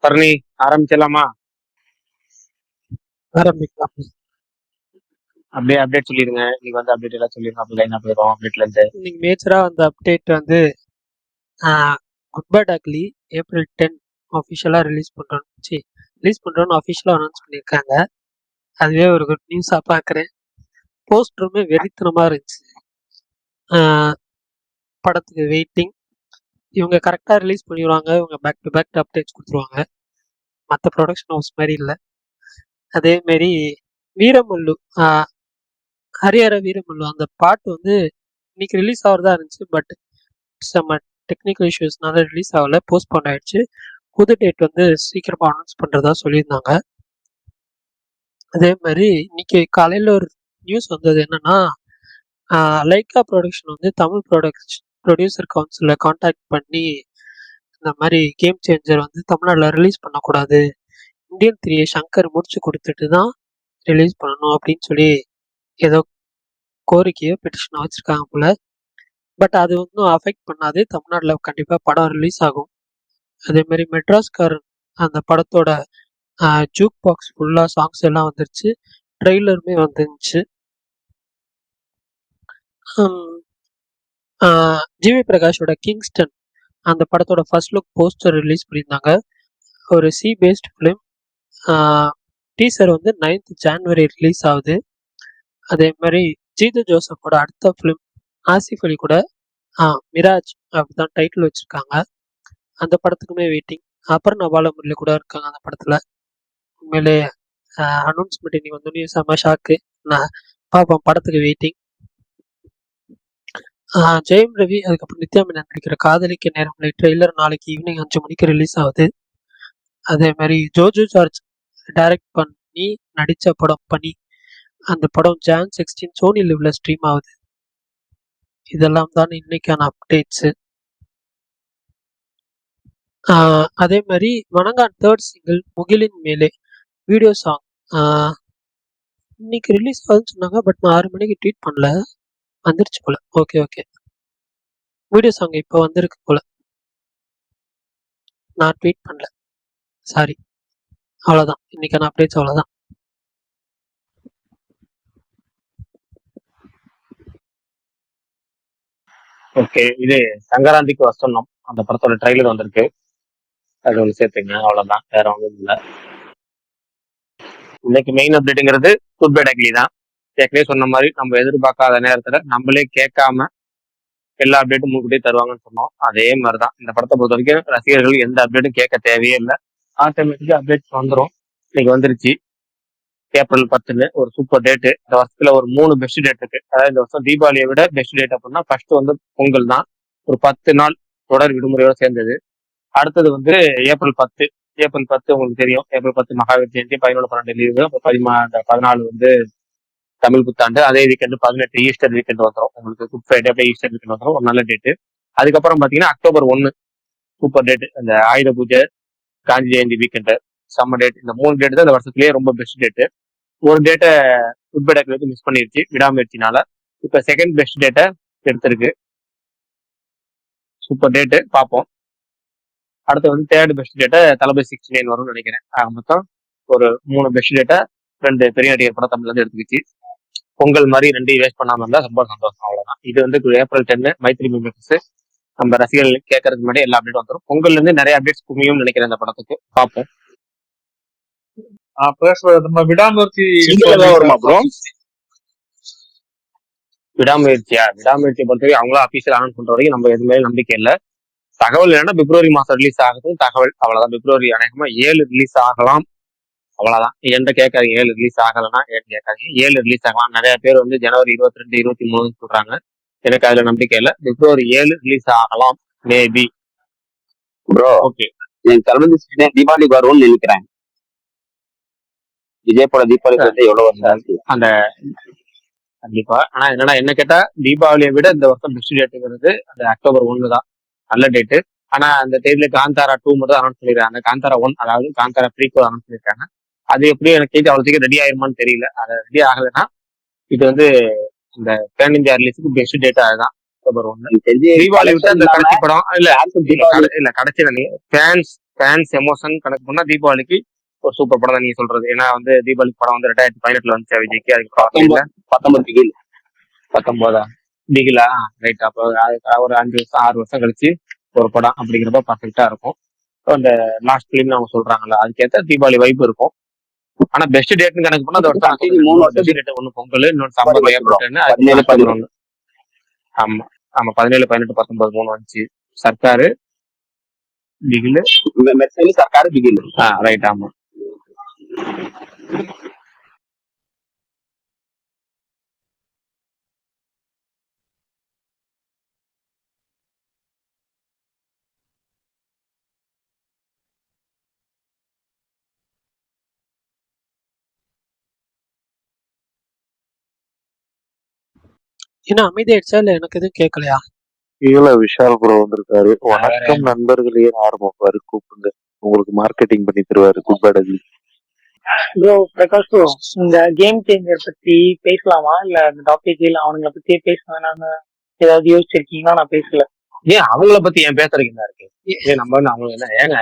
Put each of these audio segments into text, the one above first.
பரணி ஆரம்பிச்சிடலாமா? ஆரம்பிக்கலாம். அப்படியே அப்டேட் சொல்லிடுங்க. இன்னைக்கு வந்து அப்டேட் எல்லாம் சொல்லிருங்க. அப்படி லைனா போயிடும் அப்டேட்ல இருந்து. இன்னைக்கு மேஜரா அந்த அப்டேட் வந்து குட் பை டக்லி ஏப்ரல் 10 அஃபிஷியலாக ரிலீஸ் பண்ணுறோன்னு அஃபிஷியலாக அனௌன்ஸ் பண்ணியிருக்காங்க. அதுவே ஒரு குட் நியூஸாக பார்க்குறேன். போஸ்டருமே வெறித்தனமாக இருந்துச்சு. படத்துக்கு வெயிட்டிங். இவங்க கரெக்டாக ரிலீஸ் பண்ணிடுவாங்க. இவங்க பேக் டு பேக் அப்டேட்ஸ் கொடுத்துருவாங்க. மற்ற ப்ரொடக்ஷன் ஹவுஸ் மாதிரி இல்லை. அதேமாரி வீரமல்லு, ஹரிஹர வீரமல்லு அந்த பாட்டு வந்து இன்னைக்கு ரிலீஸ் ஆகிறதா இருந்துச்சு. பட் நம்ம டெக்னிக்கல் இஷ்யூஸ்னால ரிலீஸ் ஆகலை, போஸ்ட்போன் ஆயிடுச்சு. புது டேட் வந்து சீக்கிரமாக அனௌன்ஸ் பண்ணுறதா சொல்லியிருந்தாங்க. அதே மாதிரி இன்னைக்கு காலையில் ஒரு நியூஸ் வந்தது என்னன்னா, லைக்கா ப்ரொடக்ஷன் வந்து தமிழ் ப்ரொடியூசர் கவுன்சிலில் கான்டாக்ட் பண்ணி இந்த மாதிரி கேம் சேஞ்சர் வந்து தமிழ்நாட்டில் ரிலீஸ் பண்ணக்கூடாது, இந்தியன் 3 சங்கர் முடிச்சு கொடுத்துட்டு தான் ரிலீஸ் பண்ணணும் அப்படின்னு சொல்லி ஏதோ கோரிக்கையோ பெட்டிஷனை வச்சுருக்காங்க போல. பட் அது ஒன்றும் அஃபெக்ட் பண்ணாது. தமிழ்நாட்டில் கண்டிப்பாக படம் ரிலீஸ் ஆகும். அதேமாரி மெட்ராஸ்காரன் அந்த படத்தோட ஜூக் பாக்ஸ் ஃபுல்லாக சாங்ஸ் எல்லாம் வந்துருச்சு. ட்ரெய்லருமே வந்துருந்துச்சு. ஜிவி பிரகாஷோட கிங்ஸ்டன் அந்த படத்தோட ஃபர்ஸ்ட் லுக் போஸ்டர் ரிலீஸ் பண்ணியிருந்தாங்க. ஒரு சி பேஸ்ட் ஃபிலிம். டீசர் வந்து 9th January ரிலீஸ் ஆகுது. அதே மாதிரி ஜீது ஜோசப்போட அடுத்த ஃபிலிம் ஆசிஃப் அலி கூட மிராஜ் அப்படிதான் டைட்டில் வச்சுருக்காங்க. அந்த படத்துக்குமே வெயிட்டிங். அப்புறம் பாலமுரளி கூட இருக்காங்க அந்த படத்தில். உண்மையிலே அனௌன்ஸ்மெண்ட் இன்னைக்கு வந்தோடனே செம்ம ஷாக்கு. நான் பார்ப்போம், படத்துக்கு வெயிட்டிங். ஜெயம் ரவி அதுக்கப்புறம் நித்யா மேனன் நடிக்கிற காதலிக்க நேரமில்லை ட்ரெய்லர் நாளைக்கு ஈவினிங் 5 மணிக்கு ரிலீஸ் ஆகுது. அதே மாதிரி ஜோஜோ ஜார்ஜ் டைரக்ட் பண்ணி நடித்த படம் பனி, அந்த படம் Jan 16 சோனி லிவ்ல ஸ்ட்ரீம் ஆகுது. இதெல்லாம் தான் இன்னைக்கான அப்டேட்ஸு. அதே மாதிரி வணங்கான் 3rd சிங்கிள் முகிலின் மேலே வீடியோ சாங் இன்னைக்கு ரிலீஸ் ஆகுதுன்னு சொன்னாங்க. பட் நான் 6 மணிக்கு ட்வீட் பண்ணல, வந்துருச்சு போல. ஓகே வீடியோ சாங் இப்போ வந்திருக்கு போல, நான் ட்வீட் பண்ணல, சாரி. அவ்வளோதான் இன்னைக்கான அப்டேட்ஸ், அவ்வளோதான். ஓகே, இது சங்கராந்திக்கு வசனம் அந்த படத்தோட ட்ரைலர் வந்திருக்கு. அது ஒன்று சேர்த்துங்க, அவ்வளவுதான், வேற ஒன்றும் இல்லை. இன்னைக்கு மெயின் அப்டேட்டுங்கிறது குட் பை டக்லி தான். ஏற்கனவே சொன்ன மாதிரி நம்ம எதிர்பார்க்காத நேரத்துல நம்மளே கேட்காம எல்லா அப்டேட்டும் முன்கூட்டியே தருவாங்கன்னு சொன்னோம். அதே மாதிரிதான் இந்த படத்தை பொறுத்த வரைக்கும் ரசிகர்கள் எந்த அப்டேட்டும் கேட்க தேவையே இல்லை. ஆட்டோமேட்டிக்கா அப்டேட்ஸ் வந்துடும். இன்னைக்கு வந்துருச்சு. ஏப்ரல் 10 ஒரு சூப்பர் டேட்டு. இந்த வருஷத்துல ஒரு 3 பெஸ்ட் டேட் இருக்கு. அதாவது இந்த வருஷம் தீபாவளியை விட பெஸ்ட் டேட் அப்படின்னா ஃபர்ஸ்ட் வந்து பொங்கல் தான். ஒரு 10 நாள் தொடர் விடுமுறையோட சேர்ந்தது. அடுத்தது வந்து ஏப்ரல் 10. ஏப்ரல் 10 உங்களுக்கு தெரியும், ஏப்ரல் 10 மகாவீர் ஜெயந்தி, 11-12 லீவு, 14 வந்து தமிழ் புத்தாண்டு. அதே வீக்கெண்டு 18 ஈஸ்டர் வீக்கெண்ட் வந்துடும் உங்களுக்கு. குட் ஃப்ரைடே அப்படியே ஈஸ்டர் வீக்கெண்ட் வந்துடும், ஒரு நல்ல டேட்டு. அதுக்கப்புறம் பாத்தீங்கன்னா அக்டோபர் 1 சூப்பர் டேட். அந்த Ayudha Puja, Gandhi Jayanti weekend, summer date. இந்த 3 டேட் தான் இந்த வருஷத்துலயே ரொம்ப பெஸ்ட் டேட்டு. ஒரு டேட்டை குட் பை டக்லி மிஸ் பண்ணிருச்சு விடாமுயற்சினால. இப்ப செகண்ட் பெஸ்ட் டேட்டை எடுத்திருக்கு. சூப்பர் டேட்டு, பார்ப்போம். அடுத்து வந்து தேர்ட் பெஸ்ட் டேட்டை தளபதி 69 வரும்னு நினைக்கிறேன். மொத்தம் ஒரு 3 பெஸ்ட் டேட்டை 2 பெரிய நடிகர் படம் தமிழ்ல இருந்து எடுத்துக்கிச்சு. பொங்கல் மாதிரி 2 வேஸ்ட் பண்ணாம இருந்தா ரொம்ப சந்தோஷம், அவ்வளவுதான். இது வந்து ஏப்ரல் 10 மைத்ரி மூவிஸ். நம்ம ரசிகர்கள் கேட்கறதுக்கு முன்னாடி எல்லா அப்டேட் வந்துடும். பொங்கல்ல இருந்து நிறைய அப்டேட்ஸ் குமியும் நினைக்கிறேன் இந்த படத்துக்கு, பார்ப்போம். நம்ம விடாமுயற்சியை பொறுத்தவரைக்கும் அவங்களும் அபிஷியல் அனௌன்ஸ் பண்ற வரைக்கும் நம்ம எதுவுமே நம்பிக்கை இல்லை. தகவல் என்னன்னா பிப்ரவரி மாசம் ரிலீஸ் ஆகுது தகவல், அவ்வளவுதான். பிப்ரவரி அநேகமா 7 ரிலீஸ் ஆகலாம், அவ்வளவுதான். என்கிட்ட கேட்காதீங்க 7 ரிலீஸ் ஆகலைன்னா, கேட்காதீங்க 7 ரிலீஸ் ஆகலாம். நிறைய பேர் வந்து ஜனவரி 22, 23 சொல்றாங்க. எனக்கு அதுல நம்பிக்கை இல்லை. பிப்ரவரி 7 ரிலீஸ் ஆகலாம், மேபி. ப்ரோ ஓகே, தளபதி தீபாவளி வரும்னு நினைக்கிறேன். விஜய் பட தீபாவளி வந்து எவ்வளவு அந்த கண்டிப்பா. ஆனா என்னன்னா, என்ன கேட்டா தீபாவளியை விட இந்த வருஷம் பெஸ்ட் டேட்டுங்கிறது அந்த அக்டோபர் 1 தான், நல்ல டேட்டு. ஆனா அந்த டேட்ல காந்தாரா 2 மட்டும் அனௌன்ஸ் பண்ணிருக்காங்க. காந்தாரா 1, அதாவது காந்தாரா ப்ரீக்வல் அனௌன்ஸ் பண்ணிருக்காங்க. அது எப்படி எனக்கு கேட்டு அவ்வளவு சீக்கிரம் ரெடி ஆயிருமான்னு தெரியல. அது ரெடி ஆகலைன்னா இது வந்து இந்த பேன் இந்தியா ரிலீஸுக்கு பெஸ்ட் டேட் அதுதான், அக்டோபர் 1. தீபாவளி விட்டு அந்த கடைசி படம் இல்ல கடைசி ஃபேன்ஸ் ஃபேன்ஸ் எமோஷன் கணக்கு பண்ணா தீபாவளிக்கு ஒரு சூப்பர் படம் தான் நீங்க சொல்றது. ஏன்னா வந்து தீபாவளி படம் வந்து 2018 வந்துச்சு விஜய்க்கு. அதுக்கு 19 பிகில் 19 பிகிலா ரைட். அப்போ அதுக்கு ஒரு 5 வருஷம் 6 வருஷம் கழிச்சு ஒரு படம் அப்படிங்கிறப்ப பர்ஃபெக்டா இருக்கும். அந்த லாஸ்ட் ஃபிலிம் அவங்க சொல்றாங்கல்ல அதுக்கேற்ற தீபாவளி வைப் இருக்கும். ஆனா பெஸ்ட் டேட்னு கணக்கு பண்ணா அந்த வருஷம் 3 வருஷம் பெஸ்ட் டேட் ஒண்ணு பொங்கல், இன்னொன்னு சம்பர் ஏற்பட்டுன்னு 17 அக்டோபர் 1. ஆமா ஆமா 17 18 19 3 வந்துச்சு. சர்க்காரு பிகில் மெர்சலி சர்க்கார் பிகில். ரைட். ஆமா ஏன்னா அமைதியாயிடுச்சா இல்ல எனக்கு எதுவும் கேட்கலையா? கீழே விஷால் ப்ரோ வந்திருக்காரு. வணக்கம் நண்பர்களே, ஆரம்பிப்பாரு கூப்பிடுங்க. உங்களுக்கு மார்க்கெட்டிங் பண்ணி தருவாரு good bad ugly. Bro Prakash bro, இந்த கேம் சேஞ்சர் பத்தி பேசலாமா இல்ல அந்த டாபிக் இல்ல அவனுங்களை பத்தியே பேசலாம்? நாங்க ஏதாவது யோசிச்சிருக்கீங்களா? நான் பேசல. ஏன் அவங்கள பத்தி ஏன் பேசுறீங்க என்ன இருக்கு? ஏன் நம்ம அவங்க என்ன ஏங்க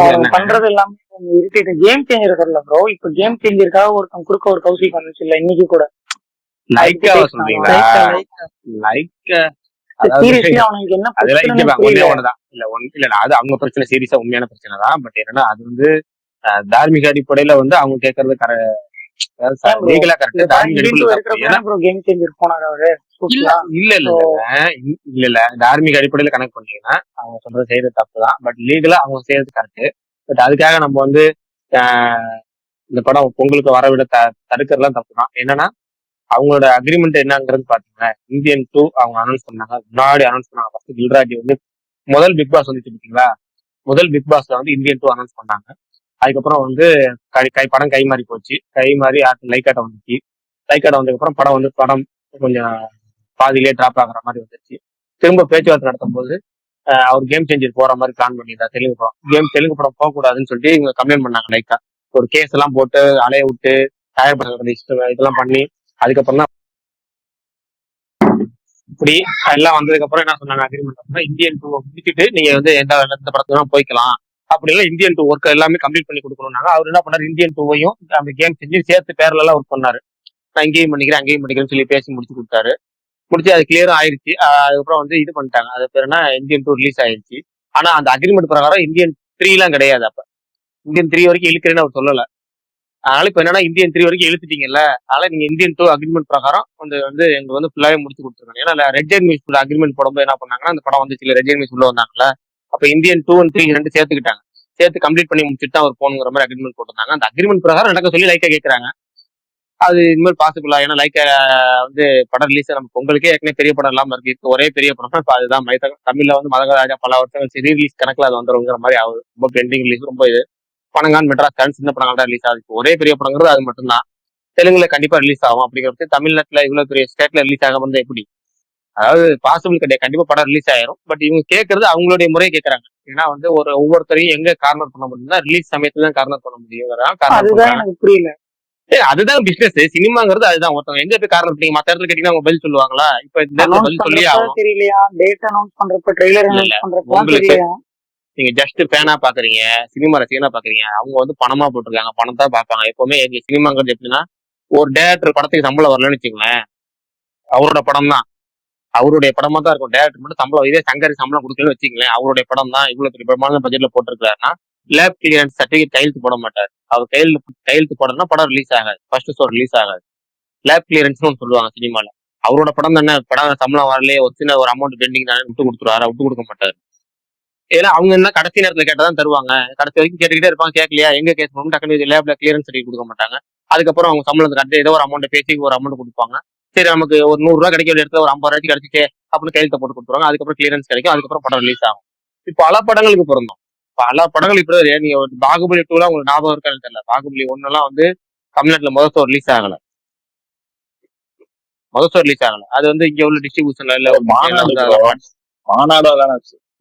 அவன் பண்றது எல்லாமே இருக்கு. கேம் சேஞ்சர் வரல ப்ரோ. இப்ப கேம் சேஞ்சருக்காக ஒருத்தன் குறுக்க ஒரு கௌசிக் வந்துச்சு இல்ல இன்னைக்கு கூட. லைக்காவா சொல்றீங்களா? லைக் சீரியஸ்லி அவனுக்கு என்ன ஒன்னே ஒண்ணுதான் இல்ல அது அவங்க பிரச்சனை, சீரியஸா உண்மையான பிரச்சனை தான். பட் என்னன்னா அது வந்து தார்மீக அடிப்படையில வந்து அவங்க கேட்கறது லீகலா கரெக்ட். இல்ல தார்மீக அடிப்படையில கனெக்ட் பண்ணீங்கன்னா அவங்க சொல்றது செய்யறது தப்பு தான். பட் லீகலா அவங்க செய்யறது கரெக்ட். பட் அதுக்காக நம்ம வந்து இந்த படம் பொங்கலுக்கு வரவிட தடுக்கிறதுலாம் தப்பு தான். என்னன்னா அவங்களோட அக்ரிமெண்ட் என்னங்கிறது பாத்தீங்கன்னா இந்தியன் 2 அவங்க அனௌன்ஸ் பண்ணாங்க. முன்னாடி அனௌன்ஸ் பண்ணாங்க. ஃபர்ஸ்ட் தில்ராஜ் வந்து முதல் பிக் பாஸ் வந்துச்சு பாத்தீங்களா? முதல் பிக் பாஸ்ல வந்து இந்தியன் 2 அனௌன்ஸ் பண்ணாங்க. அதுக்கப்புறம் வந்து படம் கை மாறி போச்சு. கை மாறி லைக்காட்ட வந்துச்சு. லைக்காட்ட வந்ததுக்கப்புறம் படம் கொஞ்சம் பாதியிலே டிராப் ஆகுற மாதிரி வந்துருச்சு. திரும்ப பேச்சுவார்த்தை நடத்தும் போது அவர் கேம் சேஞ்சர் போற மாதிரி பிளான் பண்ணியிருந்தா தெலுங்கு படம் போகக்கூடாதுன்னு சொல்லிட்டு இவங்க கம்ப்ளைண்ட் பண்ணாங்க. லைக்கா ஒரு கேஸ் எல்லாம் போட்டு அலைய விட்டு தயார்படுத்த இதெல்லாம் பண்ணி அதுக்கப்புறம் தான் இப்படி எல்லாம் வந்ததுக்கு அப்புறம் என்ன சொன்னாங்க அக்ரிமெண்ட் இந்தியன் 2 முடிச்சுட்டு நீங்க வந்து எந்த படத்துக்கு போய்க்கலாம். அப்படி எல்லாம் இந்தியன் 2 ஒர்க் எல்லாமே கம்ப்ளீட் பண்ணி கொடுக்கணும்னாங்க. அவர் என்ன பண்ணாரு, இந்தியன் 2வையும் அந்த கேம் செஞ்சு சேர்த்து பேர்ல எல்லாம் ஒர்க் பண்ணாரு. நான் இங்கேயும் பண்ணிக்கிறேன் அங்கேயும் பண்ணிக்கிறேன்னு சொல்லி பேசி முடிச்சு கொடுத்தாரு. முடிச்சு அது கிளியரும் ஆயிடுச்சு. அதுக்கப்புறம் வந்து இது பண்ணிட்டாங்க. அது பேர் என்ன, இந்தியன் 2 ரிலீஸ் ஆயிடுச்சு. ஆனா அந்த அக்ரிமெண்ட் பிரகாரம் இந்தியன் 3 எல்லாம் கிடையாது. அப்ப இந்தியன் 3 வரைக்கும் இழுக்கிறேன்னு அவர் சொல்லல. அதனால இப்ப என்னன்னா இந்தியன் 3 வரைக்கும் இழுத்துட்டீங்கல்ல, அதனால நீங்க இந்தியன் 2 அக்ரிமெண்ட் பிரகாரம் வந்து எங்களுக்கு வந்து ஃபுல்லாவே முடிச்சு கொடுத்துருக்காங்க. ஏன்னா ரெட் ஜெயின் மியூஸ் அக்ரிமெண்ட் போடும்போது என்ன பண்ணாங்கன்னா அந்த படம் வந்துச்சு ரெட் ஜெயின் மியூஸ் உள்ள வந்தாங்கல்ல, அப்ப இந்தியன் 2 and 3 ரெண்டு சேர்த்துக்கிட்டாங்க. சேர்த்து கம்ப்ளீட் பண்ணி முடிச்சுட்டு தான் அவர் போகணுங்கிற மாதிரி அக்ரிமெண்ட் போட்டிருந்தாங்க. அந்த அக்ரிமெண்ட் பிரகாரம் நடக்க சொல்லி லைக்கா கேட்கறாங்க. அது இனிமேல் பாசிபிளா? ஏன்னா லைக்கா வந்து படம் ரிலீஸ் நம்ம பொங்கலுக்கே ஏற்கனவே பெரிய படம் இல்லாம இருக்கு. ஒரே பெரிய படம் இப்ப அதுதான் தமிழ்ல வந்து மதகராஜா பல வருஷங்கள் ரீலீஸ் கணக்குல அது வந்துருங்கிற மாதிரி ஆகுது. ரொம்ப பெண்டிங் ரிலீஸ் ரொம்ப இது. பணங்கான் மெட்ராஸ் சின்ன படங்கள் தான் ரிலீஸ் ஆகுது. ஒரே பெரிய படங்கிறது அது மட்டும்தான். தெலுங்குல கண்டிப்பா ரிலீஸ் ஆகும். அப்படிங்கிறது தமிழ்நாட்டுல இவ்வளவு பெரிய ஸ்டேட்ல ரிலீஸ் ஆக வந்து எப்படி? அதாவது பாசிபிள் கிடையாது. கண்டிப்பா படம் ரிலீஸ் ஆயிரும். பட் இவங்க கேட்கறது அவங்களுடைய முறையை கேட்கறாங்க. ஏன்னா வந்து ஒவ்வொருத்தரையும் எங்க கார்னர் பண்ண முடியும்னா ரிலீஸ் சமயத்துல தான் கார்னர் பண்ண முடியும். புரியல. அதுதான் பிசினஸ். சினிமாங்கிறது அதுதான். ஒருத்தவங்க எங்க போய் கார்னர் பண்ணீங்க மத்த இடத்துல கேட்டீங்கன்னா அவங்க பதில் சொல்லுவாங்களா? இப்ப இந்த பதில் சொல்லி ஆகும். உங்களுக்கு நீங்க ஜஸ்ட் ஃபேனா பாக்குறீங்க, சினிமா ரசிகனா பாக்குறீங்க. அவங்க வந்து பணமா போட்டிருக்காங்க, பணம் தான் பாப்பாங்க எப்பவுமே. சினிமாங்கிறது எப்படின்னா ஒரு டேரக்டர் படத்துக்கு சம்பளம் வரலன்னு வச்சுக்கோங்களேன், அவரோட படம் தான் அவருடைய படமா தான் இருக்கும். டேரக்டர் மட்டும் சம்பளம், இதே சங்கரி சம்பளம் கொடுக்கலன்னு வச்சுக்கோங்களேன், அவருடைய படம் தான் இவ்வளவு பெரிய பிரமாண பட்ஜெட்ல போட்டிருக்காருன்னா லேப் கிளியரன்ஸ் சர்டிபிகேட் கையெழுத்து போட மாட்டார். அவர் கையெழுத்து போடணும்னா படம் ரிலீஸ் ஆகாது, ஃபர்ஸ்ட் ஷோ ரிலீஸ் ஆகாது. லேப் கிளியரன்ஸ் ஒன்று சொல்லுவாங்க சினிமால. அவரோட படம் தானே, படம் சம்பளம் வரலையே ஒரு சின்ன ஒரு அமௌண்ட் பெண்டிங் தானே விட்டு கொடுத்துருவாரு, விட்டு கொடுக்க மாட்டாரு. ஏன்னா அவங்க என்ன கடைசி நேரத்துல கேட்டதான் தருவாங்க. கடைசி வரைக்கும் கேட்டுக்கிட்டே இருப்பாங்க. கேட்கலையா எங்க கேஸ் பண்ணணும் டக்குனு லேப்ல கிளியரன்ஸ் சர்டிஃபிகேட் கொடுக்க மாட்டாங்க. அதுக்கப்புறம் அவங்க சம்பளத்தை கட்டு ஏதோ ஒரு அமௌண்ட் பேசி ஒரு அமௌண்ட் கொடுப்பாங்க. சரி நமக்கு ஒரு 100 ரூபா கிடைக்க வேண்டிய இடத்துல ஒரு 50 ரூபாய்க்கு கிடைச்சிச்சு அப்படின்னு கையெழுத்த போட்டு கொடுத்துருவாங்க. அதுக்கப்புறம் கிளியரன்ஸ் கிடைக்கும். அதுக்கப்புறம் படம் ரிலீஸ் ஆகும். இப்போ பல படங்களுக்கு பிறந்தோம். பல படங்கள் இப்ப நீங்க பாகுபலி 2 உங்களுக்கு ஞாபகம் இருக்கான்னு தெரியல. பாகுபலி 1 எல்லாம் வந்து தமிழ்நாட்டுல முதல் ரிலீஸ் ஆகல. அது வந்து இங்க உள்ள டிஸ்ட்ரிபியூஷன்ல இல்ல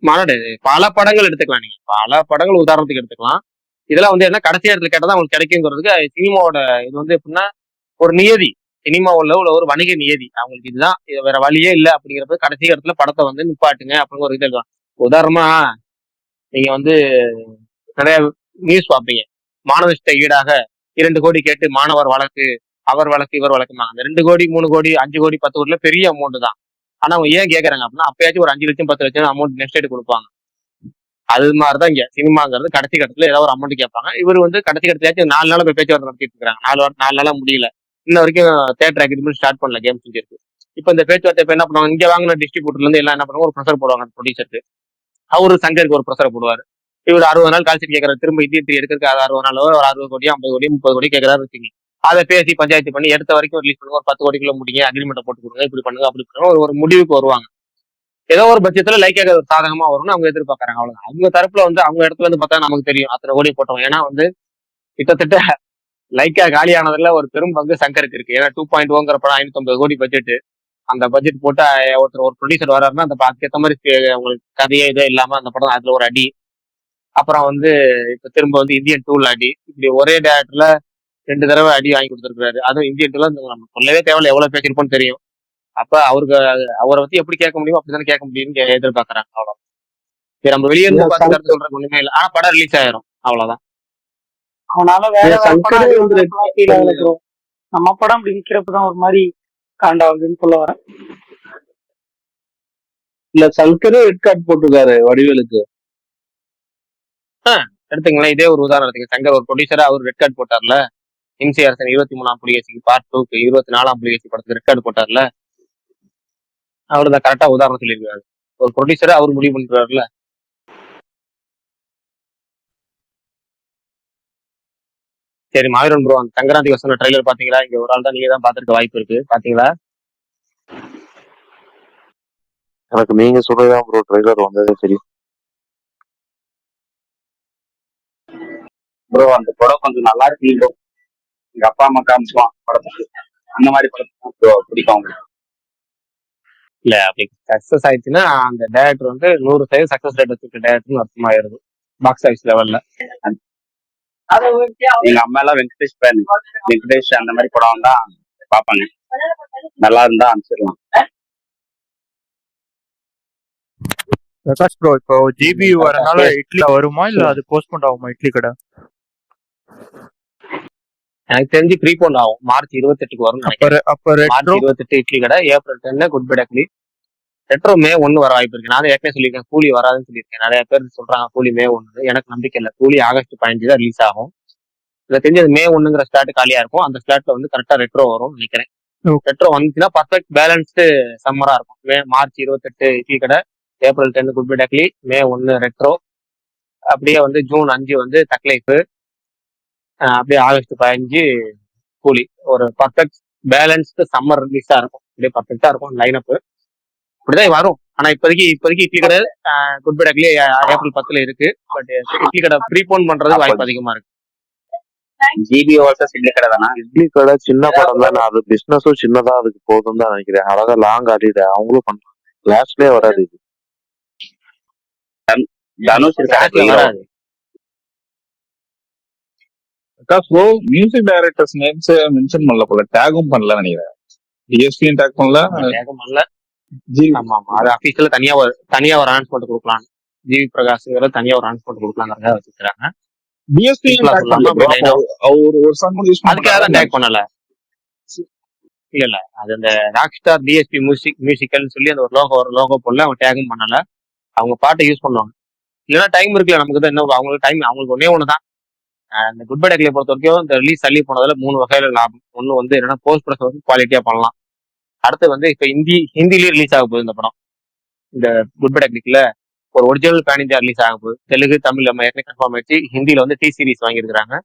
மாநாடு பல படங்கள் எடுத்துக்கலாம். நீங்க பல படங்கள் உதாரணத்துக்கு எடுத்துக்கலாம். இதெல்லாம் வந்து என்ன கடைசி இடத்துல கேட்டதான் உங்களுக்கு கிடைக்குங்கிறதுக்கு சினிமாவோட இது வந்து எப்படின்னா ஒரு நியதி. சினிமா உள்ள ஒரு வணிக நியதி. அவங்களுக்கு இதுதான், வேற வழியே இல்லை அப்படிங்கிறப்ப கடைசி இடத்துல படத்தை வந்து நிப்பாட்டுங்க அப்படிங்கிற ஒரு இது எழுதுவாங்க. உதாரணமா நீங்க வந்து நிறைய நியூஸ் பார்ப்பீங்க. மாணவர்கிட்ட ஈடாக 2 கோடி கேட்டு மாணவர் வழக்கு, அவர் வழக்கு, இவர் வழக்குமாங்க. அந்த 2 கோடி 3 கோடி 5 கோடி 10 கோடில பெரிய அமௌண்ட் தான். ஆனா அவங்க ஏன் கேட்கறாங்க அப்படின்னா, அப்பயாச்சும் ஒரு 5 லட்சம் 10 லட்சம் அமௌண்ட் நெக்ஸ்ட் சைடு கொடுப்பாங்க. அது மாதிரிதான் இங்க சினிமாங்கிறது. கடைசி கட்டத்துல ஏதாவது ஒரு அமௌண்ட் கேட்பாங்க. இவர் வந்து கடைசி கட்டத்திலாச்சும் 4 நாளா போய் பேச்சுவார்த்தை நடத்திட்டு இருக்காங்க. 4 நாளா முடியல. இன்ன வரைக்கும் தேட்டர் அக்ரிமெண்ட் ஸ்டார்ட் பண்ணல கேம் செஞ்சிருக்கு. இப்ப இந்த பேச்சுவார்த்தை இப்ப என்ன பண்ணுவாங்க, இங்க வாங்கின டிஸ்ட்ரிபியூட்டர்ல இருந்து எல்லாம் என்ன பண்ணுவாங்க, ஒரு ப்ரெஷர் போடுவாங்க ப்ரொடியூசருக்கு. அவரு சங்கருக்கு ஒரு ப்ரெஷரை போடுவாரு. இவர் 60 நாள் கால்ஷீட் கேட்கறாரு. திரும்ப இந்தியன் 3 எடுக்கிறதுக்கு 60 நாள் ஒரு 60 கோடி 50 கோடி 30 கோடி கேட்கறாரு வச்சுங்க. அதை பேசி பஞ்சாயத்து பண்ணி எடுத்த வரைக்கும் ரிலீஸ் பண்ணுங்க, ஒரு 10 கோடிக்குள்ள முடிங்க, அக்ரிமெண்ட் போட்டு கொடுங்க, இப்படி பண்ணுங்க அப்படி பண்ணுங்க, ஒரு முடிவுக்கு வருவாங்க. ஏதோ ஒரு பட்சத்துல லைக்காக சாதகமா வரும்னு அவங்க எதிர்பார்க்கறாங்க. அவ்வளவுதான். அவங்க தரப்புல வந்து அவங்க இடத்துல இருந்து பார்த்தா நமக்கு தெரியும் அத்தனை கோடி போட்டவங்க. ஏன்னா வந்து கிட்டத்தட்ட லைக்கா காலியானதுல ஒரு பெரும் பங்கு சங்கருக்கு இருக்கு. ஏன்னா 2.0ங்கிற படம் 550 கோடி பட்ஜெட். அந்த பட்ஜெட் போட்டு ஒருத்தர் ஒரு ப்ரொடியூசர் வர்றாருன்னா அந்த அதுக்கேற்ற மாதிரி உங்களுக்கு கதையே இதே இல்லாம அந்த படம் அதுல ஒரு அடி. அப்புறம் வந்து இப்ப திரும்ப வந்து இந்தியன் 2ல அடி. இப்படி ஒரே டேரக்டர்ல 2 தடவை அடி வாங்கி கொடுத்துருக்காரு. அதுவும் இந்தியன் 2ல நம்ம சொல்லவே தேவையில்ல, எவ்வளவு பேசிருப்போம்னு தெரியும். அப்ப அவரை பத்தி எப்படி கேட்க முடியுமோ அப்படித்தானே கேட்க முடியும்னு எதிர்பார்க்கறாங்க. அவ்வளவு சரி, நம்ம வெளியே இருந்து பார்த்து கருத்து சொல்றதுக்கு ஒண்ணுமே இல்லை. ஆனா படம் ரிலீஸ் ஆயிரும், அவ்வளவுதான். அவனால வேற இல்ல வேற படம் சங்கரே வந்து red ஃபீல் ஆகல ப்ரோ. நம்ம படம் அப்படி விற்கிறப்பதான் ஒரு மாதிரி காண்டாகுதுன்னு சொல்ல வரேன். இல்ல சங்கரே ரெட் கார்டு போட்டிருக்காரு வடிவேலுக்கு. எடுத்துங்களேன், இதே ஒரு உதாரணம் எடுத்துங்க. சங்கர் ஒரு ப்ரொடியூசரா அவர் ரெட் கார்டு போட்டார்ல. இம்சி அரசன் 23ஆம் புலிகேசிக்கு பார்ட் 2க்கு 24ஆம் புலிகேசி படத்துக்கு ரெட் கார்டு போட்டார்ல. அவருதான் கரெக்டா உதாரணம் சொல்லியிருக்காரு. ஒரு ப்ரொடியூசரா அவர் முடிவு பண்ணிக்கிறாருல. சரி மாவீரன் ப்ரோ, அந்த சங்கராந்தி வசன ட்ரைலர் பாத்தீங்களா? இங்க ஒரு ஆள் தான் நீங்க தான் பாத்துருக்க வாய்ப்பு இருக்கு, பாத்தீங்களா? எனக்கு நீங்க சொல்றதுதான் ப்ரோ ட்ரைலர் வந்ததே தெரியும். ப்ரோ அந்த படம் கொஞ்சம் நல்லா இருக்கு ப்ரோ. எங்க அப்பா அம்மா காமிச்சுவான் படத்துக்கு. அந்த மாதிரி படத்துக்கு ப்ரோ பிடிக்கும் அவங்களுக்கு. இல்ல அப்படி சக்சஸ் ஆயிடுச்சுன்னா அந்த டேரக்டர் வந்து 100% சக்சஸ் ரேட் வச்சிருக்க டேரக்டர்னு அர்த்தமாயிருது பாக்ஸ் ஆஃபீஸ் லெவல்ல. எங்க அம்மா எல்லாம் வெங்கடேஷ் ஃபேன். வெங்கடேஷ் அந்த மாதிரி படம் தான் பாப்பாங்க. நல்லா இருந்தா அனுப்பிச்சிடலாம். பிரகாஷ் ப்ரோ, இப்போ ஜிபி வரனால இட்லி வருமா இல்ல அது போஸ்ட்போன் ஆகுமா இட்லி கடை? எனக்கு தெரிஞ்சு ப்ரீபோன் ஆகும். மார்ச் 28க்கு வரும் நினைக்கிறேன். அப்ப March retro 28 Idli Kadai, April 10 Good Bad Ugly. Retro May 1 வர வாய்ப்பு இருக்கு. நான் ஏற்கனவே சொல்லியிருக்கேன் கூலி வராதுன்னு சொல்லியிருக்கேன். நிறைய பேர் சொல்றாங்க கூலி மே 1. எனக்கு நம்பிக்கை இல்லை. கூலி ஆகஸ்ட் 15 தான் ரிலீஸ் ஆகும். இதை தெரிஞ்சது மே 1ங்கிற ஸ்லாட் காலியா இருக்கும். அந்த ஸ்லாட்ல வந்து கரெக்டா ரெட்ரோ வரும் நினைக்கிறேன். ரெட்ரோ வந்துச்சுன்னா பர்ஃபெக்ட் பேலன்ஸ்டு சம்மரா இருக்கும். March 28 Idli Kadai, April 10 Good Bad டக்லி, மே 1 ரெட்ரோ, அப்படியே வந்து ஜூன் 5 வந்து தக்லைஃப், அப்படியே ஆகஸ்ட் 15 கூலி. ஒரு பர்ஃபெக்ட் பேலன்ஸ்டு சம்மர் ரிலீஸா இருக்கும். அப்படியே பர்ஃபெக்டா இருக்கும் லைனப். இப்படிதான் வரும். ஆனா இப்போதைக்கு இட்லி கடை குட் பை டக்லி ஏப்ரல் 10ல இருக்கு. பட் இட்லி கடை ப்ரீபோன் பண்றது வாய்ப்பு அதிகமா இருக்கு. ஜிபி வர்சஸ் இட்லி கடை தானா? இட்லி கடை சின்ன படம் தான். அது பிசினஸும் சின்னதா அதுக்கு போதும் தான் நினைக்கிறேன். அழகா லாங் ஆடிடு அவங்களும் பண்றாங்க. கிளாஸ்லயே வராது இது. தனுஷ் Flash-ல வராது. Prakash bro music directors names mention பண்ணல போல, டேகும் பண்ணல நினைக்கிறேன். டிஎஸ்பியும் டேக் பண்ணல. வேகம் இல்ல. ஆமா ஆமா, அது அபிஷியலா தனியா ஒரு அனௌன்ஸ்மெண்ட் கொடுக்கலாம். ஜிவி பிரகாஷ்ங்கிற தனியா ஒரு அனௌன்ஸ்மெண்ட் கொடுக்கலாங்கிறத வச்சிருக்காங்க. டிஎஸ்பியும் Simple-ஆ டேக் சொல்லாம பண்ணல. அப்படியே line ஆ- ஒரு சாங் யூஸ் அதுக்காக தான் டேக் பண்ணல. இல்ல அது அந்த ராக்ஸ்டார் டிஎஸ்பி மியூசிக்கல்னு சொல்லி அந்த ஒரு லோகோ போல அவங்க டேகும் பண்ணல. அவங்க பாட்டை யூஸ் பண்ணுவாங்க. இல்லைன்னா டைம் இருக்குல்ல நமக்கு தான். என்ன அவங்களுக்கு டைம், அவங்களுக்கு ஒன்னே ஒண்ணுதான். இந்த குட் பை டக்லியை பொறுத்த வரைக்கும் இந்த ரிலீஸ் தள்ளி போனதுல 3 வகையில லாபம். ஒண்ணு வந்து என்னன்னா போஸ்ட் ப்ரொடக்ஷன் வந்து குவாலிட்டியா பண்ணலாம். அடுத்து வந்து இப்ப ஹிந்திலயே ரிலீஸ் ஆக போகுது இந்த படம். இந்த குட் பை டக்லிக்ல ஒரு ஒரிஜினல் பேன் இந்தியா ரிலீஸ் ஆக போகுது. தெலுங்கு தமிழ் நம்ம ஏற்கனவே கன்ஃபார்ம் ஆயிடுச்சு. ஹிந்தியில வந்து டி சீரிஸ் வாங்கியிருக்காங்க.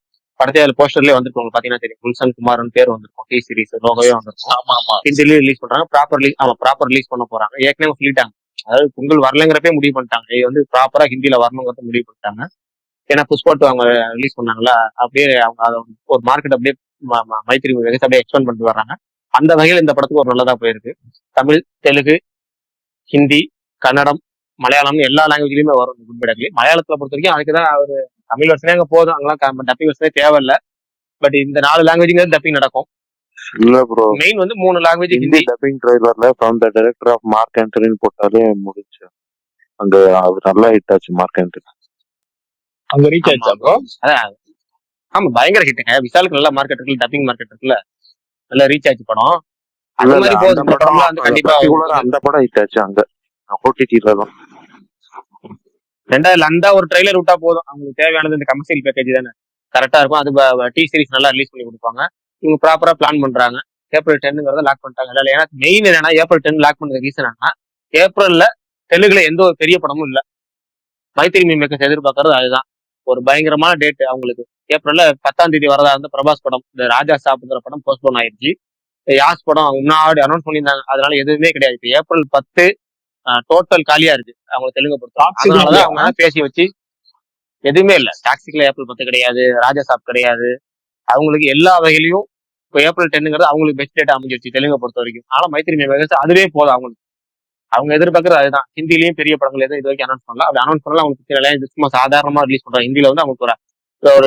படத்தை அதுல போஸ்டர்லயே வந்துருக்கு, உங்களுக்கு பாத்தீங்கன்னா தெரியும். குல்சன் குமார்னு பேர் வந்திருக்கும். டி சீரிஸ் லோகோவே வந்திருக்கும். ஆமா ஆமா. ஹிந்திலயே ரிலீஸ் பண்றாங்க. ப்ராப்பர் ரிலீஸ் பண்ண போறாங்க. ஏற்கனவே சொல்லிட்டாங்க. அதாவது பொங்கல் வரலங்கிறப்பே முடிவு பண்ணிட்டாங்க. இது வந்து ப்ராப்பரா ஹிந்தியில வரணுங்கிறத முடிவு பண்ணிட்டாங்க. ஏன்னா புஷ்பா 2 அவங்க ரிலீஸ் பண்ணாங்களா, அப்படியே அவங்க அதை ஒரு மார்க்கெட் அப்படியே மைத்திரி வெகஸ் அப்படியே எக்ஸ்பெண்ட் பண்ணிட்டு வர்றாங்க. அந்த வகையில் இந்த படத்துக்கு ஒரு நல்லதா போயிருக்கு. தமிழ், தெலுங்கு, ஹிந்தி, கன்னடம், மலையாளம் எல்லா லாங்குவேஜ்லயுமே வரும் குட் பை டக்லி. மலையாளத்துல பொறுத்த வரைக்கும் அதுக்குதான் ஒரு தமிழ் வருஷனே அங்க போதும். அங்கெல்லாம் டப்பிங் வருஷனே தேவையில்லை. பட் இந்த 4 லாங்குவேஜ்ங்கிறது டப்பிங் நடக்கும். இல்ல ப்ரோ, மெயின் வந்து 3 லாங்குவேஜ் ஹிந்தி ஹிந்தி. டப்பிங் ட்ரைலர்ல from the director of Mark ஆண்டனின்னு போட்டாலே முடிஞ்சு. அங்க அது நல்லா ஹிட் ஆச்சு மார்க் ஆண்டனி. அங்க ரீச் ஆமா ஆயிடுச்சா ஆமா ப்ரோ? அதான் ஆமா பயங்கர ஹிட்டுங்க. விஷாலுக்கு நல்ல மார்க்கெட் இருக்குல்ல, டப்பிங் மார்க்கெட் இருக்குல்ல, நல்ல ரீச் ஆச்சு படம். இல்ல அது இல்ல மாதிரி அந்த போகுது இந்த படம் படம்லாம் வந்து கண்டிப்பா பர்டிகுலரா அந்த படம் ஹிட் ஆச்சு அங்க ஓடிடில தான். ரெண்டாவது அந்த ஒரு ட்ரைலர் விட்டா போதும், அவங்களுக்கு தேவையானது இந்த கமர்ஷியல் பேக்கேஜ் தானே கரெக்டா இருக்கும். அது டி சீரிஸ் நல்லா ரிலீஸ் பண்ணி கொடுப்பாங்க. இவங்க ப்ராப்பரா பிளான் பண்றாங்க. ஏப்ரல் 10ங்கிறத லாக் பண்ணிட்டாங்க. இல்ல ஏன்னா மெயின் என்னன்னா ஏப்ரல் 10 லாக் பண்ணது ரீசன் என்னன்னா, ஏப்ரல்ல தெலுங்குல எந்த ஒரு பெரிய படமும் இல்ல. மைத்திரி மேக்கர்ஸ் எதிர்பார்க்கறது அதுதான். ஒரு பயங்கரமான டேட் அவங்களுக்கு. ஏப்ரல்ல 10ஆம் தேதி வரதா இருந்த பிரபாஸ் படம், இந்த ராஜா சாப்புங்கிற படம் போஸ்ட்போன் ஆயிடுச்சு. யாஸ் படம் முன்னாடி அனௌன்ஸ் பண்ணியிருந்தாங்க, அதனால எதுவுமே கிடையாது. இப்போ ஏப்ரல் 10 டோட்டல் காலியா இருக்கு அவங்க தெலுங்கு பொறுத்தவரை. அதனாலதான் அவங்க பேசி வச்சு எதுவுமே இல்ல. டாக்ஸிக்ல ஏப்ரல் 10 கிடையாது, ராஜா சாப் கிடையாது. அவங்களுக்கு எல்லா வகையிலையும் இப்போ ஏப்ரல் 10ங்கிறது அவங்களுக்கு பெஸ்ட் டேட் அமைஞ்சிருச்சு தெலுங்கை பொறுத்த வரைக்கும். ஆனா மைத்திரி மேக்கர்ஸ் அதுவே போதும் அவங்களுக்கு. அவங்க எதிர்பார்க்கறது அதுதான். ஹிந்திலையும் பெரிய படங்கள் எதுவும் இது வரைக்கும் அனௌன்ஸ் பண்ணல. அப்படி அனௌன்ஸ் பண்ணல அவங்களுக்கு தெரியல. இது சும்மா சாதாரணமா ரிலீஸ் பண்றாங்க. ஹிந்தியில வந்து அவங்களுக்கு ஒரு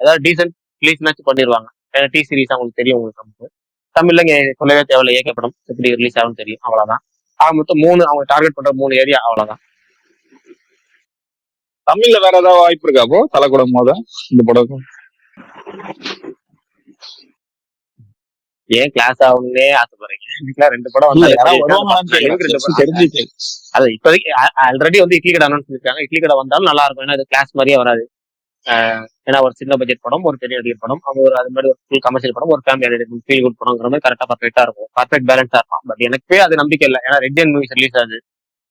ஏதாவது டீசென்ட் ரிலீஸ் பண்ணிடுவாங்க. டி சீரிஸ் அவங்களுக்கு தெரியும். உங்களுக்கு தமிழ்ல இங்க சொல்லவே தேவையில்ல. ஏக படம் எப்படி ரிலீஸ் ஆகும் தெரியும், அவ்வளவுதான். அவங்க மொத்தம் 3 அவங்க டார்கெட் பண்ற 3 ஏரியா, அவ்வளவுதான். தமிழ்ல வேற ஏதாவது வாய்ப்பு இருக்கா ப்ரோ தலைக்கூடம் போத இந்த படம்? ஏன் கிளாஸ் ஆகணும்னே ஆசைப்படுறீங்க? இதுக்கெல்லாம் 2 படம் வந்தாலே தெரிஞ்சுச்சு. அது இப்போதைக்கு ஆல்ரெடி வந்து இட்லி கடை அனௌன்ஸ் பண்ணிருக்காங்க. இட்லி கடை வந்தாலும் நல்லா இருக்கும். ஏன்னா இது கிளாஸ் மாதிரியே வராது. ஏன்னா ஒரு சின்ன பட்ஜெட் படம், ஒரு பெரிய நடிகர் படம், அவங்க ஒரு அது மாதிரி ஒரு ஃபுல் கமர்ஷியல் படம், ஒரு ஃபேமிலி ஃபீல் குட் படம்ங்கிற மாதிரி கரெக்டா பர்ஃபெக்டா இருக்கும். பர்ஃபெக்ட் பேலன்ஸா இருக்கும். பட் எனக்கே அது நம்பிக்கை இல்லை. ஏன்னா ரெட் அண்ட் மூவிஸ் ரிலீஸ் ஆகுது,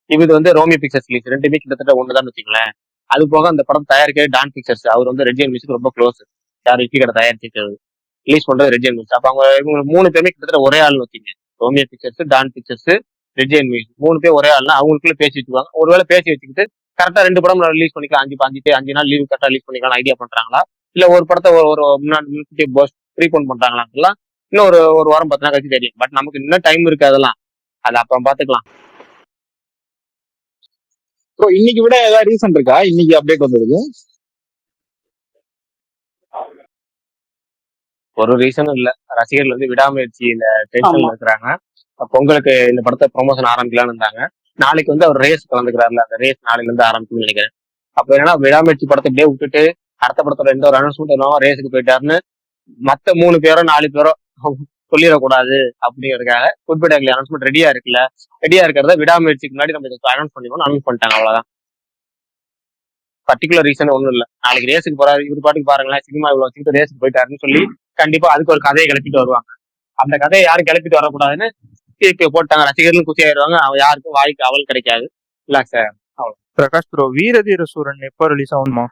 இது வந்து ரோமி பிக்சர்ஸ் ரிலீஸ், ரெண்டுமே கிட்டத்தட்ட ஒண்ணுதான் வச்சுங்களேன். அது போக அந்த படம் தயாரிக்கிறது டான் பிக்சர்ஸ், அவர் வந்து ரெட் அண்ட் மியூசிக் ரொம்ப க்ளோஸ். யார் இட்லி கடை தயாரிச்சிருக்கிறது ரிலீஸ் பண்றது ரெட் அண்ட் மியூசிக். அப்ப அவங்க இவங்க 3 பேருமே கிட்டத்தட்ட ஒரே ஆள்னு வச்சுங்க. Romeo Pictures, Dawn Pictures, red and music 3 பேர் ஒரே ஆள்னா அவங்களுக்குள்ள பேசி வச்சுக்குவாங்க. ஒருவேளை பேசி வச்சுக்கிட்டு கரெக்டா 2 படம் ரிலீஸ் பண்ணிக்கலாம். 5 நாள் லீவ் கரெக்டா ரிலீஸ் பண்ணிக்கலாம் ஐடியா பண்றாங்களா, இல்ல ஒரு படத்தை ஒரு முன்னாடி ப்ரீபோன் பண்றாங்களா, இன்னும் ஒரு வாரம் 10 நாள் கழிச்சு தெரியும். பட் நமக்கு இன்னும் டைம் இருக்கு, அதெல்லாம் அது அப்புறம் பாத்துக்கலாம். ப்ரோ இன்னைக்கு விட ஏதாவது ரீசன் இருக்கா? இன்னைக்கு அப்டேட் வந்திருக்கு. ஒரு ரீசனும் இல்ல. ரசிகர்கள் வந்து விடாமுயற்சியில டென்ஷன்ல இருக்கிறாங்க. பொங்கலுக்கு இந்த படத்தை ப்ரொமோஷன் ஆரம்பிக்கலாம்னு இருந்தாங்க. நாளைக்கு வந்து அவர் ரேஸ் கலந்துக்கிறாருல, அந்த ரேஸ் நாளைல இருந்து ஆரம்பிக்கும்னு நினைக்கிறேன். அப்ப என்னன்னா விடாமுயற்சி படத்தை இப்படியே விட்டுட்டு அடுத்த படத்தோட எந்த ஒரு அனௌன்ஸ்மெண்ட் இல்லாம ரேஸுக்கு போயிட்டாருன்னு மத்த 3 பேரோ 4 பேரோ சொல்லிடக்கூடாது அப்படிங்கிறதுக்காக குட் பை டாக்லி அனௌன்ஸ்மெண்ட் ரெடியா இருக்குல்ல, ரெடியா இருக்கிறத விடாமுயற்சிக்கு முன்னாடி நம்ம இதை அனௌன்ஸ் பண்ணிடுவோம், அனௌன்ஸ் பண்ணிட்டாங்க. அவ்வளவுதான். பர்டிகுலர் ரீசன் ஒண்ணும் இல்ல. நாளைக்கு ரேஸுக்கு போறாரு, இவர் பாட்டுக்கு பாருங்களேன் சினிமா இவ்வளவு வச்சுக்கிட்டு ரேஸுக்கு போயிட்டாருன்னு சொல்லி கண்டிப்பா அதுக்கு ஒரு கதையை கிளப்பிட்டு வருவாங்க. அந்த கதையை யாரும் கிளப்பிட்டு வரக்கூடாதுன்னு திருப்பி போட்டாங்க. ரசிகர்களும் குசி ஆயிடுவாங்க. அவன் யாருக்கும் வாய்க்கு அவள் கிடைக்காது. இல்ல சார், அவ்வளவு. பிரகாஷ் ப்ரோ, வீரதீர சூரன் எப்போ ரிலீஸ் ஆகுமா?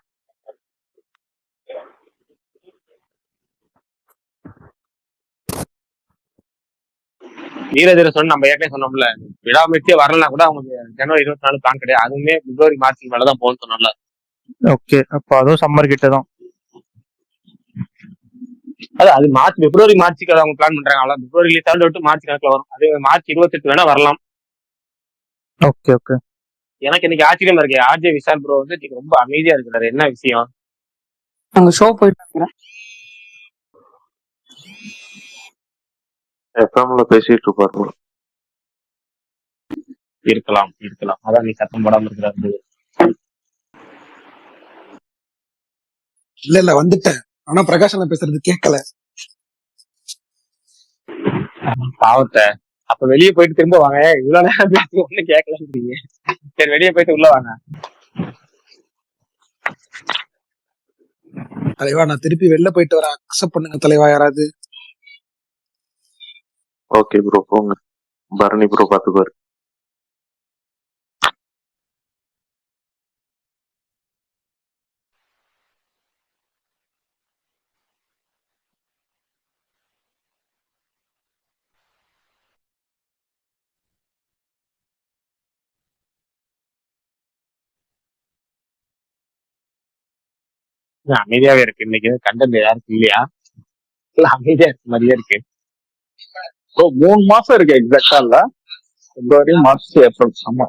வீரதீர சொன்ன நம்ம ஏற்கனவே சொன்னோம்ல, விடாமுயற்சியே வரலாம் கூட அவங்க ஜனவரி 24 பிளான் கிடையாது. அதுவுமே பிப்ரவரி மார்ச் மேலதான் போகணும்னு சொன்னோம்ல. ஓகே, அப்ப அதுவும் சம்மர் கிட்ட தான். அது மார்ச் பிப்ரவரி மார்ச்சுக்கு அவங்க பிளான் பண்றாங்க. அவ்வளவு பிப்ரவரி ரிலீஸ் ஆகிட்டு விட்டு மார்ச் கணக்குல வரும். அது மார்ச் 28 வேணா வரலாம். Okay okay. எனக்கு இன்னைக்கு ஆச்சரியமா இருக்கு. ஆர்ஜே விஷால் ப்ரோ வந்து இன்னைக்கு ரொம்ப அமைதியா இருக்கிறாரு. என்ன விஷயம்? அங்க ஷோ போயிட்டு எஃப்எம்ல பேசிட்டு இருப்பாரு. இருக்கலாம். அதான் நீ சத்தம் போடாம இருக்கிறாரு. இல்ல வந்துட்டேன். ஆனா பிரகாஷ் அண்ணா பேசுறது கேட்கல. பாவத்தை. அப்ப வெளியே போயிட்டு திரும்ப வாங்க. இவ்வளவு நேரம் பேசி ஒண்ணு கேட்கலன்றீங்க. சரி வெளியே போயிட்டு உள்ள வாங்க. தலைவா நான் திருப்பி வெளில போயிட்டு வரேன், அக்செப்ட் பண்ணுங்க தலைவா யாராவது. ஓகே ப்ரோ போங்க, பரணி ப்ரோ பாத்துக்குவாரு. அமைதியாவே இருக்கு. இன்னைக்கு கண்டென்ட் யாருக்கு இல்லையா? இல்ல அமைதியா இருக்கு மாதிரியே இருக்கு. 3 மாசம் இருக்கு எக்ஸாக்டா இல்ல, பிப்ரவரி மார்ச் ஏப்ரல். ஆமா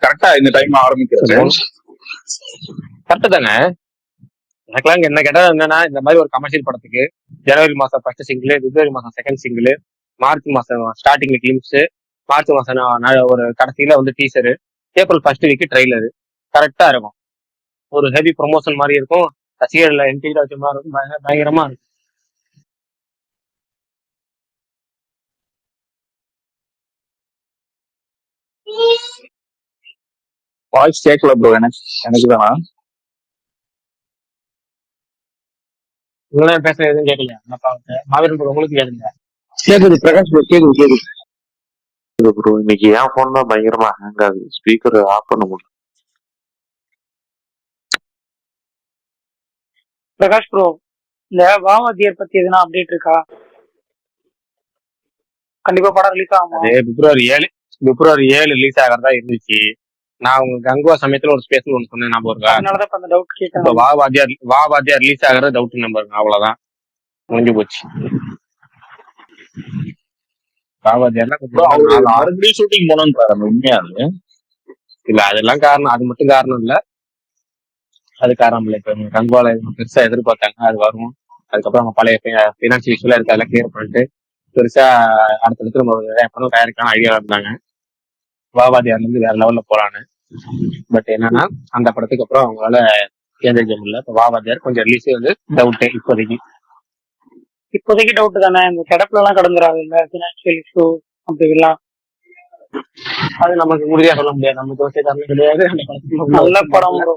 கரெக்டா இந்த டைம் ஆரம்பிக்கிறது கரெக்ட் தானே. எனக்கெல்லாம் என்ன கேட்டா என்னன்னா, இந்த மாதிரி ஒரு கமர்ஷியல் படத்துக்கு ஜனவரி மாசம் ஃபர்ஸ்ட் சிங்கிள், பிப்ரவரி மாசம் செகண்ட் சிங்கிள், மார்ச் மாசம் ஸ்டார்டிங்ல கிளிம்ஸ், மார்ச் மாசம் ஒரு கடைசியில வந்து teacher, April first week trailer கரெக்டா இருக்கும். ஒரு ஹெவி ப்ரொமோஷன் மாதிரி இருக்கும். ரசிகர்ல என்கேஜ் வச்ச மாதிரி இருக்கும். பயங்கரமா இருக்கும். வாய்ஸ் கேட்கல ப்ரோ. எனக்கு தானா? இவ்வளவு பேசுறது எதுவும் கேட்கலையா? மாவீரன் bro உங்களுக்கு கேளுங்க. கேக்குது பிரகாஷ் bro, கேக்குது. ப்ரோ இன்னைக்கு என் போன் தான் பயங்கரமா ஹேங் ஆகுது. ஸ்பீக்கர் ஆஃப் பண்ண முடியல. பிரகாஷ் ப்ரோ, இந்த வாவாதியர் பத்தி எதுனா அப்டேட் இருக்கா? கண்டிப்பா படம் ரிலீஸ் ஆகுமா? அது பிப்ரவரி 7 ரிலீஸ் ஆகிறதா இருந்துச்சு. நான் உங்களுக்கு கங்குவா சமயத்துல ஒரு ஸ்பேஸ்ல ஒன்று சொன்னேன், ஞாபகம் இருக்கா? அதனாலதான் இப்ப அந்த டவுட் இப்ப கேட்டேன். வாவாதியார் ரிலீஸ் ஆகிறது டவுட் நம்பர், அவ்வளவுதான், முடிஞ்சு போச்சு. வாவாதியார்லாம் ப்ரோ அவரு கொஞ்சம் மறுபடியும் ஷூட்டிங் போனோன்றாரு, அந்த உண்மையா அது? இல்ல, அதெல்லாம் காரணம், அது மட்டும் காரணம் இல்ல. அது காரணம் இல்லை. இப்ப கங்குவால பெருசா எதிர்பார்த்தாங்க, அது வரும். அதுக்கப்புறம் அவங்க பழைய பினான்சியல் இஷ்யூல இருக்கு, அதெல்லாம் கிளியர் பண்ணிட்டு பெருசா அடுத்தடுத்து நம்ம எப்பவும் தயாரிக்கான ஐடியா இருந்தாங்க. வாவாதியார்ல இருந்து வேற லெவல்ல போலான்னு. பட் என்னன்னா அந்த படத்துக்கு அப்புறம் அவங்களால எந்திரிக்க முடியல. இப்ப வாவாதியார் கொஞ்சம் ரிலீஸ் வந்து டவுட் இப்போதைக்கு டவுட் தானே, இந்த கிடப்புல எல்லாம் கடந்துராது இல்ல, பினான்சியல் இஷ்யூ அப்படி எல்லாம். அது நமக்கு உறுதியா சொல்ல முடியாது. நமக்கு யோசிச்ச காரணம் கிடையாது. அந்த படத்துக்கு நல்ல படம் bro.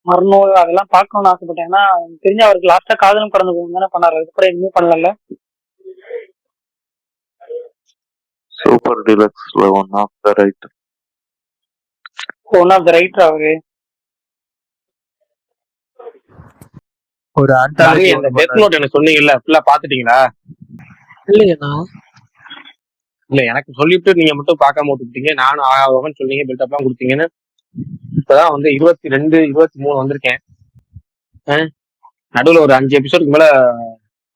மர்னூல் அதெல்லாம் பார்க்கணும்னு ஆசைப்பட்டேன். ஏன்னா எனக்கு தெரிஞ்ச அவருக்கு லாஸ்டா காதலும் கடந்து போகும் தானே பண்ணாரு, அதுக்கப்புறம் எதுவுமே பண்ணல. சூப்பர் டிலக்ஸ்ல one of the right. One of the writer அவரு. ஒரு anthology அந்த டெத் நோட் எனக்கு சொன்னீங்கல்ல, ஃபுல்லா பாத்துட்டீங்களா? இல்லையண்ணா. இல்ல, எனக்கு சொல்லிட்டு நீங்க மட்டும் பார்க்காம விட்டுட்டீங்க. நானும் ஆகாவன்னு சொன்னீங்க, பில்டப்லாம் கொடுத்தீங்கன்னு. இப்பதான் வந்து 22, 23 வந்திருக்கேன். நடுவுல ஒரு 5 எபிசோடுக்கு மேல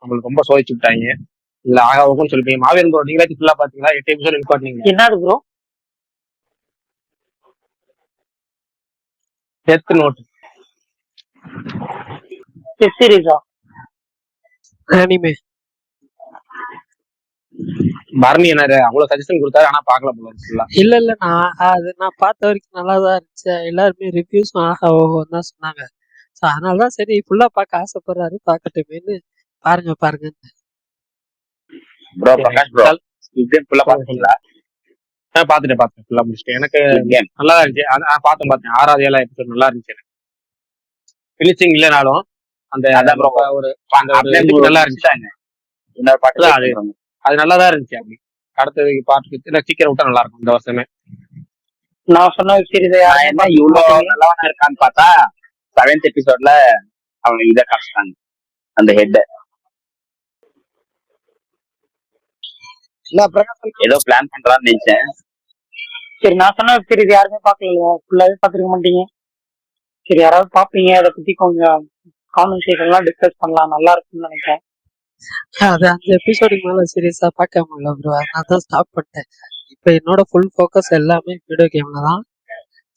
நம்மளுக்கு ரொம்ப சோதிச்சு விட்டாங்க. இல்ல ஆகாவன்னு சொல்லிட்டீங்க. மாவீரன் ப்ரோ நீங்களாச்சும் ஃபுல்லா பாத்தீங்களா? 8 எபிசோடு நிப்பாட்டினீங்க. என்னது ப்ரோ? டெத் நோட் சீரீஸா? அனிமே. பரணி என்ன அவ்வளவு சஜஷன் கொடுத்தாரு, ஆனா பாக்கல போல ஃபுல்லா. இல்ல நான் பார்த்த வரைக்கும் நல்லா தான் இருந்துச்சு. எல்லாருமே ரிவ்யூஸும் ஆஹா ஓஹோன்னு தான் சொன்னாங்க. ஸோ அதனால தான் சரி ஃபுல்லா பார்க்க ஆசைப்படுறாரு, பார்க்கட்டுமேன்னு பாருங்க. ப்ரோ பிரகாஷ் ப்ரோ ஃபுல்லா பாத்தீங்களா? பாத்துட்டேன் ஃபுல்லா முடிச்சிட்டேன். எனக்கு நல்லா இருந்துச்சு. பார்த்தேன் 6வது 7வது எபிசோட் நல்லா இருந்துச்சு. எனக்கு பினிஷிங் இல்லைனாலும் அந்த ஒரு நல்லா இருந்துச்சு. இன்னொரு பாட்டு அது நல்லாதான் இருந்துச்சு. அப்படி அடுத்தது பாட்டு சீக்கிரம் விட்டா நல்லா இருக்கும் இந்த வருஷமே. நான் சொன்ன சீரீஸ் என்ன இவ்வளவு நல்லவனா இருக்கான்னு பார்த்தா 7th எபிசோட்ல அவங்க இதை காமிச்சிட்டாங்க, அந்த ஹெட். ஏதோ பிளான் பண்றான்னு நினைச்சேன். சரி, நான் சொன்ன சீரீஸ் யாருமே பாக்கல, ஃபுல்லாவே பாத்துருக்க மாட்டீங்க. சரி, யாராவது பாப்பீங்க, அதை பத்தி கொஞ்சம் கான்வர்சேஷன் எல்லாம் டிஸ்கஸ் பண்ணலாம், நல்லா இருக்கும்னு நினைக்கிறேன். அது 5 எபிசோடுக்கு மேல சீரியஸா பார்க்க முடியல ப்ரோ, அதனால தான் ஸ்டாப் பண்ணிட்டேன். இப்போ என்னோட ஃபுல் ஃபோக்கஸ் எல்லாமே வீடியோ கேம்ல தான்.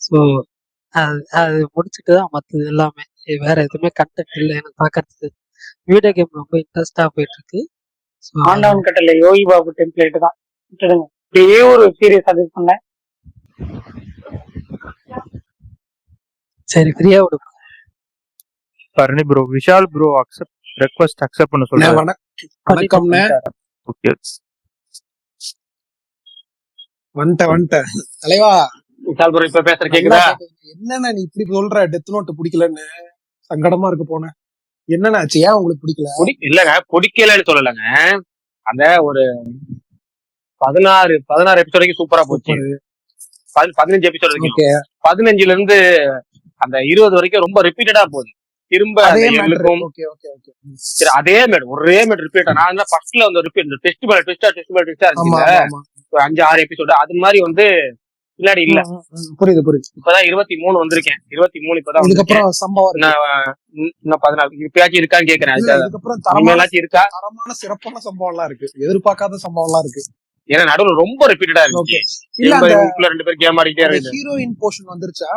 ஸோ அது முடிச்சுட்டு தான் மற்றது எல்லாமே. வேற எதுவுமே கண்டென்ட் இல்லை எனக்கு பார்க்கறதுக்கு. வீடியோ கேம் ரொம்ப இன்ட்ரெஸ்டா போயிட்டு இருக்கு. ஆண்டவன் கட்டல யோகி பாபு டெம்ப்ளேட் தான் விட்டுடுங்க. இதே ஒரு சீரியஸ் சஜஸ்ட் பண்ணேன். சரி, ஃப்ரீயா விடு. Bharani bro, Vishal bro request accept பண்ண சொல்றேன். வணக்கம்ண்ணே. ஓகே, வந்துட்டேன் தலைவா. இப்ப பேசுற கேக்குதா? என்னண்ணா நீ இப்படி சொல்ற, டெத் நோட் பிடிக்கலன்னு சங்கடமா இருக்கு போன. என்னண்ணா ஆச்சு, ஏன் உங்களுக்கு பிடிக்கல? இல்லங்க, பிடிக்கலன்னு சொல்லலங்க. அந்த ஒரு 16 எபிசோட் வரைக்கும் சூப்பரா போச்சு. 15 எபிசோட் வரைக்கும். 15ல இருந்து அந்த 20 வரைக்கும் ரொம்ப ரிப்பீட்டடா போகுது. திரும்ப அதே மேட் ஒரே மேட் ரிப்பீட். நான் ஃபர்ஸ்ட்ல வந்து ரிப்பீட் டெஸ்ட் மேல ட்விஸ்டா இருக்குல்ல, 5-6 எபிசோடு அது மாதிரி வந்து பின்னாடி இல்ல. புரியுது. இப்பதான் 23 வந்திருக்கேன். 23 இப்பதான். இதுக்கப்புறம் சம்பவம் இன்னும் 14 இப்பயாச்சும் இருக்கான்னு கேக்குறேன். இதுக்கப்புறம் இருக்கா? தரமான சிறப்பான சம்பவம் எல்லாம் இருக்கு, எதிர்பார்க்காத சம்பவம் எல்லாம் இருக்கு. ஏன்னா நடுவுல ரொம்ப ரிப்பீட்டடா இருக்கு. இல்ல, 2 பேரும் கேம் ஆடிட்டே இருக்கு. ஹீரோயின் போர்ஷன் வந்துருச்சா?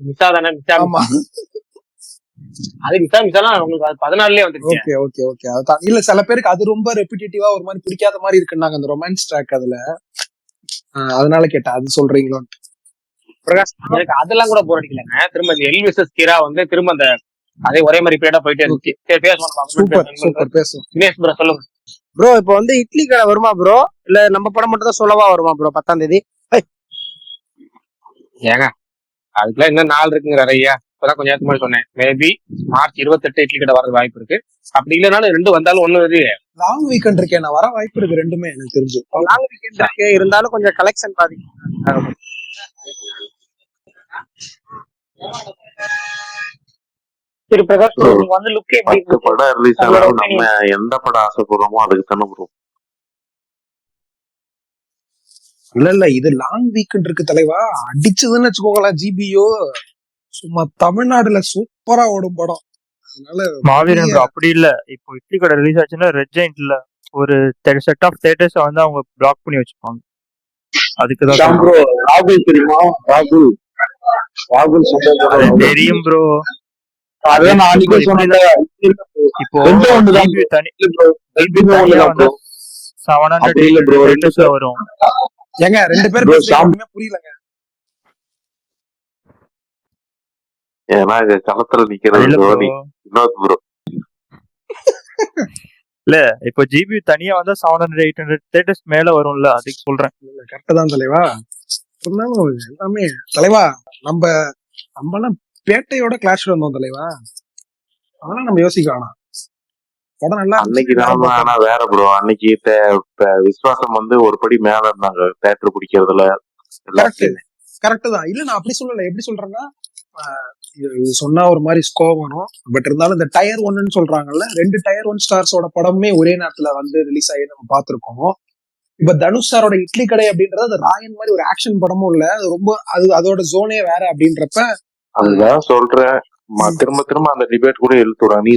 மிஸ்ஸா தானே? ஆமா, அது மிஸ்ஸாலாம் உங்களுக்கு 14லயே வந்துருச்சு. ஓகே. இல்ல, சில பேருக்கு அது ரொம்ப ரெப்பிட்டேட்டிவா ஒரு மாதிரி பிடிக்காத மாதிரி இருக்குன்னாங்க, அந்த ரொமான்ஸ் ட்ராக். அதுல அதனால கேட்டேன், அது சொல்றீங்களோ? பிரகாஷ் எனக்கு அதெல்லாம் கூட போர் அடிக்கலங்க. திரும்ப இந்த எல்விசஸ் கீரா வந்து திரும்ப அந்த அதே ஒரே மாதிரி பீரியடா போயிட்டே இருந்துச்சு. சரி பேசுவோம் நம்ம அப்புறம் சூப்பர் பேசுவோம். சூப்பர், பேசுவோம். தினேஷ் ப்ரோ சொல்லுங்க. ப்ரோ இப்போ வந்து இட்லி கடை வருமா ப்ரோ, இல்ல நம்ம படம் மட்டும் தான் சொல்லவா வருமா ப்ரோ 10ஆம் தேதி? ஏங்க அதுக்கெல்லாம் இன்னும் நாள் இருக்குங்கிற ஐயா. இப்பதான் கொஞ்ச நேரத்துக்கு முன்னாடி சொன்னேன். மேபி மார்ச் 28 இட்லி கடை வரது வாய்ப்பு இருக்கு. அப்படி இல்லைனாலும் ரெண்டு வந்தாலும் ஒண்ணு இது. லாங் வீக்கெண்ட் இருக்கேன், நான் வர வாய்ப்பு இருக்கு ரெண்டுமே எனக்கு தெரிஞ்சு. லாங் வீக்கெண்ட் இருக்கு, இருந்தாலும் கொஞ்சம் கலெக்ஷன் பாதிக்கும். சரி பிரகாஷ் ப்ரோ, நீங்க வந்து லுக் எப்படி 10 இருந்துச்சு? படம் ரிலீஸ் உங்களோட ஆனாலும் நம்ம opinion. எந்த படம் ஆசைப்படுறோமோ அதுக்கு தானே ப்ரோ. இல்ல இது லாங் வீக்கெண்ட் இருக்கு தலைவா, அடிச்சதுன்னு வச்சுக்கோங்களேன். ஜிபியோ சும்மா தமிழ்நாடுல சூப்பரா ஓடும் படம். அதனால மாவீரன் பெரிய bro அப்படி இல்ல. இப்போ இட்லி கடை ரிலீஸ் ஆச்சுன்னா ரெட் ஜெயின்ட்ல ஒரு செட் ஆஃப் தியேட்டர்ஸ் வந்து அவங்க பிளாக் பண்ணி வச்சுப்பாங்க. அதுக்குதான் ஷாம் ப்ரோ, சொல்றேன். ராகுல் தெரியுமா? ராகுல் அது தெரியும் ப்ரோ. அதான் நான் இப்போ அன்னைக்கே இப்படிதான். சொன்னேன். இப்போ ரெண்டும் ஒண்ணுதான் ஜிபி தனி ப்ரோ, ஜிபி ரெண்டுமே தனியா ஒண்ணுதான் வந்து ப்ரோ. 700 அப்படி இல்ல 800 ப்ரோ, தியேட்டர்ஸ்ல வரும். ஏங்க 2 பேர் ப்ரோ பேசுறீங்க, ஷாம் ஒண்ணுமே புரியலங்க. ஏன்னா இங்க களத்துல அது நிக்கிறது இல்ல ப்ரோ. தோனி, வினோத் ப்ரோ. இல்ல இப்போ ஜிபி தனியா வந்தா 700 800 தியேட்டர்ஸ் மேல வரும்ல, அதுக்கு சொல்றேன். கரெக்ட் தான் தலைவா. இருந்தாலும் எல்லாமே தலைவா, நம்ம நம்மலாம் பேட்டையோட கிளாஷ் வந்தோம் தலைவா. அதெல்லாம் நம்ம யோசிக்க வேணாம். படம் நல்லா அன்னைக்கு இருந்துச்சு, யாரும் நிலைமை ஆனா பார்க்கணும். வேற ப்ரோ. அன்னைக்கு விஸ்வாசம் வந்து ஒரு படி மேல இருந்தாங்க தேட்டர் பிடிக்கிறதுல கரெக்ட் எல்லாத்துலயுமே. கரெக்ட் தான். இல்ல நான் அப்படி சொல்லல. எப்படி சொல்றேன்னா, இது சொன்னா ஒரு மாதிரி ஸ்கோர் வரும். பட் இருந்தாலும் இந்த டயர் ஒன்னு சொல்றாங்கல்ல, 2 டயர் 1 ஸ்டார்ஸோட படமே ஒரே நேரத்துல வந்து ரிலீஸ் ஆகி நம்ம பார்த்திருக்கோம். இப்ப தனுஷ் சாரோட இட்லி கடை அப்படின்றது அது ராயன் மாதிரி ஒரு ஆக்ஷன் படமும் இல்ல, அது ரொம்ப அதோட ஜோனே வேற அப்படின்றப்ப அதுதான் சொல்றேன். திரும்ப திரும்ப அந்த டிபேட் கூட இழுத்துறான். நீ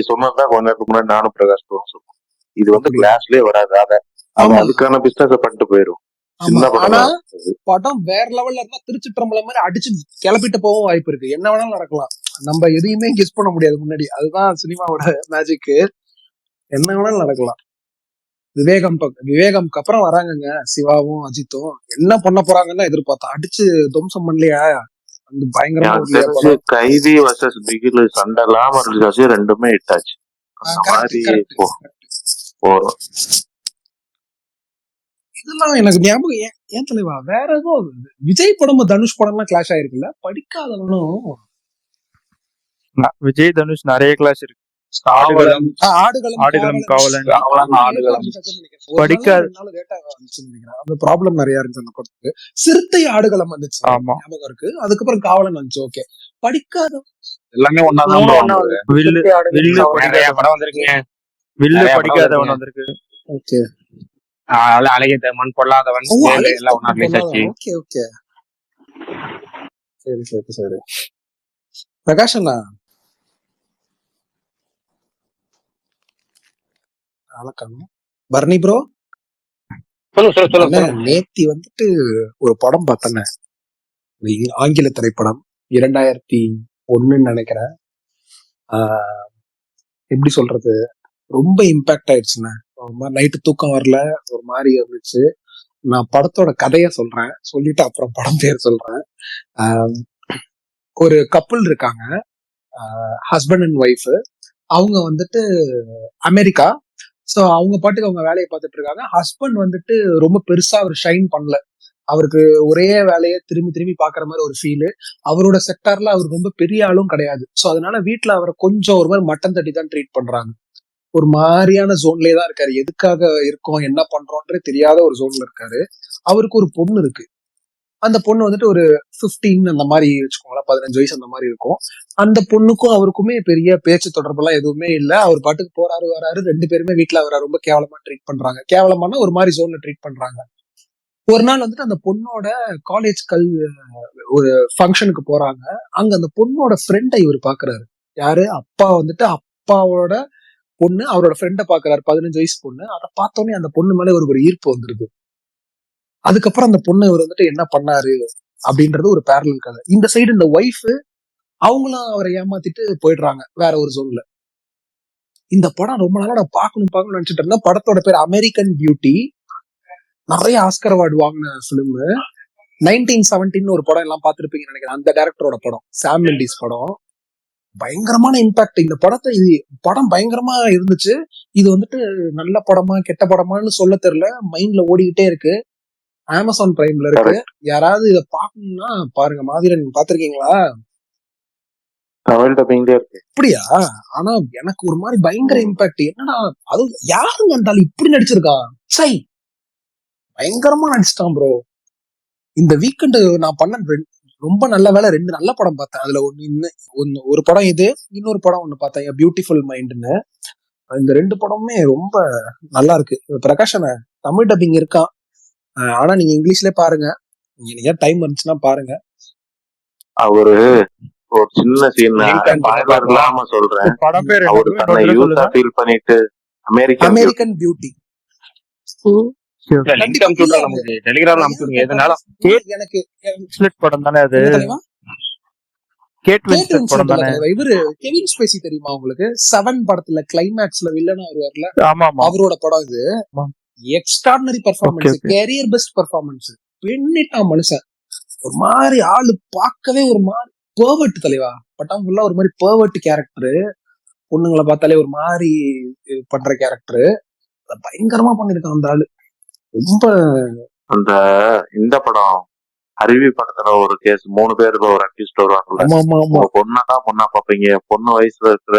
சொன்னதுதான் கொஞ்ச நேரத்துக்கு முன்னாடி நானும் பிரகாஷ் ப்ரோ சொன்னோம். இது வந்து அப்படியா? கிளாஸ்லயே வராது. அது ஆமா அதுக்கான பிசினஸ் பண்ணிட்டு போயிடும். ஆமா. சின்ன படம் ஆனா தான் அது. படம் வேற லெவல்ல இருந்தா திருச்சிற்றம்பலம் மாதிரி அடிச்சு கிளப்பிட்டு போகவும் வாய்ப்பு இருக்கு. என்ன வேணாலும் நடக்கலாம். நம்ம எதையுமே கெஸ் பண்ண முடியாது முன்னாடி. அதுதான் சினிமாவோட மேஜிக். என்ன வேணாலும் நடக்கலாம். விவேகம்க்கு அப்புறம் வராங்கங்க சிவாவும் அஜித்தும். என்ன பண்ண போறாங்கன்னு எதிர்பார்த்தோம். அடிச்சு துவம்சம் பண்ணலையா? வந்து பயங்கரமா எனக்கு ஓடலையா தெரிஞ்சு படம்? கைதி வர்சஸ் பிகில் சண்டை இல்லாம ரிலீஸ் ரெண்டுமே ஹிட் ஆச்சு. அந்த கரெக்ட் மாதிரி கரெக்ட். போறோம். இதெல்லாம் எனக்கு ஞாபகம். ஏன் தலைவா, வேற ஏதோ விஜய் படமும் தனுஷ் படம்லாம் கிளாஷ் ஆயிருக்குல்ல, படிக்காதவனும். விஜய் தனுஷ் நிறைய கிளாஸ் இருக்கு. காவலன், ஆடுகளம் ஆடுகளம் காவலன் காவலன் காவலன், ஆடுகளம். ஒரு நாள் படிக்காத 2 நாள் லேட்டா வந்துச்சுன்னு நினைக்கிறேன். அந்த ப்ராப்ளம் நிறைய இருந்துச்சு அந்த படத்துக்கு. சிறுத்தை ஆடுகளம் வந்துச்சு, ஆமா. ஞாபகம் இருக்கு. அதுக்கப்புறம் காவலன் வந்துச்சு. ஓகே, படிக்காத எல்லாமே ஒன்னாதான் மூணு ப்ரோ ஒண்ணா வந்தது. வந்து வில்லு சுத்தி ஆடுகள் வில்லு காவலன். நிறைய படிக்காதவன் படம் வந்திருக்குங்க. வில்லு நிறைய படம் படிக்காதவன் வந்திருக்குங்க. வந்திருக்கு. ஓகே. அழகிய மண் பொல்லாதவன், ஓ, வேலு அழகிய எல்லாம் ஒன்னா மண் ரிலீஸ் ஆச்சு. பொல்லாதவன். ஓகே ஓகே, சரி சரி சரி. பிரகாஷ் அண்ணா, வணக்கம். பர்னி ப்ரோ, சொல்லுங்க. நேத்தி வந்துட்டு ஒரு படம் பார்த்தேன். ஆங்கில திரைப்படம் 2001 நினைக்கிறேன். ஆஹ் எப்படி சொல்றது, ரொம்ப இம்பாக்ட் ஆயிடுச்சுண்ணே. ஒரு மாதிரி நைட்டு தூக்கம் வரல, ஒரு மாதிரி இருந்துச்சு. நான் படத்தோட கதைய சொல்றேன், சொல்லிட்டு அப்புறம் படம் பேர் சொல்றேன். ஆஹ் ஒரு கப்புள் இருக்காங்க, ஹஸ்பண்ட் அண்ட் ஒய்ஃப். அவங்க வந்துட்டு அமெரிக்கா. ஸோ அவங்க பாட்டுக்கு அவங்க வேலையை பார்த்துட்டு இருக்காங்க. ஹஸ்பண்ட் வந்துட்டு ரொம்ப பெருசா அவர் ஷைன் பண்ணல. அவருக்கு ஒரே வேலையை திரும்பி திரும்பி பாக்குற மாதிரி ஒரு ஃபீல். அவரோட செக்டார்ல அவர் ரொம்ப பெரிய ஆளும் கிடையாது. ஸோ அதனால வீட்டுல அவரை கொஞ்சம் ஒரு மாதிரி மட்டன் தட்டி தான் ட்ரீட் பண்றாங்க. ஒரு மாதிரியான ஜோன்லயே தான் இருக்காரு. எதுக்காக இருக்கோம், என்ன பண்றோன்றே தெரியாத ஒரு ஜோன்ல இருக்காரு. அவருக்கு ஒரு பொண்ணு இருக்கு. அந்த பொண்ணு வந்துட்டு ஒரு 15 அந்த மாதிரி வச்சுக்கோங்களேன், 15 வயசு அந்த மாதிரி இருக்கும். அந்த பொண்ணுக்கும் அவருக்குமே பெரிய பேச்சு தொடர்பெல்லாம் எதுவுமே இல்லை. அவர் பாட்டுக்கு போறாரு வராரு. 2 பேருமே வீட்டுல அவரை ரொம்ப கேவலமா ட்ரீட் பண்றாங்க. கேவலமான ஒரு மாதிரி ஜோன்ல ட்ரீட் பண்றாங்க. ஒரு நாள் வந்துட்டு அந்த பொண்ணோட காலேஜ் ஒரு ஃபங்க்ஷனுக்கு போறாங்க. அங்க அந்த பொண்ணோட ஃப்ரெண்டை இவர் பாக்குறாரு. யாரு? அப்பா வந்துட்டு அப்பாவோட பொண்ணு அவரோட ஃப்ரெண்டை பாக்குறாரு, 15 வயசு பொண்ணு. அதை பார்த்தோன்னே அந்த பொண்ணு மேல ஒரு ஈர்ப்பு வந்துருது. அதுக்கப்புறம் அந்த பொண்ணு இவர் வந்துட்டு என்ன பண்ணாரு அப்படின்றது ஒரு பேரலல் கதை. இந்த சைடு இந்த ஒய்ஃப், அவங்களும் அவரை ஏமாத்திட்டு போயிடுறாங்க வேற ஒரு ஜோன்ல. இந்த படம் ரொம்ப நாளா நான் பார்க்கணும்னு நினைச்சிட்டு இருந்தேன். படத்தோட பேர் அமெரிக்கன் பியூட்டி. நிறைய ஆஸ்கர் அவார்டு வாங்கின பிலிம். 1917 ஒரு படம் எல்லாம் பார்த்திருப்பீங்கன்னு நினைக்கிறேன். அந்த டைரக்டரோட படம், சாம் மெண்டிஸ் படம். பயங்கரமான இம்பாக்ட் இந்த படத்தை. இது படம் பயங்கரமா இருந்துச்சு. இது வந்துட்டு நல்ல படமா கெட்ட படமான்னு சொல்ல தெரியல, மைண்ட்ல ஓடிக்கிட்டே இருக்கு. அமேசான் பிரைம்ல இருக்கு. யாராவது இதை பாக்கணும்னா பாருங்க. மாதிரன் பாத்திருக்கீங்களா? தமிழ் டப்பிங்லயே இருக்கு. அப்படியா? ஆனா எனக்கு ஒரு மாதிரி பயங்கர இம்பாக்ட். என்னடா அது, யாருங்க இருந்தாலும் இப்படி நடிச்சிருக்கான், சை பயங்கரமா நடிச்சிட்டான் ப்ரோ. இந்த வீக்கெண்ட் நான் பண்ண ரொம்ப நல்ல வேலை, 2 நல்ல படம் பார்த்தேன். அதுல ஒரு படம் இது, இன்னொரு படம் ஒண்ணு பார்த்தேன், பியூட்டிஃபுல் மைண்ட்னு. இந்த 2 படமுமே ரொம்ப நல்லா இருக்கு. பிரகாஷன தமிழ் டப்பிங் இருக்கான், ஆனா நீங்க இங்கிலீஷ்லயே பாருங்க. நீங்க டைம் இருந்துச்சுன்னா பாருங்க. அவரு ஒரு சின்ன சீன் இல்லாம சொல்றேன். படம் பேர் அவரு தன்னை யூஸா ஃபீல் பண்ணிட்டு அமெரிக்கன் பியூட்டி. லிங்க் அனுப்பிச்சுடுறேன், நமக்கு டெலிகிராம்ல அனுப்பிச்சுடுங்க எதுனாலும். எனக்கு படம் தானே அது? என்ன தெரியுமா? கேட் வின்ஸ்லெட் படம் தானே? இவரு கெவின் ஸ்பேசி தெரியுமா உங்களுக்கு? 7 படத்துல கிளைமேக்ஸ்ல வில்லனா வருவார்ல, ஆமா ஆமா, அவரோட படம் இது. Extraordinary performance, career best performance. பெண்ணிட்டா மனுஷன். ஒரு மாதிரி ஆளு பார்க்கவே ஒரு மாதிரி பெர்வர்ட் தலைவா. பட்டம் ஃபுல்லா ஒரு மாதிரி பெர்வர்ட் கேரக்டர். பொண்ணுங்களை பார்த்தாலே ஒரு மாதிரி பண்ற கேரக்டர். பயங்கரமா பண்ணிருக்கான் அந்த ஆளு. ரொம்ப அந்த இந்த படம் அருவி படத்துல ஒரு கேஸ், 3 பேருக்கு ஒரு அக்யூஸ்ட் வருவாங்கல்ல. பொண்ணா பாப்பீங்க, பொண்ணு வயசுல இருக்கிற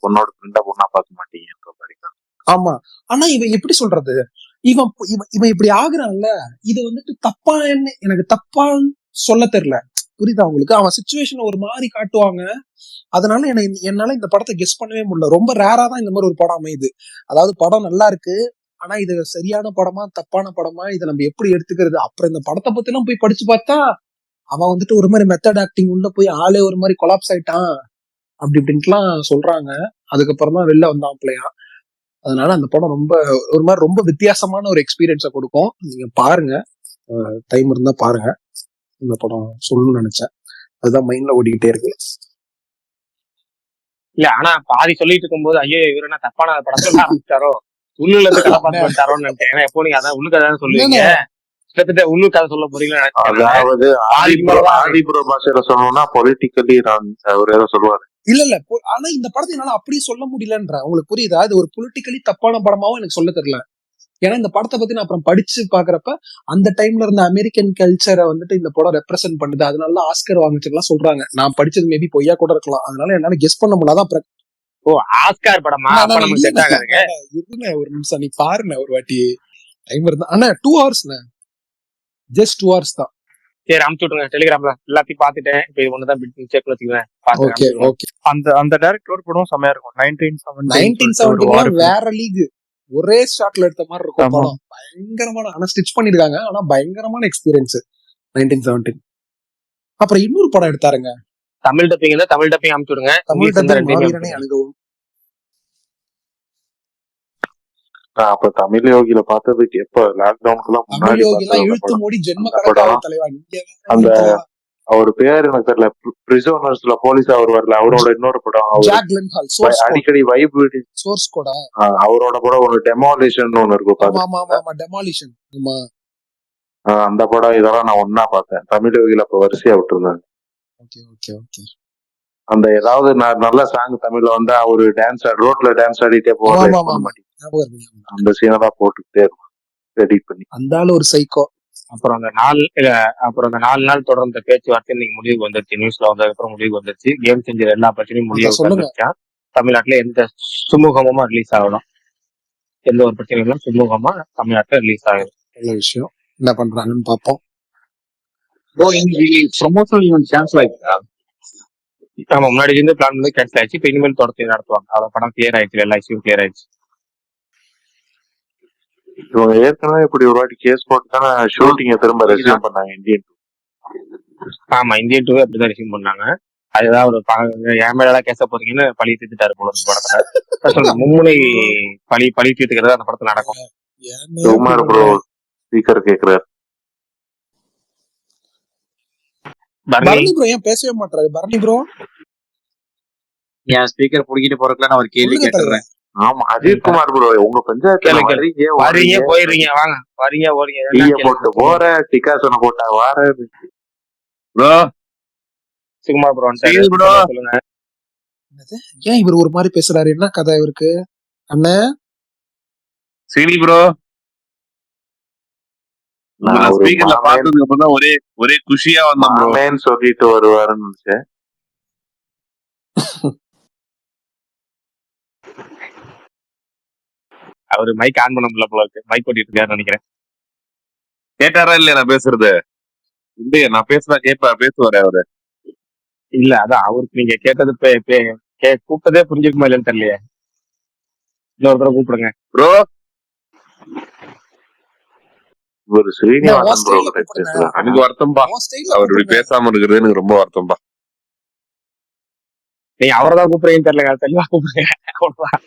பொண்ணோட ஃப்ரெண்டா பொண்ணா பார்க்க மாட்டீங்க. ஆமா. ஆனா இவன் எப்படி சொல்றது, இவன் இவன் இப்படி ஆகுறான்ல, இது வந்துட்டு தப்பான்னு எனக்கு தப்பான்னு சொல்ல தெரியல. புரியுதா உங்களுக்கு? அவன் சிச்சுவேஷன் ஒரு மாதிரி காட்டுவாங்க. அதனால என்னால இந்த படத்தை கெஸ் பண்ணவே முடியல. ரொம்ப ரேரா தான் இந்த மாதிரி ஒரு படம் அமையுது. அதாவது படம் நல்லா இருக்கு, ஆனா இது சரியான படமா தப்பான படமா, இதை நம்ம எப்படி எடுத்துக்கிறது. அப்புறம் இந்த படத்தை பத்தி எல்லாம் போய் படிச்சு பார்த்தா அவன் வந்துட்டு ஒரு மாதிரி மெத்தட் ஆக்டிங் உள்ள போய் ஆளே ஒரு மாதிரி கொலாப்ஸ் ஆயிட்டான் அப்படி இப்படின்ட்டுலாம் சொல்றாங்க. அதுக்கப்புறம் தான் வெளில வந்தான் பிள்ளையா. அதனால அந்த படம் ரொம்ப ஒரு மாதிரி ரொம்ப வித்தியாசமான ஒரு எக்ஸ்பீரியன்ஸை கொடுக்கும். நீங்க பாருங்க, டைம் இருந்தா பாருங்க. இந்த படம் சொல்லணும்னு நினைச்சேன், அதுதான் மைண்ட்ல ஓடிக்கிட்டே இருக்கு. இல்ல ஆனா பாதி சொல்லிட்டு இருக்கும்போது ஐயோ இவரு என்ன தப்பான படம் சொல்ல ஆரம்பிச்சாரோ, உள்ளூர்ல இருந்து கதை பார்த்து வந்துட்டாரோன்னு நினைச்சேன். ஏன்னா எப்போ நீங்க அதான் உள்ளு கதை சொல்லுவீங்க, கிட்டத்தட்ட உள்ளூர் கதை சொல்ல போறீங்களா? அதாவது ஆதிபுர பாஷையில சொல்லணும்னா பொலிட்டிக்கலி அவர் ஏதோ சொல்லுவாரு. இல்ல ஆனா இந்த படத்தை என்னால அப்படியே சொல்ல முடியலன்ற உங்களுக்கு புரியுதா? இது ஒரு பொலிட்டிக்கலி தப்பான படமாவும் எனக்கு சொல்ல தெரியல. ஏன்னா இந்த படத்தை பத்தி நான் அப்புறம் படிச்சு பாக்குறப்ப அந்த டைம்ல இருந்த அமெரிக்கன் கல்ச்சரை வந்துட்டு இந்த படம் ரெப்ரசென்ட் பண்ணுது, அதனால ஆஸ்கர் வாங்கிச்சுலாம் சொல்றாங்க. நான் படிச்சது மேபி பொய்யா கூட இருக்கலாம், அதனால என்னால கெஸ் பண்ண முடியாதான். ஓ ஆஸ்கார் படமா? ஒரு நிமிஷம் நீ பாருங்க ஒரு வாட்டி, டைம் இருந்தா. ஆனா 2 hours, ஜஸ்ட் 2 hours தான். சரி அமுச்சு விட்டுருங்க டெலிகிராம்ல, எல்லாத்தையும் பாத்துட்டேன். இப்ப இது ஒண்ணுதான் செக் வச்சுக்குவேன். அந்த டைரக்டரோட படம் செமையா இருக்கும். 1917 வேற லீக், ஒரே ஷாட்ல எடுத்த மாதிரி இருக்கும் படம். பயங்கரமான, ஆனா ஸ்டிச் பண்ணிருக்காங்க, ஆனா பயங்கரமான எக்ஸ்பீரியன்ஸ் 1917. அப்புறம் இன்னொரு படம் எடுத்தாருங்க தமிழ் டப்பிங், தமிழ் டப்பிங் அமுச்சு விடுங்க. தமிழ் டப்பிங் அனுபவம். அப்ப தமிழ் யோகில பார்த்ததுக்கு எப்ப லாக்டவுனுக்குலாம் முன்னாடி இழுத்து மூடி ஜென்ம கணக்கான தலைவா. அந்த அவர் பேர் எனக்கு தெரியல, பிரிசோனர்ஸ்ல போலீஸ் அவர் வரல, அவரோட இன்னொரு படம் அடிக்கடி வைப் சோர்ஸ் கோட், அவரோட படம் ஒண்ணு டெமாலிஷன் ஒண்ணு இருக்கும். அந்த படம் இதெல்லாம் நான் ஒன்னா பார்த்தேன். தமிழ் யோகில அப்ப வரிசையா விட்டுருந்தாங்க. அந்த ஏதாவது நல்ல சாங் தமிழ்ல வந்தா அவரு டான்ஸ் ரோட்ல டான்ஸ் ஆடிட்டே போவாங்க, அந்த சீனை தான் போட்டுக்கிட்டே இருக்கும் எடிட் பண்ணி. அந்த ஆளு ஒரு சைக்கோ. அப்புறம் அந்த 4 நாள் தொடர்ந்த பேச்சுவார்த்தை இன்னைக்கு முடிவுக்கு வந்துருச்சு. நியூஸ்ல வந்ததுக்கப்புறம் முடிவுக்கு வந்துருச்சு. கேம் செஞ்ச எல்லா பிரச்சனையும் முடிவுக்கு வந்துருச்சா. தமிழ்நாட்டுல எந்த சுமூகமா ரிலீஸ் ஆகலாம், எந்த ஒரு பிரச்சனைகளும் சுமூகமா தமிழ்நாட்டுல ரிலீஸ் ஆகுது. நல்ல விஷயம். என்ன பண்றாங்கன்னு பாப்போம். ஆமா, முன்னாடி இருந்து பிளான் வந்து கேன்சல் ஆயிடுச்சு. இப்ப இனிமேல் தொடர்ச்சி நடத்துவாங்க. அவ்வளவு படம் கிளியர் ஆயிடுச்சு, எல்லா இஷ்யூ கிளியர் ஆயிடுச்சு. இவங்க ஏற்கனவே இப்படி ஒரு வாட்டி கேஸ் போட்டு தானே ஷூட்டிங்க திரும்ப ரெஸ்யூம் பண்ணாங்க இந்தியன் 2. ஆமா, இந்தியன் 2 அப்படிதான் ரெஸ்யூம் பண்ணாங்க. அதுதான் ஒரு என் மேல கேச போறீங்கன்னு பழி தீர்த்துட்டாரு போல படத்துல. மும்முனை பழி தீர்த்துக்கிறது அந்த படத்துல நடக்கும். சுமார் ப்ரோ ஸ்பீக்கர் கேக்குறாரு. பரணி ப்ரோ ஏன் பேசவே மாட்டாரு? பரணி ப்ரோ என் ஸ்பீக்கர் புடிக்கிட்டு போறதுக்குள்ள நான் ஒரு கேள்வி கேட்டுறேன். ஆமா அஜித்குமார் ப்ரோ உங்க பஞ்சாயத்துல கேளு கேளு வர்றீங்க வரீங்க ஓடுறீங்க போயிடுறீங்க வாங்க வரீங்க ஓடுறீங்க டீய என்ன கேளுங்க போட்டு சொல்லுங்க போற டிகாசனை போட்டா வார ப்ரோ சுகுமார் ப்ரோ வந்துட்டாரு சீனி ப்ரோ சொல்லுங்க சொல்லுங்க என்னது? ஏன் இவர் ஒரு மாதிரி பேசுறாரு? என்ன கதை இவருக்கு? அண்ணன் சீனி ப்ரோ உங்களை நான் ஒரு ஸ்பீக்கர்ல மாமேன் பார்த்ததுக்கு அப்புறம் தான் ஒரே ஒரே குஷியா வந்தேன் ப்ரோ. மாமேன்னு சொல்லிட்டு வருவாருன்னு நினைச்சேன். அவரு மைக் ஆன் பண்ண முடியல போல இருக்கு மைக் ஓட்டிட்டு இருக்காருன்னு நினைக்கிறேன் கேட்டாரா இல்லையா நான் பேசுறது? இல்லையா நான் பேசுறா பேசுவாரு அவரு. இல்ல அதான் அவருக்கு நீங்க கேட்டது கூப்பிட்டதே புரிஞ்சுக்குமா இல்லைன்னு தெரியலையே இன்னொரு தடவை கூப்பிடுங்க ப்ரோ ஒரு நான் ஸ்ரீனிவாசன் ப்ரோ ஸ்டைல கிட்ட கூப்பிடுங்க. பேசுறாரு. எனக்கு வருத்தம்பா ஸ்டைல அவர் இப்படி கூப்பிடுங்க. பேசாம இருக்கிறது எனக்கு ரொம்ப வருத்தம்பா. நீங்க அவரை தான் கூப்பிடுறீங்கன்னு தெரியல தெளிவா கூப்பிடுங்க அவ்வளவுதான்.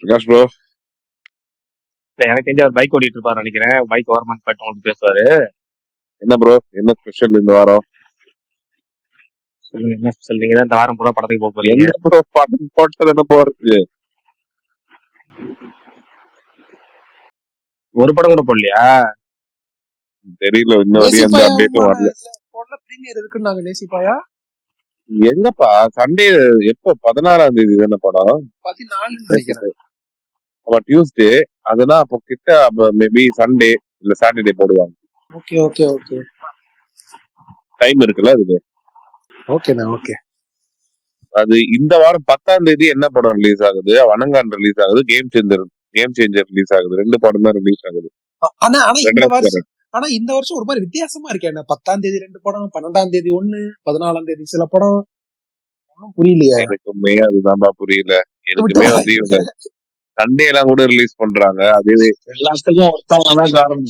பிரகாஷ் ப்ரோ இல்ல, எனக்கு தெரிஞ்ச அவர் பைக் ஓட்டிட்டு இருப்பாரு நினைக்கிறேன் பைக் ஓரமான் பாட்டு உங்களுக்கு பேசுவாரு என்ன ப்ரோ என்ன ஸ்பெஷல் இந்த வாரம்? சொல்லுங்க என்ன ஸ்பெஷல் நீங்க தான் இந்த வாரம் பூரா படத்துக்கு போக போறீங்க என்ன ப்ரோ படம் போட்டது என்ன போறது? ஒரு படம் கூட போடலையா தெரியல இன்ன வரையும் எந்த அப்டேட்டும் வரல. பிரீமியர் இருக்குன்னு நாங்க நேசிப்பாயா எங்கப்பா சண்டே எப்ப 16ஆம் தேதி தானே படம்? 14 நினைக்கிறேன். அப்ப டியூஸ்டே அதெல்லாம் அப்போ கிட்ட மேபி சண்டே இல்ல சாட்டர்டே போடுவாங்க. ஓகே ஓகே ஓகே டைம் இருக்குல்ல அதுக்கு. ஓகேண்ணா ஓகே. அது இந்த வாரம் 10ஆம் தேதி என்ன படம் ரிலீஸ் ஆகுது? வணங்கான் ரிலீஸ் ஆகுது. கேம் சேஞ்சர் ரிலீஸ் ஆகுது. 2 படம் தான் ரிலீஸ் ஆகுது. ஆனா ஆனா இந்த மெட்ராஸ் வருஷம் வரேன். ஆனா இந்த வருஷம் ஒரு மாதிரி வித்தியாசமா இருக்கேன். 10ஆம் தேதி 2 படம், 12ஆம் தேதி 1, 14ஆம் தேதி சில படம். ஒன்றும் புரியலையே. எனக்குமே அதுதான்பா புரியல. எனக்குமே வந்து இவங்க சண்டே எல்லாம் கூட ரிலீஸ் பண்றாங்க. அதுவே எல்லாத்துக்கும் ஒருத்தவங்கதான் காரணம்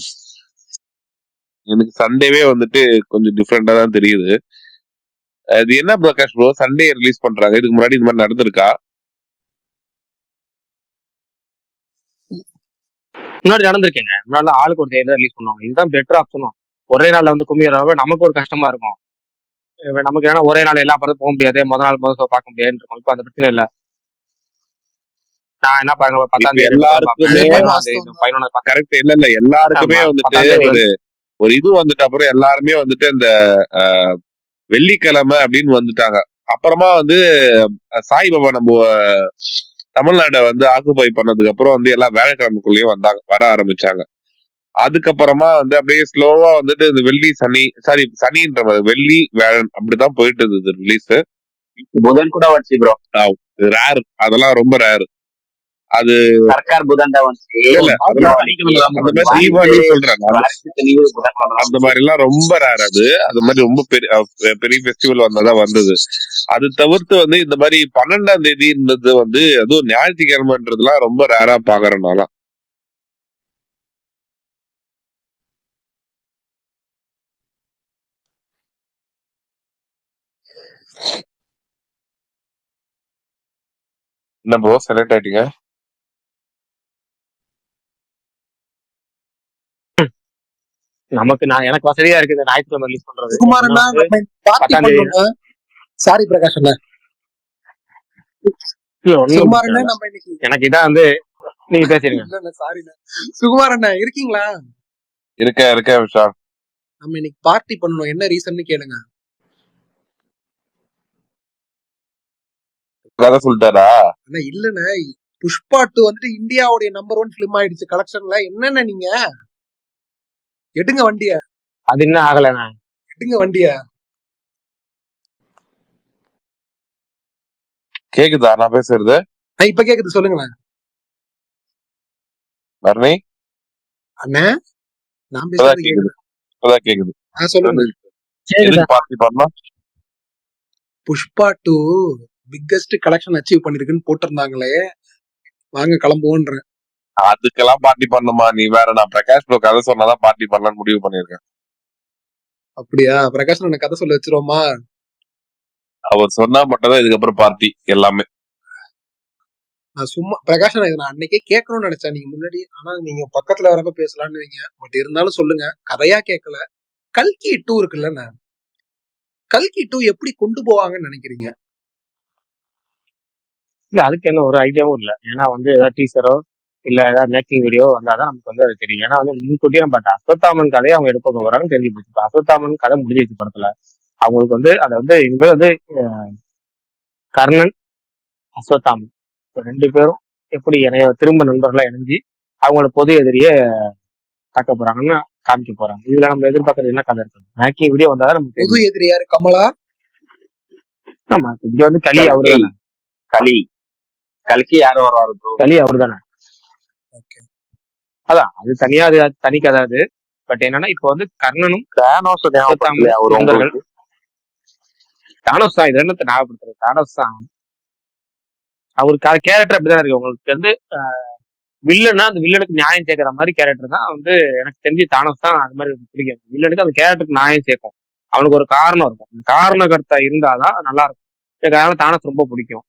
எனக்கு சண்டேவே வந்துட்டு கொஞ்சம் டிஃப்ரெண்டா தான் தெரியுது. அது என்ன பிரகாஷ் ப்ரோ சண்டே ரிலீஸ் பண்றாங்க? இதுக்கு முன்னாடி இந்த மாதிரி நடந்திருக்கா? முன்னாடி நடந்திருக்கேங்க முன்னாடி ஆளுக்கு ஒரு தேதி ரிலீஸ் பண்ணுவாங்க இதுதான் பெட்டர் ஆப்ஷனும் ஒரே நாள்ல வந்து குமியறவங்க நமக்கு ஒரு கஷ்டமா இருக்கும் நமக்கு ஏன்னா ஒரே நாள் எல்லா படத்தும் போக முடியாது முதல் ஷோ பார்க்க முடியாதுன்னு இருக்கும் இப்ப அந்த பிரச்சனை இல்ல நான் என்ன பாருங்க 10ஆம் தேதி எல்லாருக்குமே 11 கரெக்ட் இல்ல இல்ல எல்லாருக்குமே வந்துட்டு ஒரு இது வந்துட்டு அப்புறம் எல்லாருமே வந்துட்டு அந்த வெள்ளிக்கிழமை அப்படின்னு வந்துட்டாங்க. அப்புறமா வந்து சாய்பாபா நம்ம தமிழ்நாட்டை வந்து ஆக்குபை பண்ணதுக்கு அப்புறம் வந்து எல்லாம் வேலைக்கிழமைக்குள்ளேயும் வர ஆரம்பிச்சாங்க. அதுக்கப்புறமா வந்து அப்படியே ஸ்லோவா வந்துட்டு இந்த சனின்ற வெள்ளி வேழன் அப்படிதான் போயிட்டு இருந்தது ரிலீஸ். புதன் கூட வந்துச்சு ப்ரோ. ரேர் அதெல்லாம் ரொம்ப ரேர். அது சர்க்கார் புதன் தான் வந்துச்சு. இல்ல அதெல்லாம் அந்த மாதிரி தீபாவளி சொல்றாங்க அந்த மாதிரி எல்லாம் ரொம்ப ரேர். அது மாதிரி ரொம்ப பெரிய ஃபெஸ்டிவல் வந்தாதான் வந்தது. அது தவிர்த்து வந்து இந்த மாதிரி 12ஆம் தேதின்றது வந்து அதுவும் ஞாயிற்றுக்கிழமைன்றதுலாம் ரொம்ப ரேரா பாக்குறதுனால என்ன ப்ரோ செலக்ட் ஆயிட்டீங்க? எனக்கு வசதியா இருக்கு இந்த ஞாயிற்றுக்கிழமை ரிலீஸ் பண்றது சுகுமாரண்ணா பார்ட்டி பண்ணுங்க. சாரி பிரகாஷ் அண்ணா. சுகுமாரண்ணா நம்ம இன்னைக்கு எனக்கு இதான் வந்து நீங்க பேசிருங்க. சாரிண்ணா. சுகுமாரண்ணா இருக்கீங்களா? இருக்க விஷால். நம்ம இன்னைக்கு பார்ட்டி பண்ணணும். என்ன ரீசன்னு கேளுங்க. கதை சொல்லிட்டாரா? ஆனா இல்லண்ணா புஷ்பா 2 வந்துட்டு இந்தியாவுடைய நம்பர் 1 பிலிம் ஆயிடுச்சு கலெக்ஷன்ல. என்னென்ன நீங்க எடுங்க வண்டிய. அது என்ன ஆகலண்ணா எடுங்க வண்டிய. கேக்குதா நான் பேசுறது? இப்ப கேக்குது சொல்லுங்கண்ணா. வர்ணி அண்ணா நான் பேசுறது கேக்குது. இப்பதான் கேக்குது. சொல்லுங்க. எதுக்கு பார்ட்டி பண்ணலாம்? புஷ்பா 2 பிக்கஸ்ட் கலெக்ஷன் அச்சீவ் பண்ணிருக்குன்னு போட்டிருந்தாங்களே, வாங்க கிளம்புவோன்றேன். அதுக்கெல்லாம் பார்ட்டி பண்ணுமா நீ வேற? நான் பிரகாஷ் ப்ரோ கதை சொன்னாதான் பார்ட்டி பண்ணலாம்னு முடிவு பண்ணிருக்கேன். அப்படியா? பிரகாஷ் நான் கதை சொல்ல வச்சிருவோமா? அவர் சொன்னா மட்டும் தான் இதுக்கப்புறம் பார்ட்டி எல்லாமே. நான் சும்மா பிரகாஷ் இதை நான் அன்னைக்கே கேட்கணும்னு நினைச்சேன் நீங்க முன்னாடி. ஆனா நீங்க பக்கத்துல வரப்ப பேசலாம்னு வைங்க. பட் இருந்தாலும் சொல்லுங்க. கதையா கேட்கல. கல்கி 2 இருக்குல்ல, கல்கி 2 எப்படி கொண்டு போவாங்கன்னு நினைக்கிறீங்க? இல்ல அதுக்கு என்ன ஒரு ஐடியாவும் இல்லை. ஏன்னா வந்து ஏதாவது டீசரோ இல்ல ஏதாவது மேக்கிங் வீடியோ வந்தாதான் நமக்கு வந்து அது தெரியும். ஏன்னா வந்து முன்கூட்டியே நம்ம அஸ்வத்தாமன் கதையை அவங்க எடுக்க போறாங்கன்னு தெரிஞ்சு போச்சு. இப்ப அஸ்வத்தாமன் கதை முடிஞ்சிச்சு படத்துல. அவங்களுக்கு வந்து அதை வந்து இனிமேல் வந்து கர்ணன் அஸ்வத்தாமன் ரெண்டு பேரும் எப்படி திரும்ப நண்பர்களா இணைஞ்சு அவங்களோட பொது எதிரியே தாக்க போறாங்கன்னு காமிக்க போறாங்க. இதுல நம்ம எதிர்பார்க்கறது என்ன கதை இருக்கு? மேக்கிங் வீடியோ வந்தாதான் நமக்கு புது தெரியும். எதிரி யாரு? கமலா? ஆமா இங்க வந்து களி அவரு தானே. கல்கி யாரும் வருவாரு ப்ரோ? களி அவரு தானே. அதான் அது தனியா, அது தனி கதை அது. பட் என்னன்னா இப்ப வந்து கர்ணனும் தேனோஸ் ஞாபகப்படுத்தலையா அவர் நண்பர்கள். உங்களுக்கு? தானோஸ் தான் இது என்னத்தை ஞாபகப்படுத்துறது. தானோஸ் தான் அவருக்கு கேரக்டர் அப்படிதான் இருக்கு. உங்களுக்கு வந்து வில்லன்னா அந்த வில்லனுக்கு நியாயம் சேர்க்கிற மாதிரி கேரக்டர் தான் வந்து எனக்கு தெரிஞ்சு தானோஸ் தான். அது மாதிரி பிடிக்கும். வில்லனுக்கு அந்த கேரக்டருக்கு நியாயம் சேர்க்கும். அவனுக்கு ஒரு காரணம் இருக்கும். காரணகர்த்தா இருந்தாதான் நல்லா இருக்கும். அதனால தானோஸ் ரொம்ப பிடிக்கும்.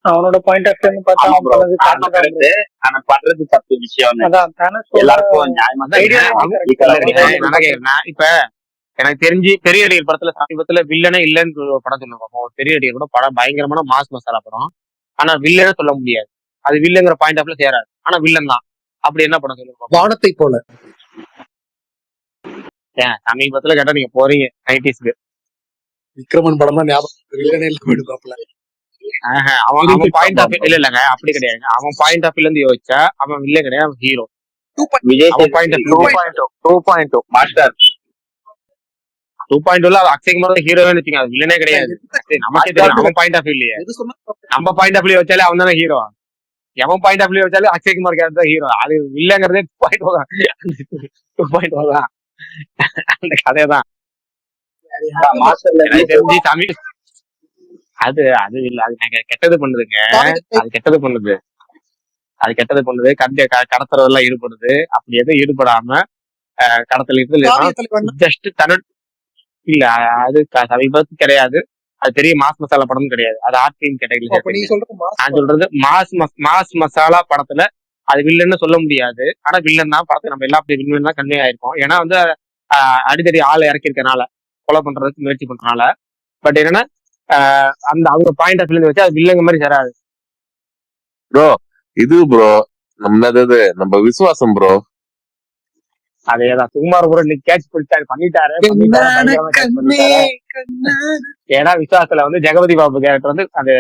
அவனோட பாயிண்ட் ஆஃப் வியூ பார்த்தா ஆமா அவன் ப்ரோ, பண்ணது காரணம் correct தான் bro. கரெக்ட். ஆனா பண்றது தப்பு விஷயம். அதான் தானோஸோட எல்லாருக்கும் நியாயமா தான் idea இருக்கு. வந்து correct இல்ல, தான். இல்ல, நான் என்ன கேக்குறேன்னா, இப்ப எனக்கு தெரிஞ்சு பெரிய நடிகர் படத்துல சமீபத்துல வில்லனே இல்லைன்னு ஒரு படம் சொல்லுவாங்க. பெரிய நடிகர் கூட படம் பயங்கரமான மாஸ் மசாலா படம். ஆனா வில்லனே சொல்ல முடியாது. அது வில்லங்கிற பாயிண்ட் ஆஃப்ல சேராது. ஆனா வில்லன் தான். அப்படி என்ன படம் சொல்லுவாங்க? வானத்தை போல. சமீபத்துல கேட்டா நீங்க போறீங்க 90s. விக்ரமன் படம் தான் ஞாபகம். வில்லனே இல்ல விடுவாப்ல. அவன் பாயிண்ட் ஆஃப் இல்லங்க அப்படி கிடையாது. அவன் பாயிண்ட் ஆஃப் இருந்து யோசிச்சா அவன் வில்லன் கிடையாது, அவன் ஹீரோ. விஜய் அவன் பாயிண்ட் ஆஃப் 2.2 மாஸ்டர் 2.2 அது அக்ஷய் குமார் ஹீரோன்னு வச்சுங்க. அது வில்லனே கிடையாது. நமக்கே தெரியும். அவன் பாயிண்ட் ஆஃப் இல்லையே. எது சொன்னா நம்ம பாயிண்ட் ஆஃப் வியூ வச்சாலே அவன் தானே ஹீரோ. எவன் பாயிண்ட் ஆஃப் வியூ வச்சாலே அக்ஷய் குமார் கேரக்டர் தான் ஹீரோ. அது வில்லங்கிறதே 2.1 தான். அந்த கதைதான் மாஸ்டர்ல எனக்கு தெரிஞ்சு சாமி. அது அது இல்ல, அது நாங்க கெட்டது பண்ணுதுங்க. அது கெட்டது பண்ணுது. அது கெட்டது பண்ணுது. கடத்துறதெல்லாம் ஈடுபடுது. அப்படி எதுவும் ஈடுபடாம கடத்தல் காவிய தலைவன் ஜஸ்ட் தன்னோட இல்ல. அது சமீபத்து கிடையாது. அது பெரிய மாஸ் மசாலா படமும் கிடையாது. அது ஆர்ட் ஃபிலிம் அப்ப நீ கேட்டகரி. சொல்றது மாஸ் நான் சொல்றது மாஸ் மசாலா படத்துல அது வில்லன்னு சொல்ல முடியாது. ஆனா வில்லன் தான். படத்தை நம்ம எல்லா வில்லன் தான் கன்வே ஆயிருக்கோம். ஏன்னா வந்து அடிக்கடி ஆளை இறக்கிருக்கனால, கொலை பண்றதுக்கு முயற்சி பண்றதுனால. பட் என்னன்னா அந்த அவங்க பாயிண்ட் ஆஃப் வியூ வச்சு அது வில்லங்க மாதிரி சேராது. ப்ரோ இது ப்ரோ நம்ம விசுவாசம் ப்ரோ. அதேதான் சுகுமார் கூட இன்னைக்கு கேட்ச் பண்ணிட்டாரு. பண்ணிட்டாரு. ஏன்னா விசுவாசத்துல வந்து ஜெகபதி பாபு கேரக்டர் வந்து அது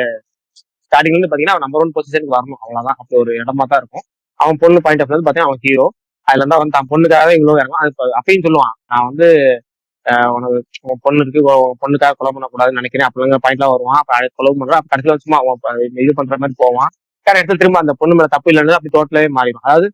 ஸ்டார்டிங்ல இருந்து பாத்தீங்கன்னா அவன் நம்பர் 1 பொசிஷனுக்கு வரணும். அவ்வளவுதான். அப்படி ஒரு இடமா தான் இருக்கும். அவன் பொண்ணு பாயிண்ட் ஆஃப் பாத்தீங்கன்னா அவன் ஹீரோ. அதுல இருந்தா வந்து தான் பொண்ணுக்காக இவ்வளவு இறங்கும். அது அப்பயும் சொல்லுவான், நான் வந்து உனக்கு உன் பொண்ணு இருக்கு, பொண்ணுக்காக கொலை பண்ணக்கூடாதுன்னு நினைக்கிறேன். அப்படிங்கிற பாயிண்ட்லாம் வருவான். அப்ப கொலை பண்றான். அப்ப கடைசியில சும்மா இது பண்ற மாதிரி போவான். இடத்துல திரும்ப அந்த பொண்ணு மேல தப்பு இல்லைன்னு அப்படி டோட்டலாவே மாறிடும். அதாவது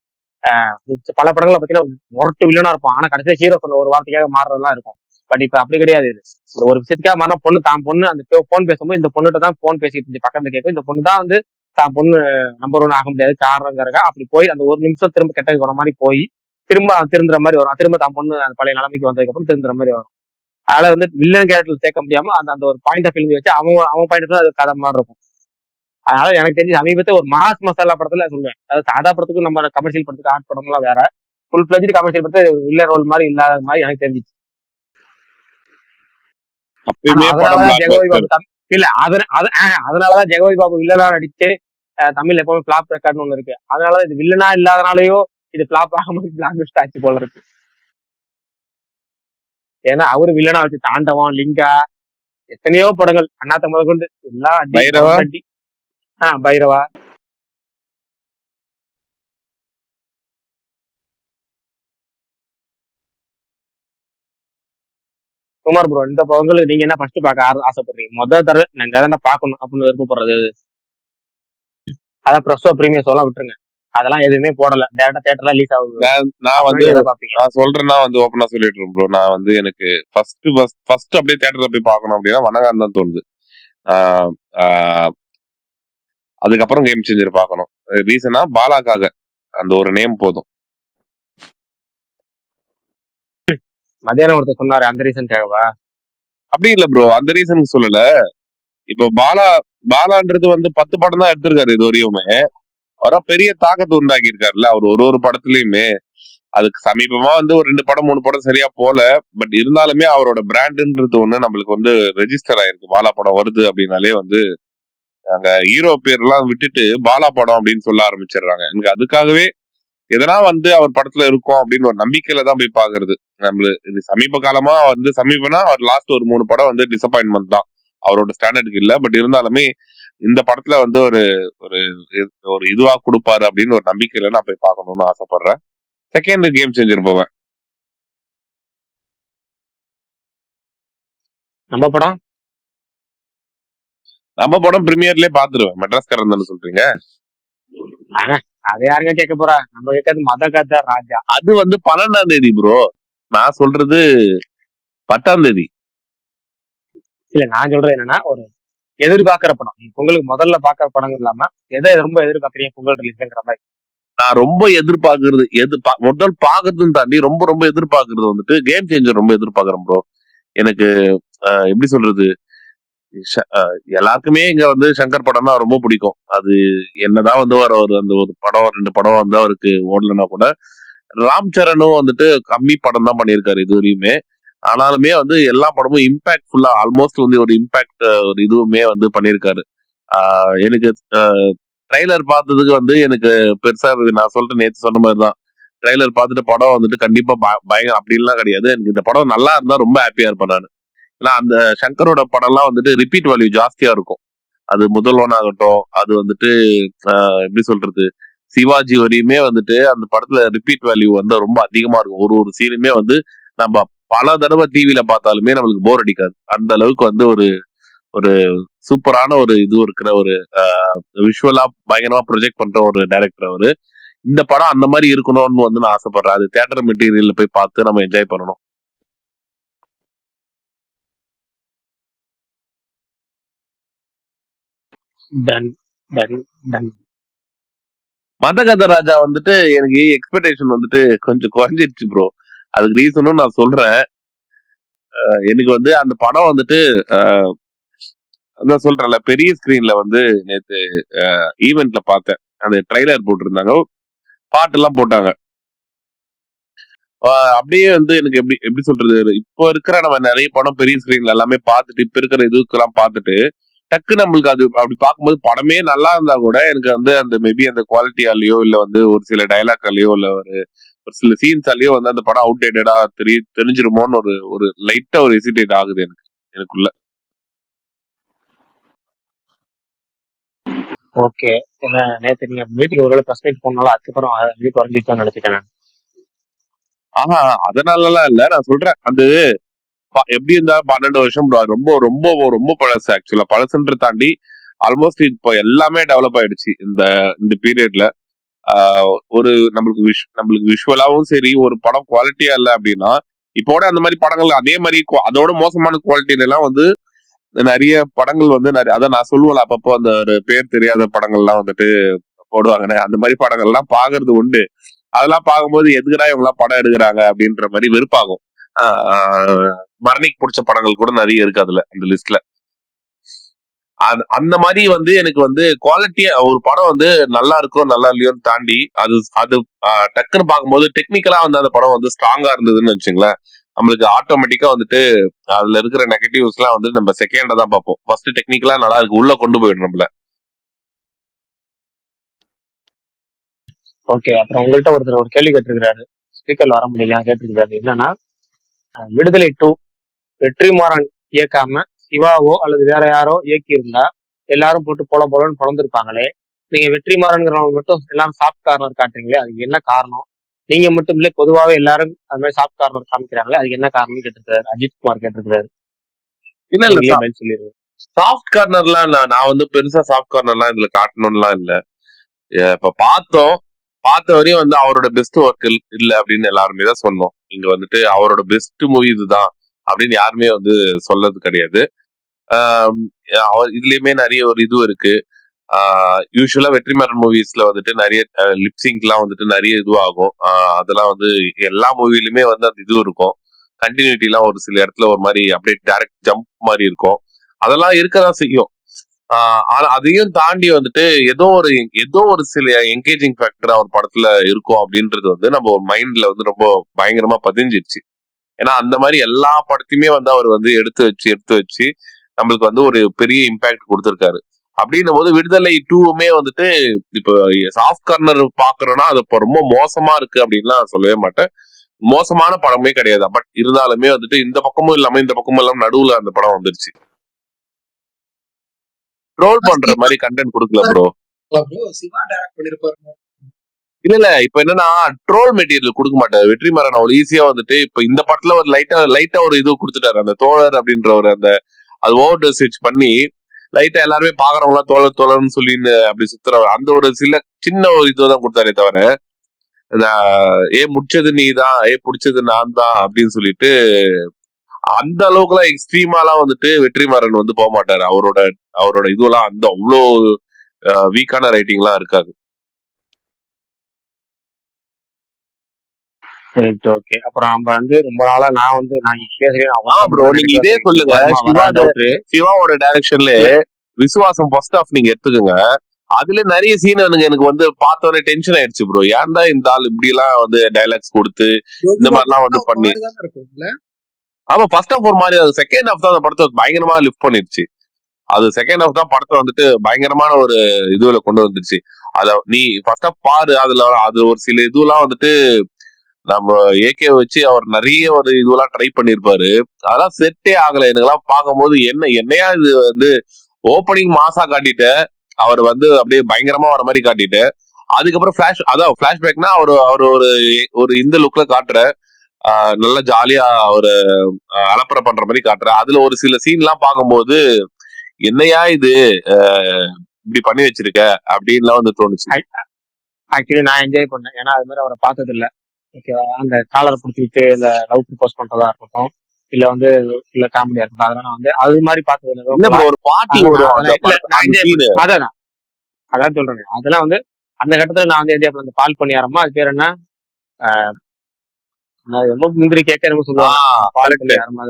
பல படங்களை பாத்தீங்கன்னா முரட்டு வில்லனா இருப்பான். ஆனா கடைசியா ஹீரோ சொன்ன ஒரு வார்த்தைக்காக மாறுறதுலாம் இருக்கும். பட் இப்ப அப்படி கிடையாது. இது ஒரு விஷயத்துக்காக மாறினா பொண்ணு அந்த போன் பேசும்போது இந்த பொண்ணுகிட்ட தான் போன் பேசிட்டு இருந்துச்சு. பக்கத்துல கேட்கும். இந்த பொண்ணு தான் வந்து தான் பொண்ணு நம்பர் 1 ஆக முடியாது காரணங்கிறக்கா அப்படி போய் அந்த ஒரு நிமிஷம் திரும்ப கெட்டது போன மாதிரி போய் திரும்ப திருந்துற மாதிரி வரும். திரும்ப தான் பொண்ணு அந்த பழைய நிலைமைக்கு வந்ததுக்கு அப்புறம் திருந்துற மாதிரி வரும். அதனால வந்து வில்லன் கேரக்டர் சேர்க்க முடியாம அந்த ஒரு பாயிண்ட் ஆஃப் வியூ வச்சு அவன் பாயிண்ட் ஆஃப் அது கதை மாதிரி இருக்கும். அதனால எனக்கு தெரிஞ்சு சமீபத்தில் ஒரு மாஸ் மசாலா படத்துல சொல்லுவேன். அதாவது சாதா படத்துக்கு நம்ம கமர்ஷியல் படத்துக்கு ஆர்ட் படம்லாம் வேற. ஃபுல் பிளஜ் கமர்ஷியல் படத்தை வில்லன் ரோல் மாதிரி இல்லாத மாதிரி எனக்கு தெரிஞ்சிச்சு. அதனாலதான் ஜெகபதி பாபு இல்ல அதனாலதான் ஜெகபதி பாபு வில்லனா நடிச்சு தமிழ் எப்பவுமே பிளாப் ரெக்கார்ட்னு ஒண்ணு இருக்கு. அதனால இது வில்லனா இல்லாதனாலயோ இது பிளாப் ஆகாம பிளாக் லிஸ்ட் ஆச்சு போல இருக்கு. ஏன்னா அவரு வில்லனா வச்சு தாண்டவம், லிங்கா, எத்தனையோ படங்கள் அண்ணாத்த முதல் கொண்டு எல்லா அடி பைரவா. குமார் ப்ரோ, இந்த படங்களுக்கு நீங்க என்ன ஃபர்ஸ்ட் பார்க்க ஆசைப்படுறீங்க? முதல் தடவை நாங்க எதனா பார்க்கணும் அப்படின்னு விருப்பப்படுறது அதான் ப்ரெஸ்ஸோ ப்ரீமியம் ஷோலாம் விட்டுருங்க. அதெல்லாம் எதுவுமே போடல. டேரக்டா தியேட்டர்ல ரிலீஸ் ஆகுது. நான் வந்து பாப்பீங்க. நான் சொல்றேன்னா வந்து ஓப்பனா சொல்லிட்டு ப்ரோ. நான் வந்து எனக்கு ஃபர்ஸ்ட் அப்படியே தியேட்டர்ல போய் பார்க்கணும் அப்படின்னா வனகான் தான் தோணுது. அதுக்கப்புறம் கேம் சேஞ்சர் பார்க்கணும். ரீசனா பாலாக்காக அந்த ஒரு நேம் போதும். மத்தியானம் ஒருத்தர் சொன்னாரு அந்த ரீசன்காகவா? அப்படி இல்ல ப்ரோ, அந்த ரீசனுக்கு சொல்லல. இப்போ பாலான்றது வந்து 10 படம் தான் எடுத்திருக்காரு இது வரையுமே. அவரா பெரிய தாக்கத்தை உண்டாக்கி இருக்காருல்ல அவர் ஒரு படத்துலயுமே. அதுக்கு சமீபமா வந்து ஒரு 2 படம் 3 படம் சரியா போல. பட் இருந்தாலுமே அவரோட பிராண்டுன்றது ஒண்ணு நம்மளுக்கு வந்து ரெஜிஸ்டர் ஆயிருக்கு. பாலா படம் வருது அப்படின்னாலே வந்து அங்க ஹீரோ பேர்லாம் விட்டுட்டு பாலா படம் அப்படின்னு சொல்ல ஆரம்பிச்சிடுறாங்க. எனக்கு அதுக்காகவே எதனா வந்து அவர் படத்துல இருக்கும் அப்படின்னு ஒரு நம்பிக்கையில தான் போய் பாக்குறது. நம்மளுக்கு இது சமீப காலமா வந்து சமீபனா அவர் லாஸ்ட் ஒரு 3 படம் வந்து டிசப்பாயின்மெண்ட் தான். அவரோட ஸ்டாண்டர்டுக்கு இல்ல. பட் இருந்தாலுமே இந்த படத்துல வந்து ஒரு ஒரு ஒரு இதுவா கொடுப்பாரு அப்படின்னு ஒரு நம்பிக்கையில நான் போய் பார்க்கணும்னு ஆசைப்படுறேன். செகண்ட் கேம் சேஞ்சர் போவேன். நம்ம படம் நம்ம படம் பிரீமியர்லயே பாத்துருவேன். மெட்ராஸ்காரன் தானே சொல்றீங்க? அதை யாருங்க கேட்க போறா? நம்ம கேட்கறது மத கதை ராஜா. அது வந்து 12ஆம் தேதி ப்ரோ. நான் சொல்றது 10ஆம் தேதி. இல்ல நான் சொல்றது என்னன்னா, ஒரு எதிர்பார்க்கிற படம். நீங்க பொங்கலுக்கு முதல்ல பாக்குற படங்கள் இல்லாம எதை ரொம்ப எதிர்பார்க்கறீங்க பொங்கல் ரிலீஸ்ங்கிற மாதிரி. நான் ரொம்ப எதிர்பார்க்கறது முதல் பாக்குறதுன்னு தாண்டி ரொம்ப ரொம்ப எதிர்பார்க்கறது வந்துட்டு கேம் சேஞ்சர் ரொம்ப எதிர்பார்க்கறேன் ப்ரோ. எனக்கு எப்படி சொல்றது, எல்லாருக்குமே இங்க வந்து சங்கர் படம்னா ரொம்ப பிடிக்கும். அது என்னதான் வந்து ஒரு அந்த ஒரு படம் 2 படம் வந்து அவருக்கு ஓடலன்னா கூட, ராம் சரணும் வந்துட்டு கம்மி படம் தான் பண்ணியிருக்காரு இது வரையுமே. ஆனாலுமே வந்து எல்லா படமும் இம்பாக்ட்ஃபுல்லா ஆல்மோஸ்ட் வந்து ஒரு இம்பாக்ட் ஒரு இதுவுமே வந்து பண்ணியிருக்காரு. எனக்கு ட்ரைலர் பார்த்ததுக்கு வந்து எனக்கு பெருசா நான் சொல்லிட்டு நேற்று சொன்ன மாதிரிதான், ட்ரைலர் பார்த்துட்டு படம் வந்துட்டு கண்டிப்பா பயங்கரம் அப்படின்லாம் கிடையாது. எனக்கு இந்த படம் நல்லா இருந்தா ரொம்ப ஹாப்பியா இருப்பேன் நான். ஏன்னா அந்த சங்கரோட படம்லாம் வந்துட்டு ரிப்பீட் வேல்யூ ஜாஸ்தியா இருக்கும். அது முதல்வன் ஆகட்டும், அது வந்துட்டு எப்படி சொல்றது, சிவாஜி வரையுமே வந்துட்டு அந்த படத்துல ரிப்பீட் வேல்யூ வந்து ரொம்ப அதிகமா இருக்கும். ஒரு சீனுமே வந்து நம்ம பல தடவை டிவில பார்த்தாலுமே நம்மளுக்கு போர் அடிக்காது. அந்த அளவுக்கு வந்து ஒரு ஒரு சூப்பரான ஒரு இது இருக்கிற ஒரு விஷுவலா பயங்கரமா ப்ரொஜெக்ட் பண்ற ஒரு டைரக்டர் அவரு. இந்த படம் அந்த மாதிரி இருக்கணும்னு வந்து நான் ஆசைப்படுறேன். அது தியேட்டர் மெட்டீரியல்ல போய் பார்த்து நம்ம என்ஜாய் பண்ணணும். Done done done. Madhagaja Raja வந்துட்டு எனக்கு எக்ஸ்பெக்டேஷன் வந்துட்டு கொஞ்சம் குறைஞ்சிருச்சு ப்ரோ. அதுக்கு ரீசனும் நான் சொல்றேன். எனக்கு வந்து அந்த படம் வந்துட்டு அதான் சொல்றேன்ல, பெரிய ஸ்கிரீன்ல வந்து நேத்து ஈவென்ட்ல பார்த்தேன். அந்த ட்ரைலர் போட்டிருந்தாங்க, பாட்டு எல்லாம் போட்டாங்க. அப்படியே வந்து எனக்கு எப்படி எப்படி சொல்றது, இப்போ இருக்கிற நம்ம நிறைய படம் பெரிய ஸ்கிரீன்ல எல்லாமே பார்த்துட்டு இப்ப இருக்கிற இதுக்கெல்லாம் பார்த்துட்டு டக்கு நம்மளுக்கு அது அப்படி பார்க்கும்போது படமே நல்லா இருந்தா கூட எனக்கு வந்து அந்த மேபி அந்த குவாலிட்டியாலேயோ இல்ல வந்து ஒரு சில டைலாக்காலேயோ இல்ல ஒரு சில சீன்ஸாலேயோ வந்து அந்த படம் அவுடேட்டடா தெரிஞ்சிருமோன்னு ஒரு ஒரு லைட்டா ஒரு ஹெசிடேட் ஆகுது எனக்குள்ள. ஓகே. நேத்து நீங்க வீட்டுக்கு ஒரு வேளை ப்ரெஸ் மீட் போனாலும் அதுக்கப்புறம் குறைஞ்சிட்டான்னு நினைச்சுட்டேன். ஆஹா, அதனாலலாம் இல்ல, நான் சொல்றேன் அது எப்படி இருந்தா 12 வருஷம் ரொம்ப ரொம்ப ரொம்ப பழசு. ஆக்சுவலா பழசுன்ற தாண்டி ஆல்மோஸ்ட் இப்போ எல்லாமே டெவலப் ஆயிடுச்சு இந்த இந்த பீரியட்ல. ஒரு நம்மளுக்கு விஷுவலாவும் சரி, ஒரு படம் குவாலிட்டியா இல்ல அப்படின்னா இப்போட அந்த மாதிரி படங்கள் அதே மாதிரி அதோட மோசமான குவாலிட்டியில எல்லாம் வந்து நிறைய படங்கள் வந்து அதான் நான் சொல்லுவேன் அப்பப்போ அந்த ஒரு பேர் தெரியாத படங்கள்லாம் வந்துட்டு போடுவாங்கன்னு. அந்த மாதிரி படங்கள்லாம் பாக்குறது உண்டு. அதெல்லாம் பார்க்கும்போது எதுக்குடா இவங்க எல்லாம் படம் எடுக்கிறாங்க அப்படின்ற மாதிரி வெறுப்பாகும். மரணிக்கு பிடிச்ச படங்கள் கூட நிறைய இருக்கு அதுல அந்த லிஸ்ட்ல. அந்த மாதிரி வந்து எனக்கு வந்து குவாலிட்டியா ஒரு படம் வந்து நல்லா இருக்கும் நல்லா இல்லையோன்னு தாண்டி அது டக்குன்னு பார்க்கும்போது டெக்னிக்கலா வந்து அந்த படம் வந்து ஸ்ட்ராங்கா இருந்ததுன்னு வச்சுங்களேன், நம்மளுக்கு ஆட்டோமேட்டிக்கா வந்துட்டு அதுல இருக்கிற நெகட்டிவ்ஸ் எல்லாம் வந்து நம்ம செகண்டா தான் பார்ப்போம். ஃபர்ஸ்ட் டெக்னிக்கலா நல்லா இருக்கு உள்ள கொண்டு போயிடும் நம்மள. ஓகே. அப்புறம் உங்கள்கிட்ட ஒருத்தர் ஒரு கேள்வி கேட்டிருக்கிறாரு, ஸ்பீக்கர்ல வர முடியல, கேட்டிருக்கிறாரு. என்னன்னா, விடுதலை 2 வெற்றிமாறன் இயக்காம சிவாவோ அல்லது வேற யாரோ இயக்கி இருந்தா எல்லாரும் போட்டு போலன்னு பிறந்திருப்பாங்களே, நீங்க வெற்றிமாறன்கிறவங்க மட்டும் எல்லாரும் சாஃப்ட் கார்னர் காட்டுறீங்களே, அதுக்கு என்ன காரணம்? நீங்க மட்டும் இல்ல, பொதுவாவே எல்லாரும் அது மாதிரி சாஃப்ட் கார்னர் காமிக்கிறாங்களே, அதுக்கு என்ன காரணம் கேட்டிருக்காரு. அஜித் குமார் கேட்டிருக்காரு. இல்ல இல்ல, சொல்லிடுறேன். சாஃப்ட் கார்னர்லாம் நான் வந்து பெருசா சாஃப்ட் கார்னர்லாம் இதுல காட்டணும்லாம் இல்ல. இப்ப பார்த்த வரையும் வந்து அவரோட பெஸ்ட் ஒர்க் இல்ல அப்படின்னு எல்லாருமே தான் சொன்னோம். இங்க வந்துட்டு அவரோட பெஸ்ட் மூவி இதுதான் அப்படின்னு யாருமே வந்து சொல்லது கிடையாது. அவர் இதுலயுமே நிறைய ஒரு இது இருக்கு. யூஸ்வலா வெற்றிமாறன் மூவிஸ்ல வந்துட்டு நிறைய லிப்சிங்க் எல்லாம் வந்துட்டு நிறைய இதுவாகும். அதெல்லாம் வந்து எல்லா மூவிலுமே வந்து அந்த இது இருக்கும். கண்டினியூட்டி எல்லாம் ஒரு சில இடத்துல ஒரு மாதிரி அப்படியே டைரக்ட் ஜம்ப் மாதிரி இருக்கும். அதெல்லாம் இருக்கதான் செய்யும். ஆனா அதையும் தாண்டி வந்துட்டு ஏதோ ஒரு சில என்கேஜிங் ஃபேக்டர் அவர் படத்துல இருக்கும் அப்படின்றது வந்து நம்ம மைண்ட்ல வந்து ரொம்ப பயங்கரமா பதிஞ்சிருச்சு. ஏன்னா அந்த மாதிரி எல்லா படத்தையுமே வந்து அவர் வந்து எடுத்து வச்சு நம்மளுக்கு வந்து ஒரு பெரிய இம்பாக்ட் கொடுத்திருக்காரு. அப்படின்னும் போது விடுதலை 2மே வந்துட்டு இப்போ சாஃப்ட் கார்னர் பாக்குறோம்னா அது இப்போ ரொம்ப மோசமா இருக்கு அப்படின்லாம் சொல்லவே மாட்டேன். மோசமான படமே கிடையாது. பட் இருந்தாலுமே வந்துட்டு இந்த பக்கமும் இல்லாம இந்த பக்கமும் இல்லாம நடுவுல அந்த படம் வந்துருச்சு. ட்ரோல் பண்ற மாதிரி கண்டென்ட் கொடுக்கல ப்ரோ. சிவா டைரக்ட் பண்ணிருப்பாரு. இல்ல இப்ப என்னன்னா ட்ரோல் மெட்டீரியல் கொடுக்க மாட்டாரு வெற்றிமாறன். அவ்வளவு ஈஸியா வந்துட்டு இப்ப இந்த படத்துல ஒரு லைட்டா ஒரு இது கொடுத்துட்டாரு. அந்த தோழர் அப்படின்ற ஒரு அந்த அது ஓவர் டோசேஜ் பண்ணி லைட்டா எல்லாருமே பாக்குறவங்க எல்லாம் தோழர்னு சொல்லி அப்படி சுத்துற அந்த ஒரு சின்ன ஒரு இதுதான் கொடுத்தாரே தவிர முடிச்சது நீதான் புடிச்சது நான் தான் அப்படின்னு சொல்லிட்டு அந்த அளவுக்கு எல்லாம் எக்ஸ்ட்ரீமாலாம் வந்துட்டு வெற்றிமாறன் வந்து போக மாட்டாரு. அவரோட இதுவெல்லாம் அந்த அவ்வளோ வீக்கான ரைட்டிங் எல்லாம் இருக்காது. ஓகே. அப்புறம் நம்ம வந்து ரொம்ப நாளா நான் ப்ரோ நீங்க இதே சொல்லுங்க. சிவாவோட டைரக்ஷன்ல விசுவாசம் ஃபர்ஸ்ட் ஆஃப் நீங்க எடுத்துக்கோங்க. அதுல நிறைய சீன் எனக்கு வந்து பார்த்தோன்னே டென்ஷன் ஆயிடுச்சு ப்ரோ. ஏன்டா இந்த ஆள் இப்படி எல்லாம் வந்து டைலாக்ஸ் கொடுத்து இந்த மாதிரிலாம் வந்து பண்ணி. ஆமா ஃபர்ஸ்ட் ஆஃப் ஒரு மாதிரி செகண்ட் ஆஃப் தான் அந்த படத்தை பயங்கரமா லிஃப்ட் பண்ணிருச்சு. அது செகண்ட் ஆஃப் தான் படத்தை வந்துட்டு பயங்கரமான ஒரு இதுல கொண்டு வந்துருச்சு. அத நீ ஃபர்ஸ்ட் ஆஃப் பாரு. அது ஒரு சில இதுலாம் வந்துட்டு நம்ம ஏகே வச்சு அவர் நிறைய ஒரு இதுவெல்லாம் ட்ரை பண்ணிருப்பாரு. அதெல்லாம் செட்டே ஆகல எனக்கெல்லாம் பார்க்கும்போது. என்னையா இது வந்து ஓப்பனிங் மாசா காட்டிட்டு அவர் வந்து அப்படியே பயங்கரமா வர மாதிரி காட்டிட்டு அதுக்கப்புறம் பிளாஷ்பேக்னா அவர் ஒரு இந்த லுக்ல காட்டுற நல்லா ஜாலியா ஒரு அலப்பறை பண்ற மாதிரி காட்டுற. அதுல ஒரு சில சீன் எல்லாம் பார்க்கும்போது என்னையா இது இப்படி பண்ணி வச்சிருக்க அப்படின்லாம் வந்து தோணுச்சு. ஆக்சுவலி நான் என்ஜாய் பண்ணேன். ஏன்னா அது மாதிரி அவரை பார்த்தது இல்ல. ஓகேவா, அந்த காலரை பிடிச்சிட்டு இந்த லவ் ப்ரப்போஸ் பண்றதா இருக்கட்டும், இல்ல வந்து இல்ல காமெடியா இருக்கட்டும், அதெல்லாம் வந்து அது மாதிரி பார்த்தது இல்லை. ஒரு பாட்டி அதான் சொல்றேன். அதெல்லாம் வந்து அந்த கட்டத்துல நான் வந்து என்ஜாய் பண்ண பால் பணியாரமா அது பேர் என்ன ரொம்ப முந்திரி கேட்க ரொம்ப சொல்லுவாங்க பால் பணியாரமா.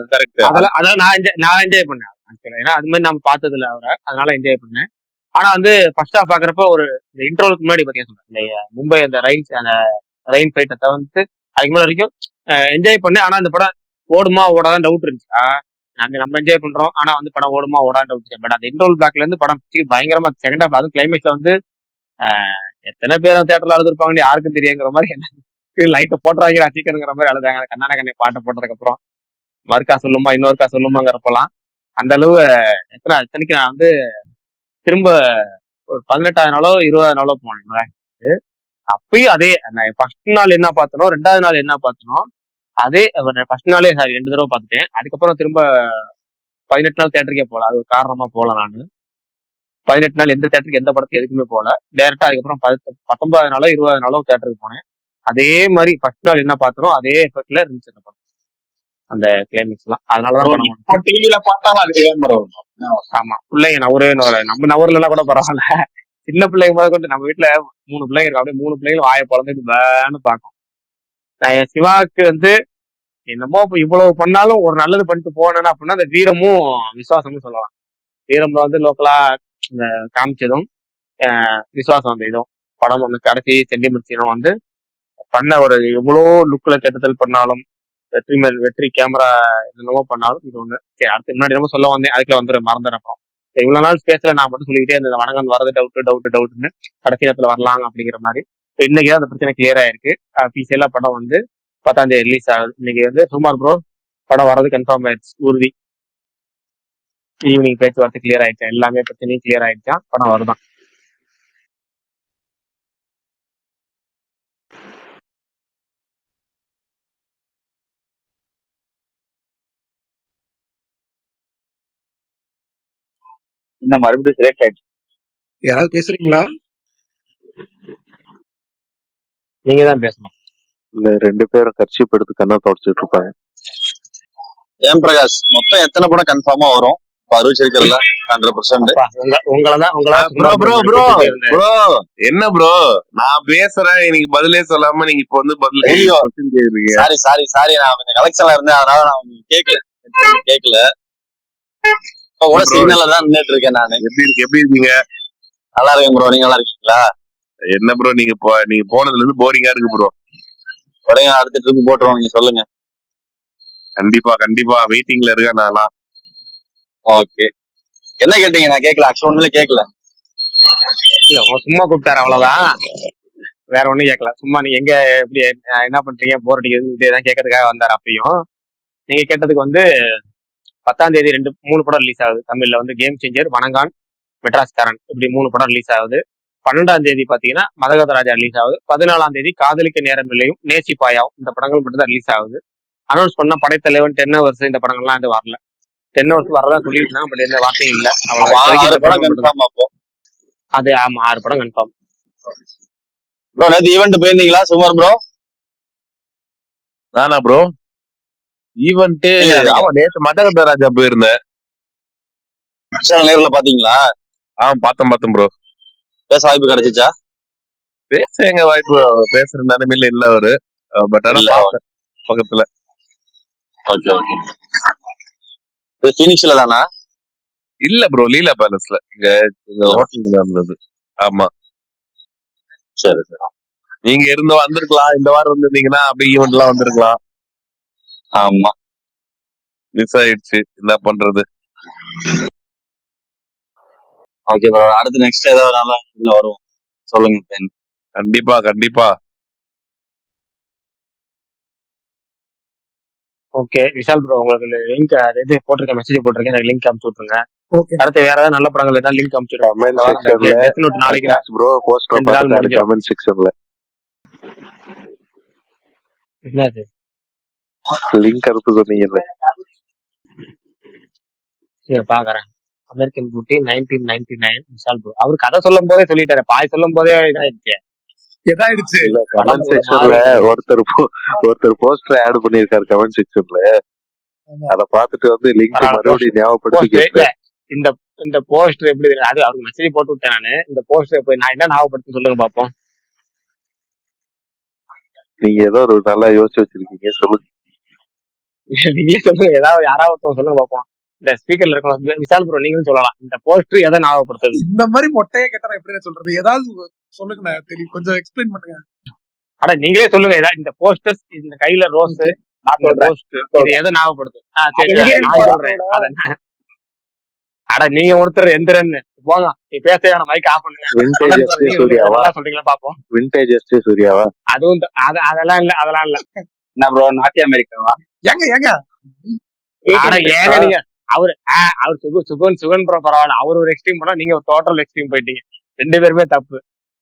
அதெல்லாம் நான் என்ஜாய் பண்ணேன். ஏன்னா அது மாதிரி நம்ம பார்த்தது இல்லை அவரை, அதனால என்ஜாய் பண்ணேன். ஆனா வந்து ஃபர்ஸ்ட் ஆஃப் பாக்குறப்ப ஒரு இந்த இன்ட்ரோலுக்கு முன்னாடி பாத்தீங்கன்னா சொல்றேன் மும்பை அந்த ரெயின் ஃபைட்டை தவிர்த்து அதுக்கு முன்னாடி வரைக்கும் என்ஜாய் பண்ணேன். ஆனா அந்த படம் ஓடுமா ஓடாதான் டவுட் இருந்துச்சு. நம்ம என்ஜாய் பண்றோம், ஆனா வந்து படம் ஓடுமா ஓடான்னு டவுட். பட் அந்த இன்ட்ரோல் பேக்ல இருந்து படம் பயங்கரமா செகண்ட் ஹாஃப் அதுவும் கிளைமேக்ஸ்ல வந்து எத்தனை பேர் தேட்டர்ல அழுதுருப்பாங்க யாருக்கும் தெரியுங்கிற மாதிரி என்ன லைட்டை போட்டுறாங்க சீக்கிரங்கிற மாதிரி அழுதாங்க. கண்ணான கண்ணை பாட்டை போட்டதுக்கு அப்புறம் மறுக்கா சொல்லுமா இன்னொருக்கா சொல்லுமாங்கிறப்பெல்லாம் அந்த அளவு எத்தனைக்கு நான் வந்து திரும்ப ஒரு 18வது நாளோ 20வது நாளோ போனேன். அப்பயும் அதே ஃபர்ஸ்ட் நாள் என்ன பார்த்தனோ 2வது நாள் என்ன பார்த்தனோ அதே ஃபர்ஸ்ட் நாளே 2 தடவை பார்த்துட்டேன். அதுக்கப்புறம் திரும்ப 18 நாள் தேட்டருக்கே போகல. அது ஒரு காரணமா போகல. நான் 18 நாள் எந்த தேட்டருக்கு எந்த படத்துக்கு எதுக்குமே போகல. டேரக்டா அதுக்கப்புறம் 19வது நாளோ 20வது நாளோ தேட்டருக்கு போனேன். அதே மாதிரி ஃபர்ஸ்ட் நாள் என்ன பார்த்தனோ அதே எஃபெக்ட்ல இருந்துச்சு அந்த படம், அந்த கிளைமேக்ஸ் எல்லாம். அதனாலதான் டிவில பார்த்தாலும் அது ஆமா பிள்ளைங்க நவரே நம்ம நவர்ல எல்லாம் கூட பரவாயில்ல. சின்ன பிள்ளைங்க முதல் கொண்டு நம்ம வீட்டுல 3 பிள்ளைங்க இருக்கு. அப்படியே 3 பிள்ளைங்களும் வாயை பிறந்துட்டு வேன்னு பார்க்கும். சிவாவுக்கு வந்து என்னமோ இவ்வளவு பண்ணாலும் ஒரு நல்லது பண்ணிட்டு போனேன்னா அப்படின்னா அந்த வீரமும் விசுவாசமும் சொல்லலாம். வீரம்ல வந்து லோக்கலா இந்த காமிச்சதும் விசுவாசம் வந்து இதுவும் படம் வந்து கடைசி சென்டிமெண்ட் சீனும் வந்து பண்ண ஒரு எவ்வளோ லுக்ல கெட்டுதல் பண்ணாலும் வெற்றி கேமரா என்னவோ பண்ணாலும் இது ஒண்ணு. சரி அடுத்து முன்னாடி ரொம்ப சொல்ல வந்தேன், அதுக்குள்ள வந்து மறந்துறப்போம். இவ்வளவு நாள் ஸ்பேஸ்ல நான் மட்டும் சொல்லிக்கிட்டே இருந்தேன் வணக்கம் வரது டவுட்னு கடைசி நேரத்துல வரலாங்க அப்படிங்கிற மாதிரி. இன்னைக்கு அந்த பிரச்சனை கிளியர் ஆயிருக்கு. அபிஷியலா படம் வந்து 10ஆம் தேதி ரிலீஸ் ஆகுது. இன்னைக்கு வந்து சுமார் ப்ரோ படம் வர்றது கன்ஃபார்ம் ஆயிடுச்சு, உறுதி. ஈவினிங் பேச்சுவார்த்தை கிளியர் ஆயிடுச்சா, எல்லாமே பிரச்சனையும் கிளியர் ஆயிடுச்சா, படம் வருதான். இந்த மறுபடியும் செலக்ட் ஆயிடுச்சு. யாராவது பேசுறீங்களா? நீங்க தான் பேசணும். இல்ல 2 பேரும் கர்ச்சீப் எடுத்து கண்ணா தொடச்சிட்டு இருப்பாங்க. ஏன் பிரகாஷ் மொத்தம் எத்தனை படம் கன்ஃபார்மா வரும் அறிவிச்சிருக்கல 100%? என்ன ப்ரோ நான் பேசுறேன் இன்னைக்கு பதிலே சொல்லாம நீங்க இப்ப வந்து சாரி நான் கொஞ்சம் கலெக்ஷன்ல இருந்தேன், அதனால நான் கேட்கல. இப்ப கூட சிக்னல்ல தான் நின்னுட்டு இருக்கேன் நானு. எப்படி இருக்கீங்க? நல்லா இருக்கேன் ப்ரோ, நீங்க நல்லா இருக்கீங்களா? என்ன ப்ரோ நீங்க போனதுல இருந்து போரிங்கா இருக்கு ப்ரோ. உடனே அடுத்த ட்ரிப் போட்டுருவோம், நீங்க சொல்லுங்க. கண்டிப்பா வெயிட்டிங்ல இருக்கேன் நான்லாம். ஓகே என்ன கேட்டீங்க? நான் கேட்கல, ஆக்சுவலா ஒண்ணுமே கேட்கல. இல்ல உங்க சும்மா கூப்பிட்டாரு அவ்வளவுதான், வேற ஒண்ணும் கேட்கல. சும்மா நீங்க எங்க எப்படி என்ன பண்றீங்க போர் அடிக்குது இதேதான் கேட்கறதுக்காக வந்தாரு. அப்பயும் நீங்க கேட்டதுக்கு வந்து 10ஆம் தேதி 3 படம் ரிலீஸ் ஆகுது தமிழ்ல. வந்து கேம் சேஞ்சர், வணங்கான், மெட்ராஸ்காரன், இப்படி 3 படம் ரிலீஸ் ஆகுது. 12ஆம் தேதி பாத்தீங்கன்னா மதகத ராஜா ரிலீஸ் ஆகுது. 14ஆம் தேதி காதலிக்க நேரம் இல்லையும், நேசி பாயாவும், இந்த படங்கள் மட்டும் தான் ரிலீஸ் ஆகுது. அனௌன்ஸ் பண்ண படைத்தலைவன், 10 ஹவர்ஸ், இந்த படங்கள்லாம் இது வரல. 10 ஹவர்ஸ் வரதான் சொல்லியிருந்தாங்க, பட் எந்த வார்த்தையும் இல்ல. ஆறு படம் கன்ஃபார்ம் அப்போ. அது ஆமா 6 படம் கன்ஃபார்ம். ப்ரோ நேத்து ஈவெண்ட் போயிருந்தீங்களா சுமார் ப்ரோ? நானா ப்ரோ ஈவெண்ட்? ஆமா நேத்து மதகத ராஜா போயிருந்தேன். நேர்ல பாத்தீங்களா? பார்த்தேன் ப்ரோ. பேச வாய்ப்பு கிடைச்சிச்சா? பேச எங்க வாய்ப்பு, பேசுற நிலைமையில இல்ல அவரு. பட் ஆனா பார்த்தேன் பக்கத்துல. Okay okay. ஃபீனிக்ஸ்ல தானா? இல்ல ப்ரோ, லீலா பேலஸ்ல இங்க ஹோட்டல் இருந்தது. ஆமா சரி சரி. நீங்க வந்திருக்கலாம், இந்த வாரம் வந்திருந்தீங்கன்னா அப்படியே ஈவெண்ட் எல்லாம் வந்திருக்கலாம். ஆமா மிஸ் ஆயிடுச்சு, என்ன பண்றது. ஓகே ப்ரோ, அடுத்து நெக்ஸ்ட் ஏதாவது நல்லா இதுல வரும் சொல்லுங்க. கண்டிப்பா கண்டிப்பா. ஓகே விஷால் ப்ரோ, உங்களுக்கு லிங்க் இது போட்டிருக்கேன், மெசேஜ் போட்டிருக்கேன், எனக்கு லிங்க் அனுப்பிச்சு விட்டுருங்க. ஓகே அடுத்து வேற ஏதாவது நல்ல படங்கள் ஏதாவது லிங்க் அனுப்பிச்சு நாளைக்கு ப்ரோ போஸ்டர் 2 நாள் முடிஞ்சிடும். கமெண்ட் செக்ஷன்ல என்னது லிங்க் அனுப்ப சொன்னீங்கல்ல. சரி பாக்குறேன். American beauty 1999 Vishal bro. அவரு கதை சொல்லும் போதே சொல்லிட்டாரு, பாய் சொல்லும் போதே இதாயிடுச்சு. எதாயிடுச்சு. இல்ல கமெண்ட் செக்ஷன்ல ஒருத்தர் போஸ்டர் ஆட் பண்ணிருக்காரு கமெண்ட் செக்ஷன்ல. அத பாத்துட்டு வந்து லிங்க் மறுபடியும் ஞாபகப்படுத்தி கேட்டேன். இந்த போஸ்டர் எப்படி இருக்கு? அது அவருக்கு மெசேஜ் போட்டு விட்டேன் நானு. இந்த போஸ்டர் போய் நான் என்ன ஞாபகப்படுத்தி சொல்லுங்க பாப்போம். நீங்க ஏதோ ஒரு நல்லா யோசிச்சு வச்சிருக்கீங்க, சொல்லுங்க. நீங்களே சொல்லுங்க, ஏதாவது யாராவது சொல்லுங்க பாப்போம். இந்த ஸ்பீக்கர்ல இருக்க விஷால் ப்ரோ நீங்களும் சொல்லலாம். இந்த போஸ்டர் எதை ஞாபகப்படுத்துது? இந்த மாதிரி மொட்டையா கேட்டா எப்படி சொல்றது? ஏதாவது சொல்லுங்க, தெரியும், கொஞ்சம் எக்ஸ்பிளைன் பண்ணுங்க. அட நீங்களே சொல்லுங்க, ஏதாவது இந்த போஸ்டர்ஸ், இந்த கையில ரோஸ் இது எதை ஞாபகப்படுத்து? அட நீங்க ஒருத்தர் எந்திரன்னு போங்க, நீ பேச மைக் ஆஃப் பண்ணுங்க. சொல்றீங்களா பாப்போம். விண்டேஜ் எஸ்டி சூர்யாவா? அதுவும் அதெல்லாம் இல்ல, அதெல்லாம் இல்ல. என்ன ப்ரோ, நாட்டிய அமெரிக்காவா? ஏங்க அட ஏங்க நீங்க அவர் சுகன் ப்ரோ பரவாயில்ல, அவர் ஒரு எக்ஸ்ட்ரீம் பண்ணா நீங்க ஒரு டோட்டல் எக்ஸ்ட்ரீம் போயிட்டீங்க. 2 பேருமே தப்பு.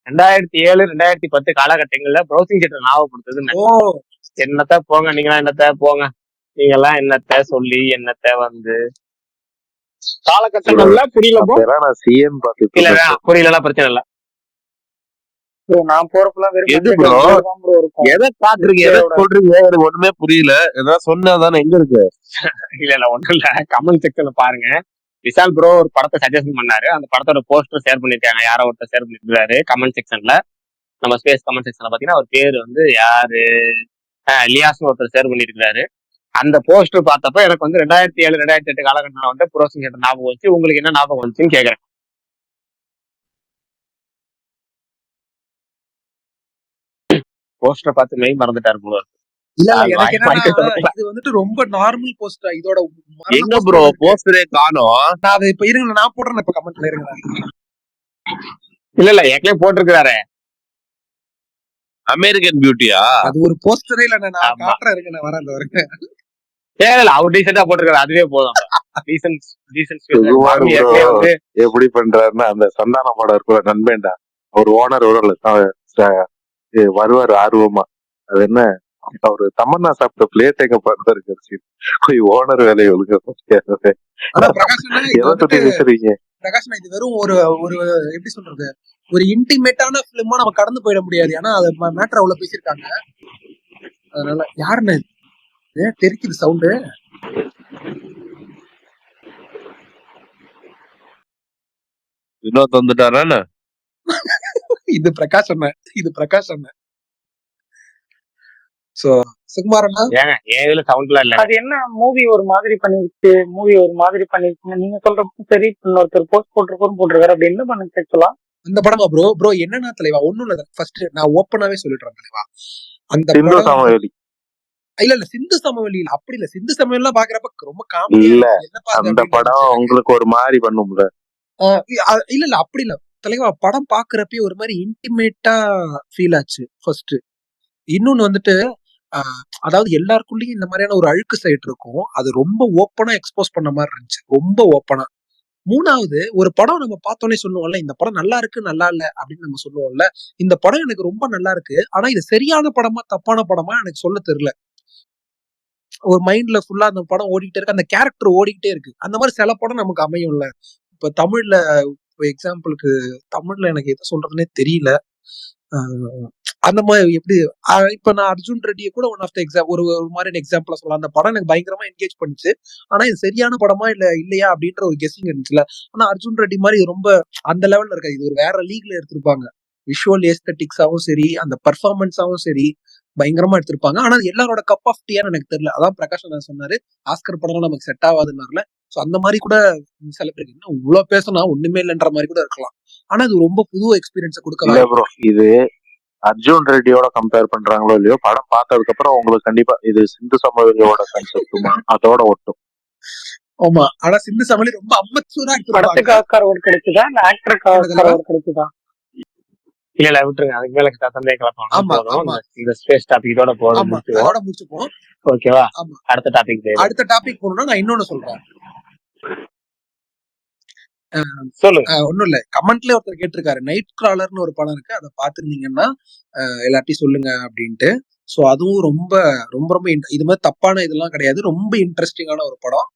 2007 2010 காலகட்டங்கள்ல ப்ரௌசிங் தியேட்டர் ஞாபகப்படுத்துது. என்னத்த போங்க, நீங்களா என்னத்த போங்க, நீங்க எல்லாம் என்னத்த சொல்லி என்னத்த வந்து காலகட்டங்கள்ல புரியல போ. நான் சிஎம் பாத்து இல்ல புரியலாம், பிரச்சனை இல்ல. நான் போறப்பெல்லாம் எது ப்ரோ எதை பாக்குறீங்க, எதை சொல்றீங்க, எனக்கு ஒண்ணுமே புரியல. ஏதாவது சொன்னாதானே எங்க இருக்கு? இல்ல ஒண்ணும் இல்ல, கமெண்ட் செக்ஷன்ல பாருங்க. விஷால் ப்ரோ ஒரு படத்தை சஜஷன் பண்ணாரு, அந்த படத்தோட போஸ்டர் ஷேர் பண்ணிருக்காங்க, யாரோ ஒருத்தர் ஷேர் பண்ணிருக்காரு கமெண்ட் செக்ஷன்ல. நம்ம ஸ்பேஸ் கமெண்ட் செக்ஷன்ல பாத்தீங்கன்னா அவர் பேரு வந்து யாரு, லியாஸ்னு ஒருத்தர் ஷேர் பண்ணிருக்காரு. அந்த போஸ்டர் பார்த்தப்ப எனக்கு வந்து 2007 2008 காலகட்டம் வந்து ப்ரோசிங் தியேட்டர் ஞாபகம் வச்சு. உங்களுக்கு என்ன ஞாபகம் வந்துச்சுன்னு கேக்குறேன். போஸ்டர் பார்த்து மெய் மறந்துட்டாரு போல. இல்ல எனக்கு என்னன்னா இது வந்துட்டு ரொம்ப நார்மல் போஸ்டர். இதோட எங்க ப்ரோ போஸ்டரே காணோம்? நான் அதை இப்ப இருங்க, நான் போடுறேன் இப்ப கமெண்ட்ல இருங்க. இல்ல ஏற்கனவே போட்டிருக்கிறாரு அமெரிக்கன் பியூட்டியா. அது ஒரு போஸ்டரே இல்ல, நான் காட்டுறேன் இருங்க, நான் வரேன் அந்த வரேன். இல்ல அவர் டீசெண்டா போட்டிருக்காரு, அதுவே போதும். எப்படி பண்றாருன்னா அந்த சந்தான படம் இருக்கிற நண்பேண்டா ஒரு ஓனர் வருவாரு ஆர்வமா. அது என்ன, அவரு தமன்னா சாப்பிட்ட பிளேட் எங்க பார்த்தாரு, போய் ஓனர் வேலையை ஒழுங்க. பிரகாஷ் இது வெறும் ஒரு எப்படி சொல்றது, ஒரு இன்டிமேட்டான பிலிமா நம்ம கடந்து போயிட முடியாது. ஏன்னா அது மேட்டர் அவ்வளவு பேசியிருக்காங்க. அதனால யாருன்னு தெரிக்குது சவுண்டு. வினோத் வந்துட்டாரா? இது பிரகாஷ் அண்ணன். சோ சுகுமார் அண்ணா அது என்ன மூவி ஒரு மாதிரி பண்ணிருக்குன்னு நீங்க சொல்றப்ப சரி, இன்னொருத்தர் போஸ்ட் போட்டிருக்காரு அப்படி என்ன பண்ண கேட்கலாம். அந்த படமா ப்ரோ என்னன்னா தலைவா, ஒண்ணும் இல்ல. ஃபர்ஸ்ட் நான் ஓப்பனாவே சொல்லிடுறேன் தலைவா, அந்த இல்ல சிந்து சமவெளி அப்படி இல்ல. சிந்து சமவெளி பாக்குறப்ப ரொம்ப காமெடி இல்ல. அந்த படம் உங்களுக்கு ஒரு மாதிரி பண்ணும்ல. இல்ல அப்படி இல்ல, தலைவா படம் பாக்குறப்பயே ஒரு மாதிரி இன்டிமேட்டா ஃபீல் ஆச்சு ஃபர்ஸ்ட். இன்னொன்னு வந்துட்டு அதாவது எல்லாருக்குள்ளயும் இந்த மாதிரியான ஒரு அழுக்கு சைட் இருக்கும், அது ரொம்ப ஓப்பனா எக்ஸ்போஸ் பண்ண மாதிரி இருந்துச்சு, ரொம்ப ஓப்பனா. மூணாவது, ஒரு படம் நம்ம பார்த்தோன்னே சொல்லுவோம்ல, இந்த படம் நல்லா இருக்கு நல்லா இல்ல அப்படின்னு நம்ம சொல்லுவோம்ல, இந்த படம் எனக்கு ரொம்ப நல்லா இருக்கு, ஆனா இது சரியான படமா தப்பான படமா எனக்கு சொல்ல தெரியல. ஒரு மைண்ட்ல ஃபுல்லா அந்த படம் ஓடிக்கிட்டே இருக்கு, அந்த கேரக்டர் ஓடிக்கிட்டே இருக்கு. அந்த மாதிரி சில படம் நமக்கு அமையும்ல. இப்ப தமிழ்ல எக்ஸாம்பிளுக்கு தமிழ்ல எனக்கு எதை சொல்றதுன்னே தெரியல. அந்த மாதிரி எப்படி இப்ப நான் அர்ஜுன் ரெட்டியை கூட ஒன் ஆஃப் த ஒரு மாதிரியான எக்ஸாம்பிளா சொல்லலாம். அந்த படம் எனக்கு பயங்கரமா என்கேஜ் பண்ணுச்சு, ஆனா இது சரியான படமா இல்லையா அப்படின்ற ஒரு கெஸிங் இருந்துச்சுல. ஆனா அர்ஜுன் ரெட்டி மாதிரி ரொம்ப அந்த லெவல்ல இருக்காது, இது ஒரு வேற லீக்ல எடுத்திருப்பாங்க. விஷுவல் ஏஸ்தட்டிக்ஸாவும் சரி, அந்த பர்ஃபார்மன்ஸாவும் சரி பயங்கரமா எடுத்திருப்பாங்க. ஆனா எல்லாரோட கப் ஆஃப் டீயான்னு எனக்கு தெரியல. அதான் பிரகாஷ் நான் சொன்னாரு, ஆஸ்கர் படம் நமக்கு செட் ஆகாதுன்னாருல. சோ அந்த மாதிரி கூட சில பேருக்கு என்ன இவ்வளவு பேசினா ஒண்ணுமே இல்லைன்ற மாதிரி கூட இருக்கலாம். ஆனா இது ரொம்ப புது எக்ஸ்பீரியன்ஸை கொடுக்க. இது அர்ஜுன் ரெட்டியோட கம்பேர் பண்றாங்களோ இல்லையோ, படம் பார்த்ததுக்கு அப்புறம் உங்களுக்கு கண்டிப்பா இது சிந்து சமவெளியோட கான்செப்ட் அதோட ஒட்டும். ஆமா, ஆனா சிந்து சமவெளி ரொம்ப அம்மச்சூரா படத்துக்கு ஆஸ்கார் அவார்ட் கிடைக்குதா இல்ல ஆக்டருக்கு ஆஸ்கார் அவார்ட் கிடைக்குதா? இல்ல விட்டுருங்க, அதுக்கு மேல சந்தேகம் கிளப்பணும். இந்த ஸ்பேஸ் டாபிக் இதோட முடிச்சுப்போம். ஓகேவா? அடுத்த டாபிக் போகணும்னா நான் இன்னொன்னு சொல்றேன். சொல்லுங்க. ஒண்ணும் இல்ல, கமெண்ட்ல ஒருத்தர் கேட்டிருக்காரு, நைட் கிராலர்னு ஒரு படம் இருக்கு, அதை பாத்துருந்தீங்கன்னா எல்லாத்தையும் சொல்லுங்க அப்படின்ட்டு. சோ அதுவும் ரொம்ப ரொம்ப ரொம்ப இது மாதிரி தப்பான இதெல்லாம் கிடையாது, ரொம்ப இன்ட்ரெஸ்டிங்கான ஒரு படம்.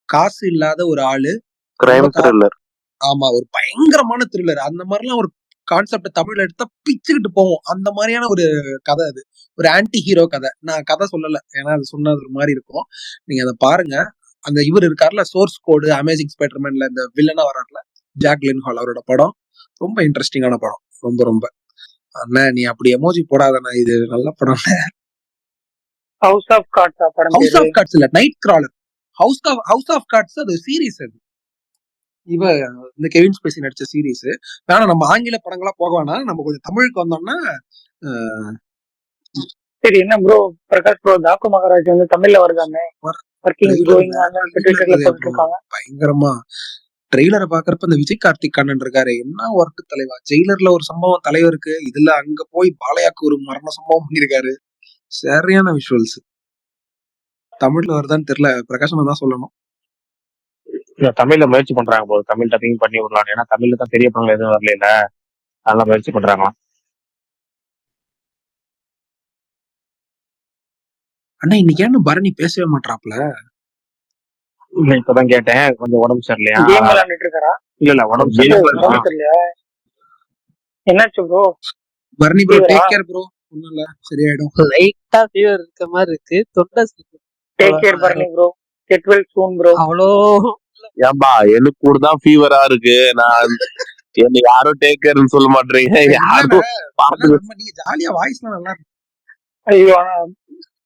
காசு இல்லாத ஒரு ஆளு, கிரைம் த்ரில்லர். ஆமா, ஒரு பயங்கரமான த்ரில்லர். அந்த மாதிரிலாம் ஒரு கான்செப்ட் தமிழ்ல எடுத்தா பிச்சுக்கிட்டு போவோம், அந்த மாதிரியான ஒரு கதை. அது ஒரு ஆன்டி ஹீரோ கதை. நான் கதை சொல்லல, ஏன்னா அது சொன்னது ஒரு மாதிரி இருக்கும். நீங்க அதை பாருங்க. அந்த இவர் இருக்காருல, சோர்ஸ் கோடு, அமேசிங் ஸ்பைடர்மேன்ல இந்த வில்லனா வர்றாருல, ஜாக் லின்ஹால், அவரோட படம் ரொம்ப இன்ட்ரெஸ்டிங்கான படம். ரொம்ப ரொம்ப அண்ணா நீ அப்படி எமோஜி போடாதண்ணா, இது நல்ல படம். ஹவுஸ் ஆஃப் கார்ட்ஸ் படம். ஹவுஸ் ஆஃப் கார்ட்ஸ் இல்ல, Nightcrawler. House of Cards அது சீரீஸ். அது இந்த கெவின் ஸ்பேசி நடிச்ச சீரீஸ். ஆனா நம்ம ஆங்கில படங்களா போக வேணாம், நம்ம கொஞ்சம் தமிழுக்கு வந்தோம்னா. சரி, என்ன ப்ரோ பிரகாஷ் ப்ரோ, தாக்கு மகாராஜ் வந்து தமிழ்ல வருதானே? பயங்கரமா ட்ரெய்லரை பாக்குறப்ப இந்த விஜய் கார்த்திக் கண்ணன் இருக்காரு, என்ன ஒர்க் தலைவா. ஜெயிலர்ல ஒரு சம்பவம் தலைவருக்கு, இதுல அங்க போய் பாலையாக்கு ஒரு மரண சம்பவம் பண்ணிருக்காரு. சரியான விஷுவல்ஸ். தமிழ்ல வருதான்னு தெரியல, பிரகாஷ் தான் சொல்லணும். தமிழ்ல முயற்சி பண்றாங்க போது, தமிழ் டப்பிங் பண்ணி விடலாம். ஏன்னா தமிழ்ல தான் பெரிய படங்கள் எதுவும் வரல, அதெல்லாம் முயற்சி பண்றாங்க. அண்ணா இன்னைக்கு ஏன்னு பரணி பேசவே மாட்டாப்ல? இப்பதான் கேட்டேன், கொஞ்சம் உடம்பு சரியில்லையா? இல்ல உடம்பு சரியில்லையா? என்னாச்சு bro? Bharani bro take care bro, ஒண்ணும் இல்ல சரியாயிடும். லைட்டா ஃபீவர் இருக்க மாதிரி இருக்கு, தொண்டை. Take care Bharani bro, get well சூன் ப்ரோ. அவ்வளோ ஏன்பா எனக்கு கூட தான் ஃபீவரா இருக்கு, நான் என்ன யாரும் டேக் கேர்னு சொல்ல மாட்டீங்க. நீங்க ஜாலியா வாய்ஸ்லாம் நல்லா இருக்கு. ஐயோ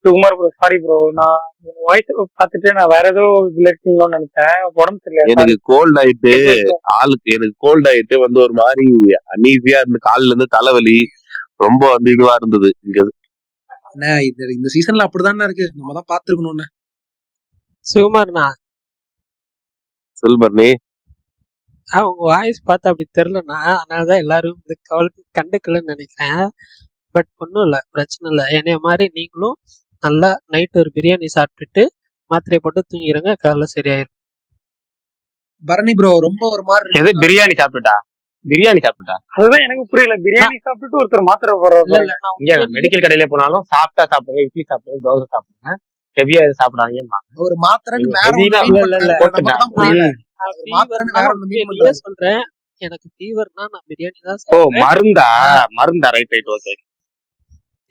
சுகுமார் ப்ரோ, சாரி ப்ரோ, நான் வாய்ஸ் பார்த்துட்டு நான் வேற ஏதோ விளையாட்டுங்களோன்னு நினைச்சேன். உடம்பு சரியில்லை, எனக்கு கோல்ட் ஆயிட்டு எனக்கு கோல்ட் ஆயிட்டு வந்து ஒரு மாதிரி அன்ஈஸியா இருந்து, காலில இருந்து தலைவலி ரொம்ப வந்து இதுவா இருந்தது. இங்க இந்த சீசன்ல அப்படிதானே இருக்கு, நம்ம தான் பாத்துருக்கணும்னு. சுகுமார்ண்ணா சொல்பர்னி, உங்க வாய்ஸ் பார்த்தா அப்படி தெரியலண்ணா, அதனாலதான் எல்லாரும் இந்த கவலைக்கு கண்டுக்கலன்னு நினைக்கிறேன். பட் ஒன்றும் இல்லை, பிரச்சனை இல்லை. என்னைய மாதிரி நீங்களும் நல்லா நைட் ஒரு பிரியாணி சாப்பிட்டுட்டு மாத்திரை போட்டு தூங்கிடுங்க, காலைல சரியாயிரும். பரணி ப்ரோ ரொம்ப ஒரு மாதிரி பிரியாணி சாப்பிட்டுட்டா அதுதான் எனக்கு புரியல. பிரியாணி சாப்பிட்டுட்டு ஒருத்தர் மாத்திரை போடுறாரு. மெடிக்கல் கடையில போனாலும் சாப்பிடுங்க, இட்லி சாப்பிடுங்க, தோசை சாப்பிடுங்க, ஹெவியா சாப்பிடாங்க. ஒரு மாத்திரை சொல்றேன், எனக்கு ஃபீவர்னா நான் பிரியாணி தான். மருந்தா? Right okay.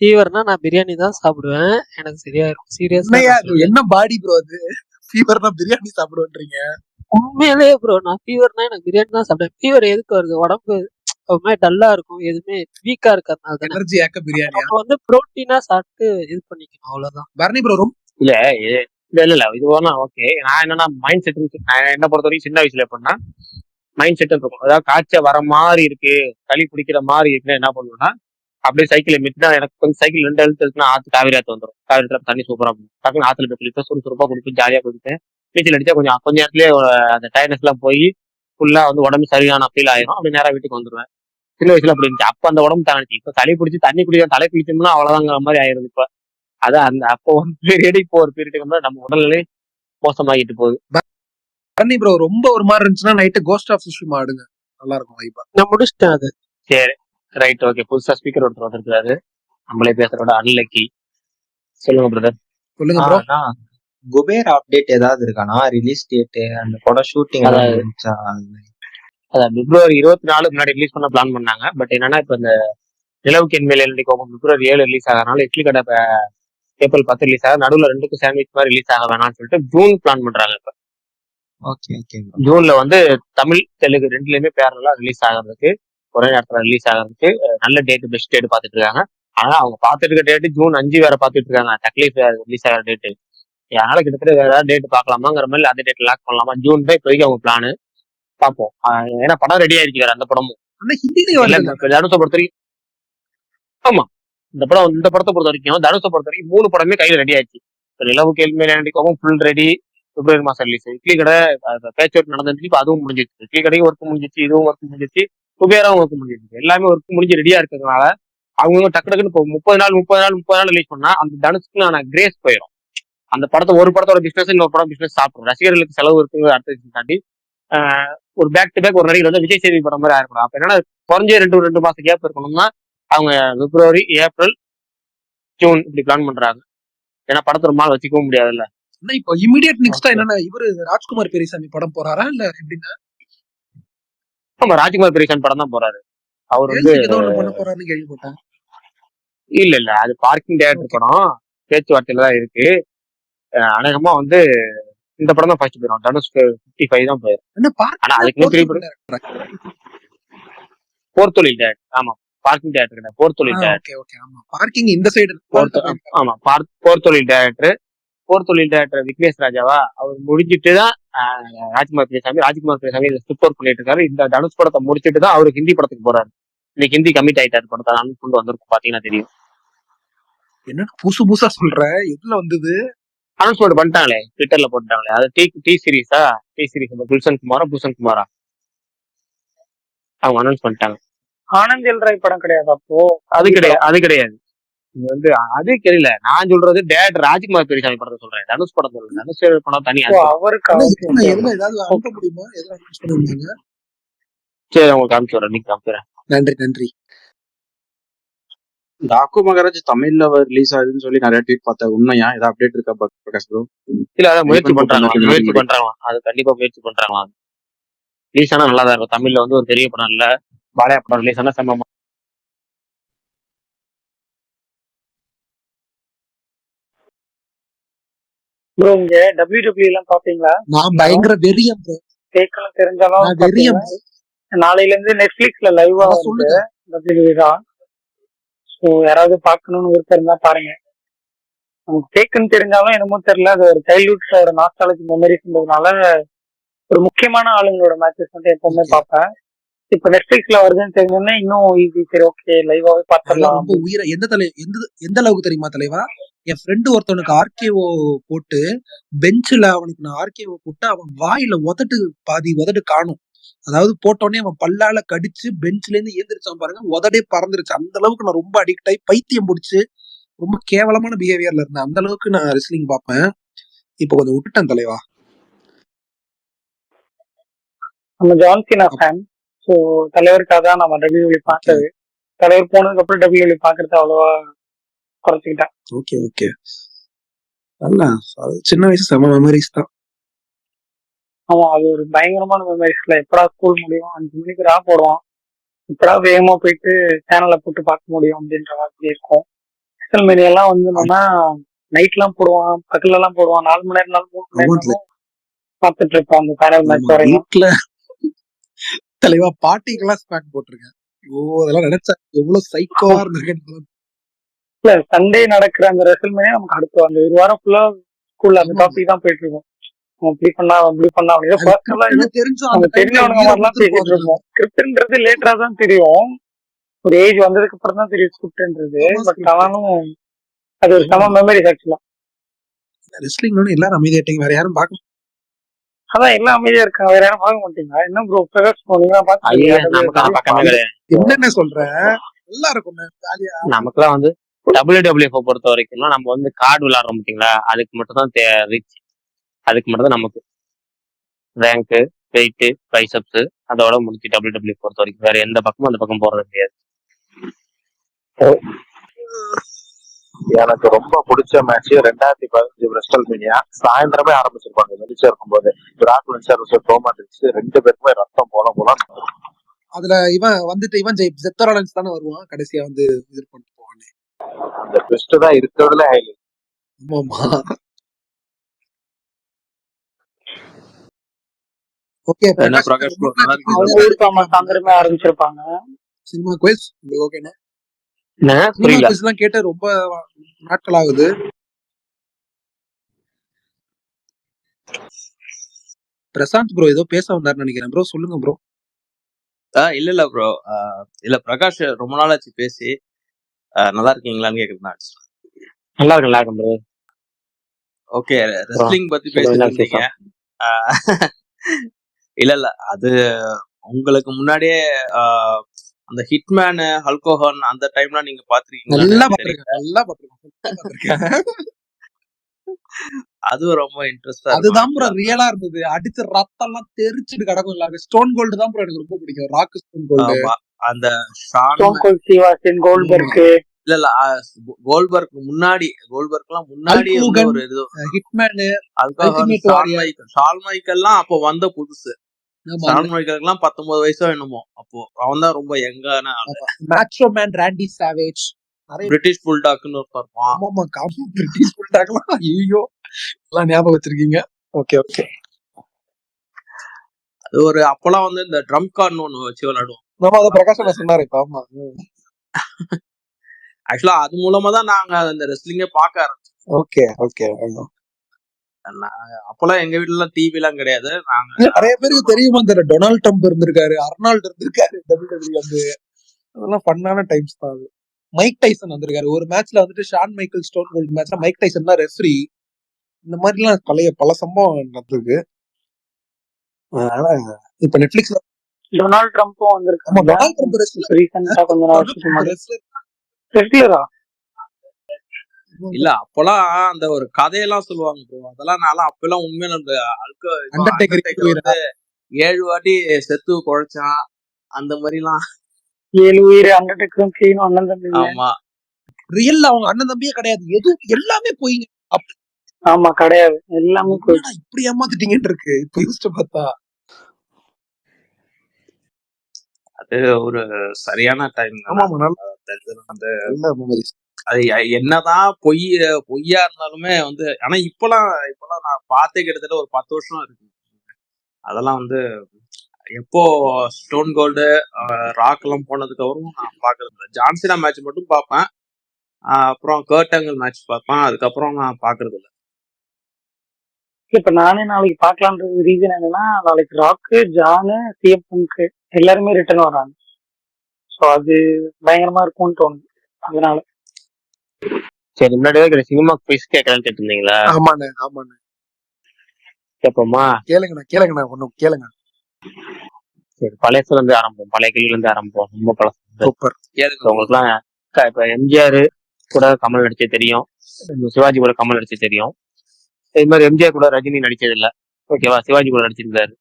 ஃபீவர்னா நான் பிரியாணி தான் சாப்பிடுவேன், எனக்கு சரியாயிரும். சீரியஸா என்ன பாடி ப்ரோ அது, ஃபீவர்னா பிரியாணி சாப்பிடுவீங்க? உண்மையிலேயே ப்ரோ, நான் ஃபீவர்னா எனக்கு பிரியாணி தான் சாப்பிடுவேன். ஃபீவர் எதுக்கு வருது? உடம்பு ஒரு மாதிரி டல்லா இருக்கும், எதுவுமே வீக்கா இருக்கிறதுனால தான். எனர்ஜி ஆக்க பிரியாணி வந்து புரோட்டீனா சாப்பிட்டு இது பண்ணிக்கணும், அவ்வளவுதான். பரணி ப்ரோ இல்ல இது வேணா ஓகே. நான் என்னன்னா மைண்ட் செட், என்ன பொறுத்த வரைக்கும் சின்ன வயசுல எப்படின்னா மைண்ட் செட் இருக்கும். அதாவது காய்ச்சல் வர மாதிரி இருக்கு, களி பிடிக்கிற மாதிரி இருக்குன்னா என்ன பண்ணுவேன்னா, அப்படியே சைக்கிள் மிட்டினா, எனக்கு கொஞ்சம் சைக்கிள் 2 எழுத்து இருக்குன்னா காவிரி ஆத்து வந்துடும். காவிரி ஆத்துல தண்ணி சூப்பரா இருக்கும். டக்குன்னு ஆத்துல போய் குளிப்பேன், சுறுசுறுப்பா குளிப்பேன், ஜாலியா குளிப்பேன். நீச்சல் அடிச்சா கொஞ்சம் நேரத்துலயே அந்த டயர்னஸ் எல்லாம் போய் ஃபுல்லா வந்து உடம்பு சரியான ஃபீல் ஆயிரும். அப்படி நேரா வீட்டுக்கு வந்துருவேன். சின்ன வயசுல அப்படி இருந்துச்சு. அப்ப அந்த உடம்பு தாங்கிச்சு. இப்ப சளி பிடிச்சி தண்ணி குடிக்க தலை குளிச்சோம்னா அவ்வளவுதாங்கிற மாதிரி ஆயிருது இப்ப. அதான் அந்த அப்போ ஒரு பீரியட் இப்போ ஒரு பீரியடுக்கு அப்புறம் நம்ம உடல்நிலை மோசமாகிட்டு போகுது. பரணி ப்ரோ ரொம்ப ஒரு மாதிரி இருந்துச்சுன்னா நைட்டு கோஸ்ட் ஆஃப் சுஷிமா ஆடுங்க, நல்லா இருக்கும் வைபா. நான் முடிச்சிட்டேன் அது. சரி, ரைட், ஓகே. புதுசா ஸ்பீக்கர் ஒருத்தர் வந்திருக்காரு. நம்மளே பேசுறோட அன்லக்கி. சொல்லுங்க பிரதர். சொல்லுங்க ப்ரோ. குபேர் அப்டேட் ஏதாவது இருக்கானா? ரிலீஸ் டேட், அந்த படம் ஷூட்டிங் அதாவது இருந்துச்சா? அதான் பிப்ரவரி 24 முன்னாடி ரிலீஸ் பண்ண பிளான் பண்ணாங்க. பட் என்னன்னா இப்ப இந்த நிலவுக்கு என்மேல் எழுதி கோபம் பிப்ரவரி 7 release ஆகிறனால idli Kadai April 10 release ஆக, நடுவில் 2க்கும் சாண்ட்விச் மாதிரி ரிலீஸ் ஆக வேணாம்னு சொல்லிட்டு ஜூன் பிளான் பண்றாங்க. இப்ப ஓகே ஓகே. ஜூன்ல வந்து தமிழ் தெலுங்கு ரெண்டுலயுமே பேரலா ரிலீஸ் ஆகிறதுக்கு, ஒரே நேரத்துல ரிலீஸ் ஆகிறதுக்கு நல்ல டேட், பெஸ்ட் டேட் பாத்துட்டு இருக்காங்க. ஆனா அவங்க பாத்துட்டு இருக்க டேட் ஜூன் 5 வேற பாத்துட்டு இருக்காங்க, தக்லீஃப் ரிலீஸ் ஆகிற டேட்டு. அதனால கிட்டத்தட்ட வேற ஏதாவது டேட் பாக்கலாமாங்கிற மாதிரி அந்த டேட் லாக் பண்ணலாமா, ஜூன் தான் இப்போதைக்கு அவங்க பிளானு. பார்ப்போம். ஏன்னா படம் ரெடி ஆயிருக்கு வேற அந்த படமும். தனுஷை பொறுத்த வரைக்கும் ஆமா, இந்த படத்தை பொறுத்த வரைக்கும் தனுஷை பொறுத்த வரைக்கும் 3 படமே கையில ரெடி ஆயிடுச்சு. நிலவு கேள்வி ஃபுல் ரெடி, பிப்ரவரி மாசம் ரிலீஸ். இட்லி கடை பேச்சுவர்க் நடந்துச்சு, இப்போ அதுவும் முடிஞ்சிச்சு. இட்லி கடையும் ஒர்க் முடிஞ்சிச்சு, இதுவும் ஒர்க் முடிஞ்சிச்சு, குபேராவும் ஒர்க் முடிஞ்சிச்சு. எல்லாமே ஒர்க் முடிஞ்சு ரெடியா இருக்கிறதுனால அவங்க டக்கு டக்குன்னு இப்போ 30 நாள் ரிலீஸ் பண்ணா அந்த தனுஷுக்கு கிரேஸ் போயிடும். அந்த படத்தை ஒரு படத்தோட பிசினஸ் இன்னொரு படம் பிசினஸ் சாப்பிடும். ரசிகர்களுக்கு செலவு இருக்குங்கிற அர்த்தத்தை தாண்டி ஒரு பேக் டு பேக் ஒரு நடிகர் வந்து விஜய் சேதுபதி படம் மாதிரி ஆயிருக்கும். அப்ப என்னன்னா குறைஞ்ச 2 மாசம் கேப் இருக்கணும்னா அவங்க பிப்ரவரி, ஏப்ரல், ஜூன் இப்படி பிளான் பண்றாங்க. ஏன்னா படத்தை ரொம்ப நாள் வச்சுக்கவும் முடியாதுல்ல. இப்போ இமிடியேட் நெக்ஸ்டா என்னன்னா இவரு ராஜ்குமார் பெரியசாமி படம் போறாரா இல்ல எப்படின்னா? ஆமா, ராஜ்குமார் பெரியசாமி படம் தான் போறாரு. அவர் வந்து பண்ண போறாருன்னு கேள்விப்பட்டேன். இல்ல அது பார்க்கிங் தியேட்டர் படம் பேச்சுவார்த்தையில தான் இருக்கு. அநேகமா வந்து இந்த படம் தான் ஃபர்ஸ்ட் போயிடும். தனுஷ் 55 தான் போயிடும். ஆனா அதுக்கு போர்த்தொழில் தியேட்டர். ஆமா, பார்க்கிங் தியேட்டர் கிடையாது, போர்த்தொழில் தியேட்டர். பார்க்கிங் இந்த சைடு. ஆமா, போர்த்தொழில் தியேட்டர். போர்த்தொழில் தியேட்டர் விக்னேஷ் ராஜாவா அவர் முடிஞ்சிட்டு தான் ராஜ்குமார் பெரியசாமி சூப்பர் பண்ணிட்டு இருக்காரு. இந்த தனுஷ் படத்தை முடிச்சுட்டு தான் அவரு ஹிந்தி படத்துக்கு போறாரு. இன்னைக்கு ஹிந்தி கமிட் ஆயிட்டாரு. படத்தை கொண்டு வந்திருக்கும், பாத்தீங்கன்னா தெரியும். என்ன புதுசா சொல்ற? எதுல வந்தது? அனௌன்ஸ்மெண்ட் பண்ணிட்டாங்களே, ட்விட்டர்ல போட்டாங்களே. அது டி சீரீஸ் குல்ஷன் குமாரா அவங்க அனௌன்ஸ் பண்ணிட்டாங்க. ஆனந்த் எல்ராய் படம் கிடையாது அப்போ? அது கிடையாது. இது வந்து அது தெரியல. நான் சொல்றது டேரக்டர் ராஜ்குமார் பெரியசாமி படத்தை சொல்றேன். தனுஷ் படம் சொல்றேன். தனுஷ் படம் தனியா அவருக்கு. சரி, உங்களுக்கு அனுப்பிச்சு வரேன், நீங்க காமிச்சுறேன். நன்றி. இந்த ஆக்கு மகராஜ் தமிழ்ல ரிலீஸ் ஆகுதுன்னு சொல்லி நிறைய ட்வீட் பார்த்தேன். உண்மையா ஏதாவது அப்டேட் இருக்கா பிரகாஷ் ப்ரோ? இல்ல, அதான் முயற்சி பண்றாங்க. அது கண்டிப்பா முயற்சி பண்றாங்களா. ரிலீஸ் ஆனா நல்லா தான் இருக்கும். தமிழ்ல வந்து ஒரு பெரிய படம் இல்ல, பாலையா படம் ரிலீஸ் ஆனா செம்ம. ப்ரோ இங்க WWE எல்லாம் பாப்பீங்களா? நான் பயங்கர வெறியம் ப்ரோ. கேட்கணும் தெரிஞ்சாலும் நாளையில இருந்து நெட்ஃபிளிக்ஸ்ல லைவா வந்து WWE தான். ஸோ யாராவது பார்க்கணும்னு விருப்பம் இருந்தா பாருங்க. நமக்கு கேட்கணும் தெரிஞ்சாலும் என்னமோ தெரியல, அது ஒரு சைல்ட்ஹுட்டோட நாஸ்டாலஜி மெமரிஸ்ன்றதுனால ஒரு முக்கியமான ஆளுங்களோட மேட்சஸ் வந்து எப்பவுமே பார்ப்பேன். இப்ப நெட்ஃபிளிக்ஸ்ல வருதுன்னு தெரிஞ்சோன்னே இன்னும் ஈஸி. சரி, ஓகே, லைவாவே பார்த்துடலாம். உயிரை எந்த அளவுக்கு தெரியுமா தலைவா? என் ஃப்ரெண்டு ஒருத்தவனுக்கு ஆர்கேஓ போட்டு பெஞ்சில் அவனுக்கு நான் ஆர்கேஓ போட்டு அவன் வாயில பாதி உதடு காணும். அதாவது போட்டோடனே அவன் பல்லால கடிச்சு பெஞ்ச்ல இருந்து ஏந்திரிச்சான் பாருங்க, உதடே பறந்துருச்சு. அந்த அளவுக்கு நான் ரொம்ப அடிக்ட் ஆகி பைத்தியம் பிடிச்சு ரொம்ப கேவலமான பிஹேவியர்ல இருந்தேன். அந்த அளவுக்கு நான் ரெஸ்லிங் பார்ப்பேன். இப்போ கொஞ்சம் விட்டுட்டேன் தலைவா. நம்ம ஜான்சினா ஃபேன். ஸோ தலைவருக்காக தான் நம்ம WWE பார்த்தது. தலைவர் போனதுக்கு அப்புறம் WWE பாக்குறது அவ்வளவா குறைச்சிக்கிட்டேன். ஓகே. நல்லா சின்ன வயசு செம மெமரிஸ் தான். ஆமா, அது ஒரு பயங்கரமான மெமரிஸ்ல. எப்படா ஸ்கூல் முடியும், 5 மணிக்கு ரா போடுவான், எப்படா வேகமா போயிட்டு சேனலை போட்டு பார்க்க முடியும் அப்படின்ற மாதிரி இருக்கும். ரெசல்மேனியா எல்லாம் வந்து நம்ம நைட் எல்லாம் போடுவான், பகல்ல எல்லாம் போடுவான், 4 மணி நேரம் 3 மணி நேரம் பார்த்துட்டு இருப்போம் அந்த பேனல் மேட்ச் வரையும். தலைவா பாட்டிக்கெல்லாம் ஸ்பேக் போட்டிருக்கேன். அதெல்லாம் நினைச்சா எவ்வளவு சைக்கோவா இருந்திருக்கேன். இல்ல, சண்டே நடக்கிற அந்த ரெசல்மேனியா நமக்கு அடுத்து அந்த 1 வாரம் ஃபுல்லா ஸ்கூல்ல அந்த டாபிக் தான் போயிட்டு இருக்கோம். அப்படி பண்ணா அப்படின்னு தெரிஞ்சவனுங்க மாதிரிலாம் பேசிட்டு இருக்கோம். ஸ்கிரிப்ட்ன்றது லேட்டரா தான் தெரியும், ஒரு ஏஜ் வந்ததுக்கு அப்புறம் தான் தெரியும் ஸ்கிரிப்ட்ன்றது. பட் ஆனாலும் அது ஒரு செம மெமரிஸ் ஆக்சுவலா. ரெஸ்லிங் எல்லாரும் அமைதியாட்டிங்க, வேற யாரும் பார்க்க அதான் எல்லாம் அமைதியா இருக்காங்க, வேற யாரும் பார்க்க மாட்டீங்களா? என்ன ப்ரோ பிரகாஷ் நீங்க ஐயா பாத்துருக்கீங்க நமக்கு அந்த பக்கமே கிடையாது. என்னென்ன சொல்றேன், நல்லா இருக்கும் ஜாலியா. நமக்குலாம் வந்து WWF பொறுத்த வரைக்கும்னா நம்ம வந்து கார்டு விளையாடுறோம் பார்த்தீங்களா, அதுக்கு மட்டும் தான் ரீச். அதுக்கு மட்டும் தான் நமக்கு ரேங்க்கு, வெயிட், பைசப்ஸ் அதோட முடிச்சு. WWF பொறுத்த வரைக்கும் வேற எந்த பக்கமும் அந்த பக்கம் போறது கிடையாது. எனக்கு ரொம்ப பிடிச்ச மேட்ச் 2015 WrestleMania. சாயந்தரமே ஆரம்பிச்சிருப்பாங்க வெளிச்சம் இருக்கும்போது. பிராக் லென்சர் ரோமன் ரெயின்ஸ் 2 பேருக்குமே ரத்தம் போல போல. அதுல இவன் வந்துட்டு செத்தரோலன்ஸ் தானே வருவான் கடைசியா வந்து இது பண்ணிட்டு போவானே. அந்த ட்விஸ்ட் தான் இருக்கிறதுல ஹைலைட். ஆமாமா. ஓகே என்ன பிரகாஷ் bro, நல்லா அவங்க இருக்கீங்களா? ஊருக்கு ஆமா சாயந்தரமே ஆரம்பிச்சிருப்பாங்க. சினிமா குவிஸ் ஓகேண்ணே. என்ன சினிமா புரியல? குவிஸ் எல்லாம் கேட்டு ரொம்ப நாட்கள் ஆகுது. பிரசாந்த் ப்ரோ ஏதோ பேச வந்தாருன்னு நினைக்கிறேன். ப்ரோ சொல்லுங்க ப்ரோ. இல்ல ப்ரோ, இல்ல பிரகாஷ் ரொம்ப நாள் ஆச்சு பேசி. நல்லா இருக்கீங்களான்னு கேக்குறேன். நல்லா இருக்கு, நல்லா இருக்கும் bro. ஓகே, ரெஸ்லிங் பத்தி சொல்லுங்க, பேசிட்டு என்ன இருந்தீங்க. விசேஷம்? இல்ல அது உங்களுக்கு முன்னாடியே அந்த ஹிட்மேன், ஹல்கோஹன் அந்த டைம்ல நீங்க பாத்திருக்கீங்களா? நல்லா எனக்கு தெரியல. பாத்துருக்கேன், நல்லா பாத்துருக்கேன். அதுவும் ரொம்ப இன்ட்ரெஸ்டா இருக்கும் அதுதான் ப்ரோ actually. ரியலா இருந்தது. அடிச்ச ரத்தம் எல்லாம் தெரிச்சுட்டு கிடக்கும். இல்ல ஸ்டோன் கோல்டு தான் ப்ரோ எனக்கு ரொம்ப பிடிக்கும். Rock Stone Cold. ஆமா, அந்த ஷான் ஸ்டோன் கோல்ட் சிவாசின் கோல்பர்க் இல்ல கோல்பர்க் கோல்பர்க்லாம் முன்னாடி ஹல்க் வந்து ஹோகன், ஒரு இது ஹிட்மேன், அல்கோஹன், அல்டிமேட் வாரியர். ஷான் மைக்கெல்லாம் அப்போ வந்த புதுசு. ஆமா, ஷான் மைக்கேலுக்குலாம் 19 வயசோ என்னமோ. அப்போ அவன் தான் ரொம்ப யங்கான ஆளு. மேட்ரோ மேன், ராண்டி சாவேஜ், நிறைய. பிரிட்டிஷ் புல்டாக்னு ஒருத்தர் இருப்பான். ஆமாமா, பிரிட்டிஷ் புல்டாக்லாம் ஐயோ எல்லாம் ஞாபகம் வச்சிருக்கீங்க. Okay okay. அது ஒரு அப்பெல்லாம் வந்து இந்த ட்ரம் கார்டு ஒண்ணு வச்சு விளையாடுவோம். நம்ம அதை பிரகாஷ் சொன்னாரு இப்ப. ஆமா ஆக்சுவலா அது மூலமா தான் நாங்க அந்த ரெஸ்லிங்கே பார்க்க ஆரம்பிச்சோம். Okay okay. அப்பெல்லாம் எங்க வீட்டுல டிவி எல்லாம் கிடையாது. நாங்க நிறைய பேருக்கு தெரியுமா தெரியல, டொனால்ட் ட்ரம்ப் இருந்திருக்காரு, அர்னால்டு இருந்திருக்காரு WWE வந்து. அதெல்லாம் ஃபன்னான டைம்ஸ் தான் அது. மைக் டைசன் வந்திருக்காரு ஒரு மேட்ச்ல வந்துட்டு. ஷான் மைக்கேல் ஸ்டோன் கோல்டு மேட்ச்ல மைக் டைசன் தான் ரெஃப்ரி. இந்த மாதிரி எல்லாம் பல சம்பவம் நடந்திருக்கு. அதனால இப்ப நெட்ஃபிளிக்ஸ்ல டொனால்ட் ட்ரம்ப்பும் வந்திருக்காங்க. ஆமா, டொனால்ட் ட்ரம்ப் ரெஸ்லர். ரீசெண்டா கொஞ்ச நாள் வருஷத்துக்கு முன்னாடி ரெஸ்லரா? இல்ல அப்பெல்லாம் அந்த ஒரு கதையெல்லாம் சொல்லுவாங்க bro. அதெல்லாம் நான் அப்பெல்லாம் உண்மையில அந்த அண்டர்டேக்கர் வந்து 7 வாட்டி செத்து குழைச்சான் அந்த மாதிரி எல்லாம். 7 உயிர் அண்டர்டேக்கரும் கிளீனும் அண்ணன் தம்பி. ஆமா, ரியல்ல அவங்க அண்ணன் தம்பியே கிடையாது. எதுவும் எல்லாமே போயிங்க. ஆமா கிடையாது, எல்லாமே போயிடுச்சு. இப்படி ஏமாத்திட்டீங்கன்னு இருக்கு இப்ப யோசிச்சு பார்த்தா. அது ஒரு சரியான டைம். ஆமா நல்ல மெமரிஸ். அது என்னதான் பொய்யா இருந்தாலுமே வந்து, ஆனா இப்பெல்லாம் நான் பார்த்தே கிட்டத்தட்ட ஒரு 10 வருஷம் இருக்கு. அதெல்லாம் வந்து எப்போ ஸ்டோன் கோல்டு, ராக் எல்லாம் போனதுக்கு அப்புறம் நான் பாக்குறது இல்லை. ஜான்சினா மேட்ச் மட்டும் பார்ப்பேன். அப்புறம் கர்டங்கல் மேட்ச் பார்ப்பேன். அதுக்கப்புறம் நான் பாக்குறது இல்லை. இப்ப நானே நாளைக்கு பாக்கலாம்ன்றது ரீசன் என்னன்னா, நாளைக்கு ராக்கு, ஜானு, சிஎம் பங்க் எல்லாருமே ரிட்டர்ன் வராங்க. சோ அது பயங்கரமா இருக்கும்னு தோணுது. அதனால சரி, முன்னாடியே சினிமா குவிஸ் கேட்கலான்னு கேட்டிருந்தீங்களா? ஆமாண்ணே ஆமாண்ணே. கேட்போமா? கேளுங்கண்ணா ஒன்னும் கேளுங்க. சரி, பழையசுல இருந்து ஆரம்பம், பழைய கிளியில இருந்து ஆரம்பம். ரொம்ப பழசு. சூப்பர். உங்களுக்கு எல்லாம் இப்ப எம்ஜிஆர் கூட கமல் நடிச்சே தெரியும், சிவாஜி கூட கமல் நடிச்சே தெரியும். இது மாதிரி எம்ஜிஆர் கூட ரஜினி நடிச்சது இல்ல, ஓகேவா? சிவாஜி கூட நடிச்சிருக்காரு.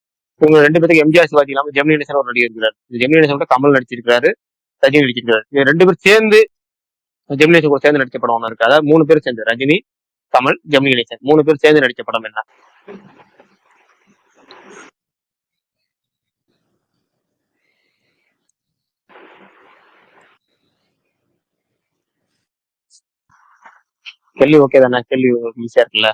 இவங்க 2 பேருக்கு எம்ஜிஆர் சிவாஜி இல்லாம ஜெமினி கணேசன் ஒரு நடிகர் இருக்கிறார். ஜெமினி கணேசன் கூட கமல் நடிச்சிருக்காரு, ரஜினி நடிச்சிருக்காரு. இது 2 பேரும் சேர்ந்து ஜெமினி கணேசன் கூட சேர்ந்து நடிச்ச படம் ஒண்ணு இருக்கு. அதாவது 3 பேரும் சேர்ந்து, ரஜினி, கமல், ஜெமினி கணேசன் 3 பேரும் சேர்ந்து நடிச்ச படம் என்ன? கேள்வி ஓகே தானே? கேள்வி ஈஸியா இருக்குல்ல?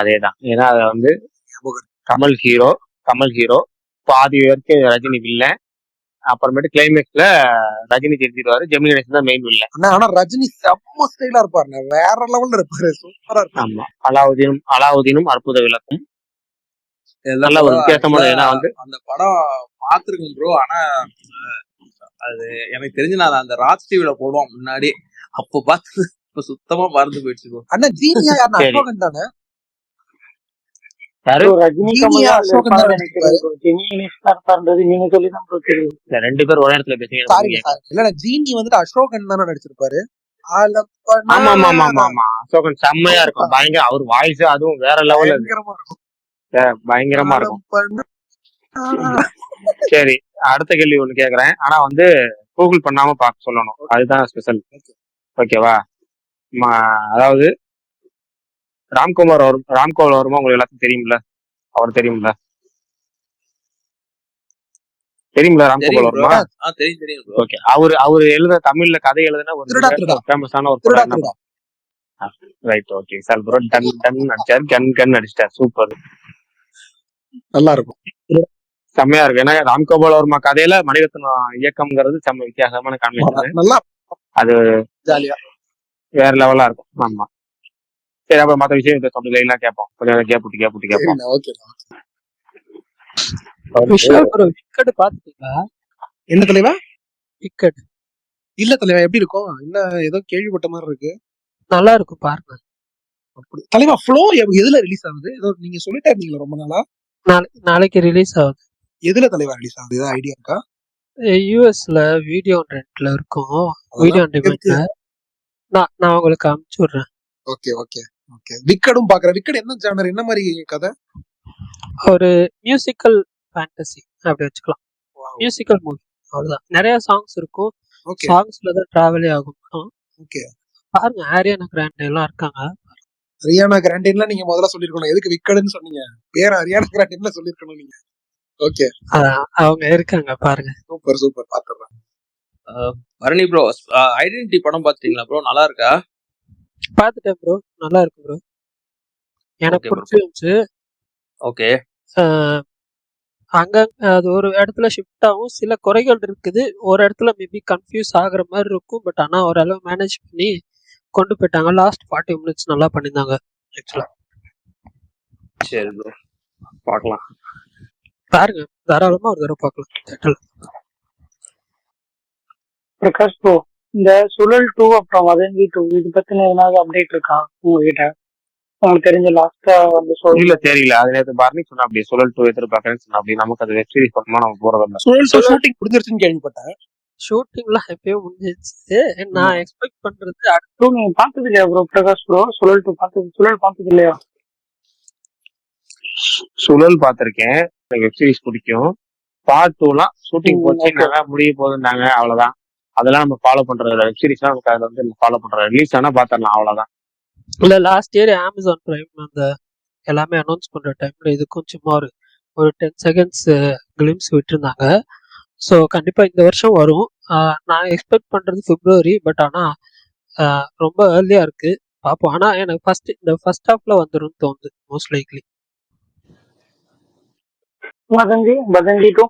அதேதான். ஏன்னா அது வந்து கமல் ஹீரோ, பாதி வரைக்கும் ரஜினி வில்லன், அப்புறமேட்டு கிளைமேக்ஸ்ல ரஜினி திருத்திடுவாரு, ஜெமினி கணேசன் தான் மெயின் வில்லன். ஆனா ரஜினி செம்ம ஸ்டைலா இருப்பாரு, வேற லெவல்ல இருப்பாரு, சூப்பரா இருப்பாரு. ஆமா, அலாவுதீனும் அற்புத விளக்கும் நல்ல ஒரு வித்தியாசமான. ஏன்னா வந்து அந்த படம் பாத்துருக்கேன் ப்ரோ. ஆனா அது எனக்கு தெரிஞ்சு நான் அந்த ராஜ் டிவில போடுவோம் முன்னாடி, அப்போ பார்த்து இப்ப சுத்தமா மறந்து போயிடுச்சு bro. அண்ணா ஜீனியா யாருன்னா சரி அசோகன் தானே? யாரு ப்ரோ ரஜினி கமல் ஜீனியா தான் அதுல அசோகன் இருப்பான்னு தானே எனக்கு நடிச்சிருப்பாரு? தெரியும் ப்ரோ. ஜெனி இனிஸ்டா இருப்பாருன்றது நீங்க சொல்லி தான் ப்ரோ தெரியும். இந்த 2 பேர் ஒரே இடத்துல பேசுங்க எனக்கு ஒண்ணும் சாரிங்க கேட்கல. சாரி, இல்ல ஜீனி வந்துட்டு அசோகன் தானே நடிச்சிருப்பாரு. ஆமா ஆமா ஆமா ஆமா ஆமா அசோகன் செம்மையா இருக்கும். பயங்கர அவர் வாய்ஸ் அதுவும் வேற லெவல் அது. பயங்கரமா இருக்கும். பயங்கரமா இருக்கும். ஆலம்பண்ணா. சரி அடுத்த கேள்வி ஒண்ணு கேக்குறேன். ஆனா வந்து கூகுள் பண்ணாம பார்க்க சொல்லணும். அதுதான் ஸ்பெஷல். ஓகேவா? அதாவது ராம்குமார் வர்மா உங்களுக்கு எல்லாத்துக்கும் தெரியும்ல? அவர் தெரியும்ல ராம்குமார் தெரியும் bro. வர்மா? தெரியும் bro. ஓகே. அவரு எழுத தமிழ்ல கதை எழுதுன ஒரு திருடா திருடா ஃபேமஸான ஒரு திருடா படம் என்ன திருடா. படம்? ரைட் ஓகே சார் ப்ரோ டன் டன் அடிச்சார் கன் அடிச்சிட்டார். சூப்பர் நல்லா இருக்கும். செம்மையா இருக்கு. ஏன்னா ராம்கோபால் வர்மா கதையில மணிரத்னம் இயக்கம்ங்கிறது செம்ம வித்தியாசமான காம்பினேஷன். நல்லா அது ஜாலியா. வேற லெவலா இருக்கும். ஆமா சரி அப்புறம் மற்ற விஷயம் அப்படி லைனா கேட்போம். கொஞ்சம் கேப்புட்டு கேட்போம். சரிண்ணா, ஓகே. விஷால் ப்ரோ விக்கெட் பாத்துட்டீங்களா? என்ன தலைவா? விக்கெட் இல்ல தலைவா, எப்படி இருக்கும்? என்ன ஏதோ கேள்விப்பட்ட மாதிரி இருக்கு. நல்லா இருக்கும் பாருங்க. அப்படி தலைவா ஃப்ளோ எதுல ரிலீஸ் ஆகுது? ஏதோ நீங்க சொல்லிட்டே இருந்தீங்களா ரொம்ப நாளா? நாளைக்கு ரிலீஸ் ஆகுது. எதுல தலைவா ரிலீஸ் ஆகுது? ஏதாவது ஐடியா இருக்கா? யூஎஸ்ல வீடியோ ரெண்ட்ல இருக்கும். வீடியோ ஆன் டிமாண்ட்ல நான் உங்களுக்கு அனுப்பிச்சு விடுறேன். Okay okay okay. விக்கெடும் பாக்குறேன். விக்கெட் என்ன ஜானர், என்ன மாதிரி கதை? ஒரு மியூசிக்கல் ஃபேண்டசி அப்படி வச்சுக்கலாம். மியூசிக்கல் மூவி அவ்வளவுதான். நிறைய சாங்ஸ் இருக்கும். ஓகே சாங்ஸ்ல தான் டிராவலே ஆகும். ஓகே. பாருங்க ஆரியானா கிராண்டே எல்லாம் இருக்காங்க. ஹரியானா கிராண்டின்லாம் நீங்க முதல்ல சொல்லிருக்கணும். எதுக்கு விக்கெட்னு சொன்னீங்க? பேர் ஹரியானா கிராண்டின்ல சொல்லிருக்கணும் நீங்க. ஓகே அவங்க இருக்காங்க பாருங்க. சூப்பர் சூப்பர், பாத்துறேன். பரணி ப்ரோ, ஐடென்டிட்டி படம் பாத்தீங்களா ப்ரோ? நல்லா இருக்கா? பாத்துட்டேன் ப்ரோ, நல்லா இருக்கு ப்ரோ. எனக்கு ஓகே ப்ரோ. பிடிச்சிருந்துச்சு. ஓகே. அங்க அது ஒரு இடத்துல ஷிஃப்ட் ஆகும். சில குறைகள் இருக்குது. ஒரு இடத்துல மேபி கன்ஃபியூஸ் ஆகுற மாதிரி இருக்கும். பட் ஆனா ஓரளவு மேனேஜ் பண்ணி கொண்டு போயிட்டாங்க. லாஸ்ட் 40 மினிட்ஸ் நல்லா பண்ணியிருந்தாங்க ஆக்சுவலா. சரி ப்ரோ, பார்க்கலாம். பாருங்க, தாராளமா ஒரு தடவை பார்க்கலாம் தேட்டர்ல. பிரகாஷ் ப்ரோ, இந்த சுழல் 2 அப்புறம் வதந்தி 2 இது பத்தின எதனாவது அப்டேட் இருக்கா உங்ககிட்ட? உங்களுக்கு தெரிஞ்ச லாஸ்டா வந்து இல்ல தெரியல. அது நேற்று பரணி சொன்னா அப்படி சுழல் 2 எதிர்பார்க்கறேன்னு சொன்னா அப்படி. நமக்கு அது வெப் சீரிஸ் பக்கமா நம்ம போறதில்ல. ஷூட்டிங் முடிஞ்சிருச்சுன்னு கேள்விப்பட்டேன். ஷூட்டிங்லாம் எப்பயோ முடிஞ்சிச்சு. நான் எக்ஸ்பெக்ட் பண்றது ப்ரோ நீங்க பார்த்தது இல்லையா ப்ரோ? பிரகாஷ் ப்ரோ சுழல் 2 பார்த்தது இல்லையா? சுழல் பார்த்திருக்கேன். எனக்கு வெப் சீரிஸ் பிடிக்கும். பார்ட் 2லாம் ஷூட்டிங் போச்சுன்னாங்க, முடிய போகுதுன்னாங்க, அவ்வளவுதான். அதெல்லாம் நம்ம ஃபாலோ பண்றது வெப் சீரிஸ்லாம் நமக்கு அதுல வந்து ஃபாலோ பண்றது. ரிலீஸ் ஆனா பாத்திரலாம், அவ்வளவுதான். இல்ல லாஸ்ட் இயர் அமேசான் பிரைம் அந்த எல்லாமே அனௌன்ஸ் பண்ற டைம்ல இதுக்கும் சும்மா ஒரு 10 செகண்ட்ஸ் கிளிம்ஸ் விட்டுருந்தாங்க. ஸோ கண்டிப்பா இந்த வருஷம் வரும். நான் எக்ஸ்பெக்ட் பண்றது பிப்ரவரி. பட் ஆனா ரொம்ப ஏர்லியா இருக்கு. பார்ப்போம். ஆனா எனக்கு இந்த ஃபர்ஸ்ட் ஹாஃப்ல வந்துடும் தோணுது மோஸ்ட் லைக்லி. வதந்தி 2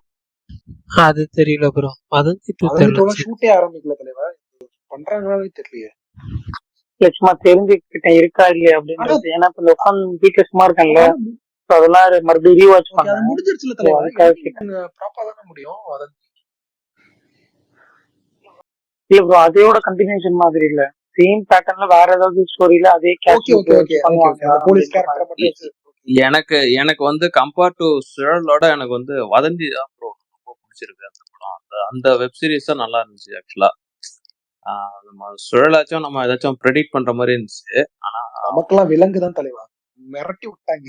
அது தெரியல ப்ரோ. வதந்தி 2 தெரியல. ஷூட்டே ஆரம்பிக்கல தலைவா, பண்றாங்களாவே தெரியலையே. சும்மா தெரிஞ்சுக்கிட்ட இருக்கா இல்லையா அப்படின்றது. ஏன்னா இப்ப இந்த உட்காந்து வீட்டுல சும்மா இருக்காங்க, அதெல்லாம் மறுபடியும் ரீவாட்ச் அது பண்ணேன். முடிஞ்சிருச்சுல தலைவா, ப்ராப்பரா தானே முடியும். இல்ல ப்ரோ, அதையோட கண்டினியூஷன் மாதிரி இல்ல, சேம் பேட்டர்ன்ல வேற ஏதாவது ஸ்டோரியில அதே பண்ணுவாங்க. போலீஸ் கேரக்டர் மட்டும் வச்சு. எனக்கு வந்து கம்பேர் டு சுழலோட எனக்கு வந்து வதந்தி தான் ப்ரோ ரொம்ப பிடிச்சிருக்கு. அந்த படம், அந்த வெப் சீரிஸ் தான் நல்லா இருந்துச்சு ஆக்சுவலா. நம்ம சுழலாச்சும் நம்ம ஏதாச்சும் ப்ரெடிக்ட் பண்ற மாதிரி இருந்துச்சு. ஆனா நமக்கெல்லாம் விலங்கு தான் தலைவா, மிரட்டி விட்டாங்க.